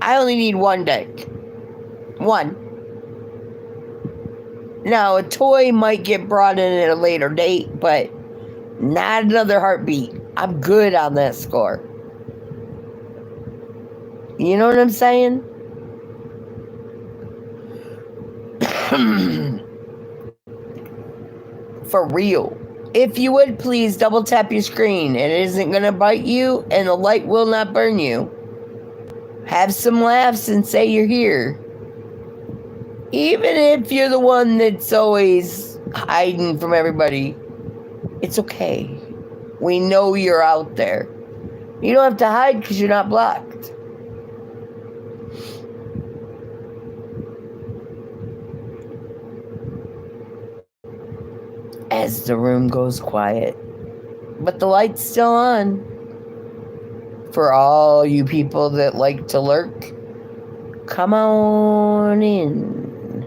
I only need one dick. One. Now, a toy might get brought in at a later date, but not another heartbeat. I'm good on that score. You know what I'm saying? For real. If you would, please double tap your screen. It isn't going to bite you, and the light will not burn you. Have some laughs and say you're here. Even if you're the one that's always hiding from everybody, it's okay. We know you're out there. You don't have to hide because you're not blocked. As the room goes quiet, but the light's still on. For all you people that like to lurk, come on in.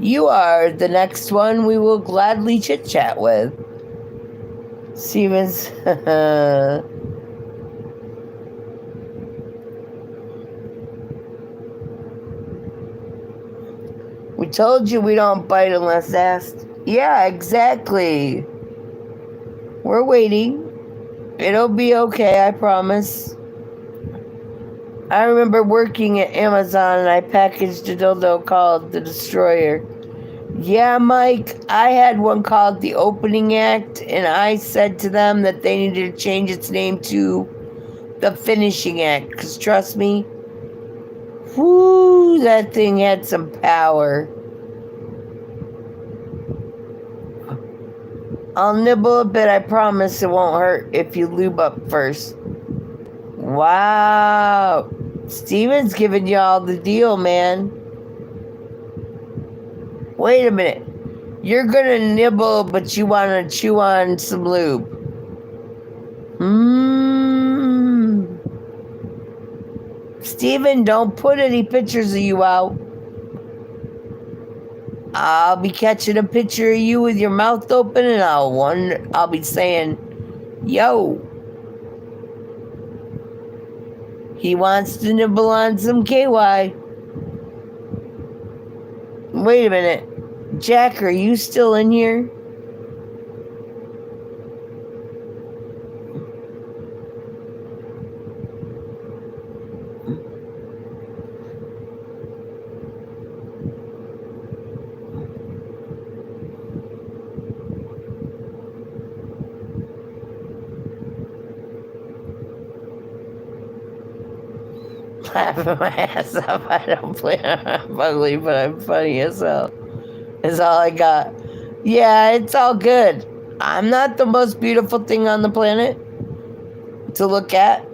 You are the next one we will gladly chit-chat with. Stevens. We told you we don't bite unless asked. Yeah, exactly. We're waiting. It'll be okay, I promise. I remember working at Amazon and I packaged a dildo called the Destroyer. Yeah, Mike, I had one called the Opening Act, and I said to them that they needed to change its name to the Finishing Act, because trust me, whoo, that thing had some power. I'll nibble a bit, I promise it won't hurt if you lube up first. Wow, Steven's giving y'all the deal, man. Wait a minute. You're gonna nibble, but you wanna chew on some lube. Steven, don't put any pictures of you out. I'll be catching a picture of you with your mouth open and I'll be saying, yo. He wants to nibble on some KY. Wait a minute. Jack, are you still in here? Laughing my ass off. I don't play. I'm ugly, but I'm funny as hell. Is all I got. Yeah, it's all good. I'm not the most beautiful thing on the planet to look at,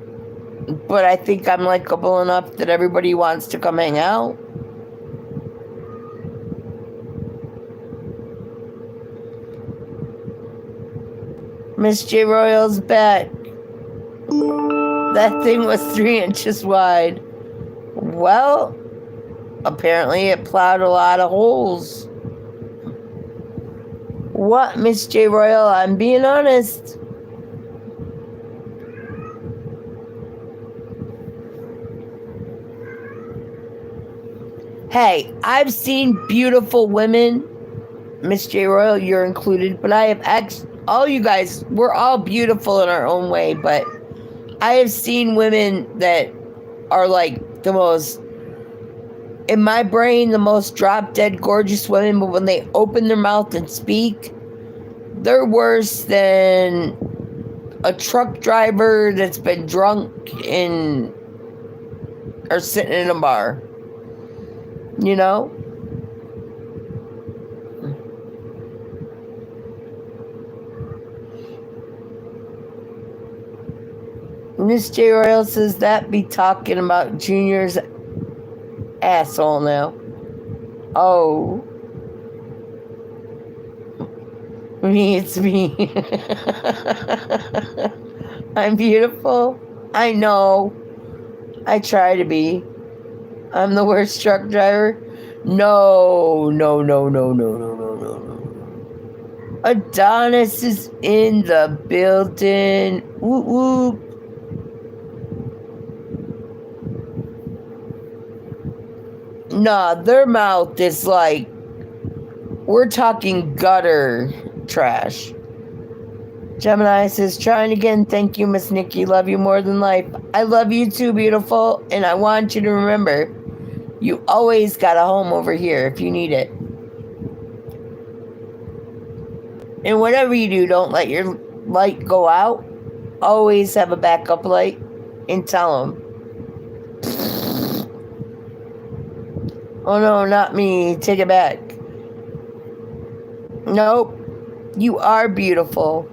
but I think I'm likable enough that everybody wants to come hang out. Miss J. Royal's back. That thing was 3 inches wide. Well, apparently it plowed a lot of holes. What, Miss J. Royal? I'm being honest. Hey, I've seen beautiful women. Miss J. Royal, you're included, but I have all you guys, we're all beautiful in our own way, but I have seen women that are like the most, in my brain, the most drop-dead gorgeous women, but when they open their mouth and speak, they're worse than a truck driver that's been drunk or sitting in a bar. You know? Miss J. Royal says that be talking about Junior's asshole now. Oh. Me, it's me. I'm beautiful. I know. I try to be. I'm the worst truck driver. No. Adonis is in the building. Whoop whoop. Nah, their mouth is like, we're talking gutter trash. Gemini says, trying again. Thank you, Miss Nicci. Love you more than life. I love you too, beautiful. And I want you to remember, you always got a home over here if you need it. And whatever you do, don't let your light go out. Always have a backup light and tell them. Oh no, not me. Take it back. Nope. You are beautiful.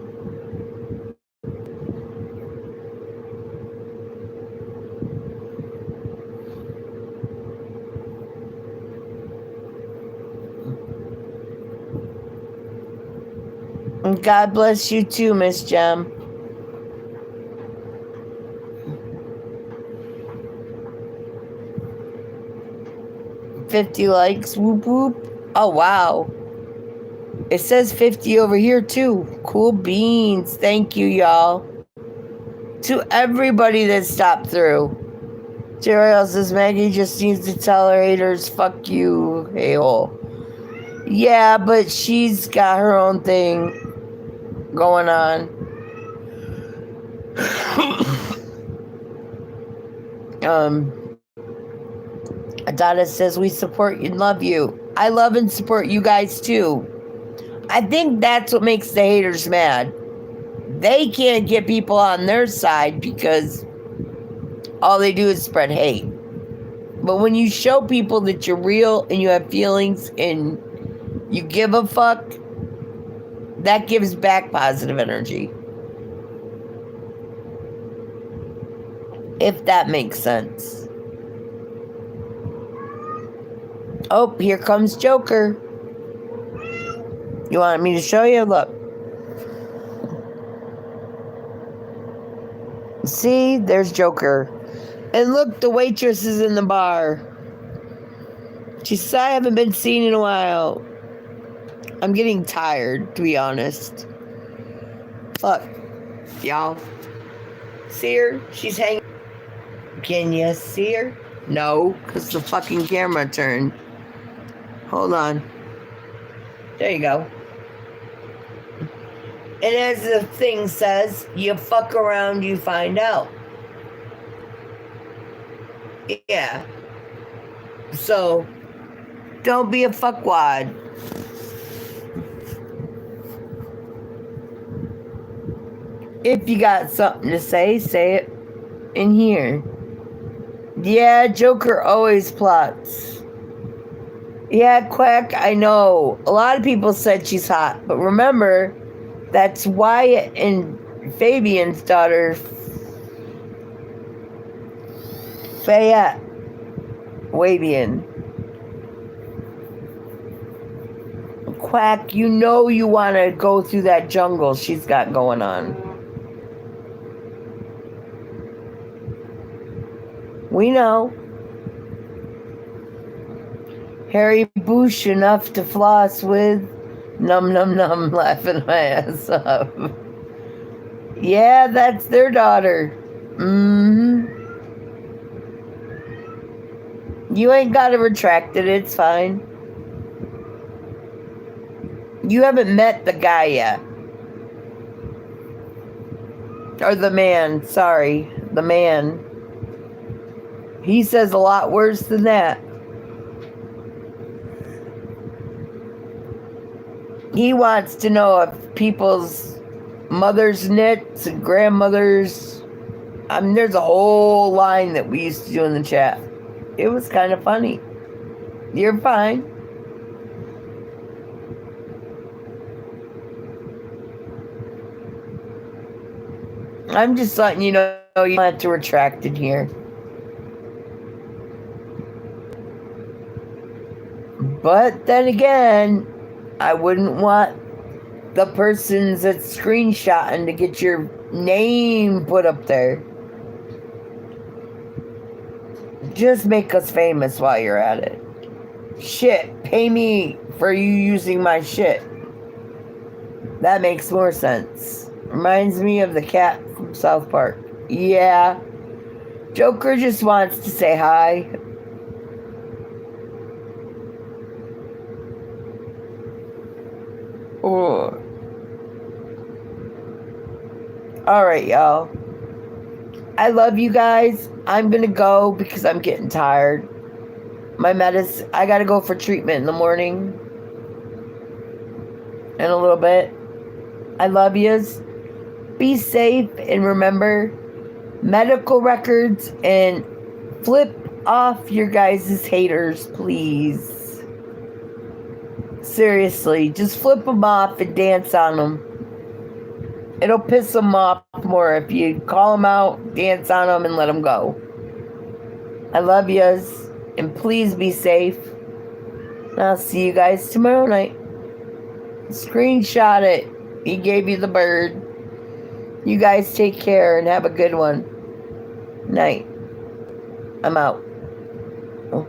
And God bless you too, Miss Gem. 50 likes. Whoop whoop. Oh, wow. It says 50 over here, too. Cool beans. Thank you, y'all. To everybody that stopped through. Jerry says Maggie just needs to tell her haters, fuck you, hey-hole. Yeah, but she's got her own thing going on. Adonis says we support and love you. I love and support you guys too. I think that's what makes the haters mad. They can't get people on their side because all they do is spread hate. But when you show people that you're real and you have feelings and you give a fuck, that gives back positive energy. If that makes sense. Oh, here comes Joker. You want me to show you? Look. See, there's Joker. And look, the waitress is in the bar. She said, I haven't been seen in a while. I'm getting tired, to be honest. Look, y'all. See her? She's hanging. Can you see her? No, because the fucking camera turned. Hold on. There you go. And as the thing says, you fuck around, you find out. Yeah. So, don't be a fuckwad. If you got something to say it in here. Yeah, Joker always plots. Yeah, Quack, I know. A lot of people said she's hot, but remember, that's Wyatt and Fabian's daughter, Fayette Wabian. Quack, you know you want to go through that jungle she's got going on. We know. Harry Bush enough to floss with. Num num num, laughing my ass up. Yeah, that's their daughter. You ain't got to retract it, it's fine. You haven't met the guy yet. Or the man, sorry. The man. He says a lot worse than that. He wants to know if people's mothers' knits and grandmothers. I mean, there's a whole line that we used to do in the chat. It was kind of funny. You're fine. I'm just letting you know you don't have to retract it here. But then again, I wouldn't want the persons that's screenshotting to get your name put up there. Just make us famous while you're at it. Shit, pay me for you using my shit. That makes more sense. Reminds me of the cat from South Park. Yeah. Joker just wants to say hi. Oh. Alright, y'all. I love you guys. I'm gonna go because I'm getting tired. My medicine, I gotta go for treatment in the morning. In a little bit. I love yous. Be safe and remember medical records and flip off your guys' haters, please. Seriously, just flip them off and dance on them. It'll piss them off more if you call them out, dance on them, and let them go. I love yous, and please be safe. And I'll see you guys tomorrow night. Screenshot it. He gave you the bird. You guys take care and have a good one. Night. I'm out. Oh.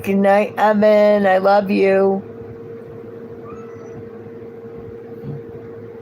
Good night, Evan. I love you.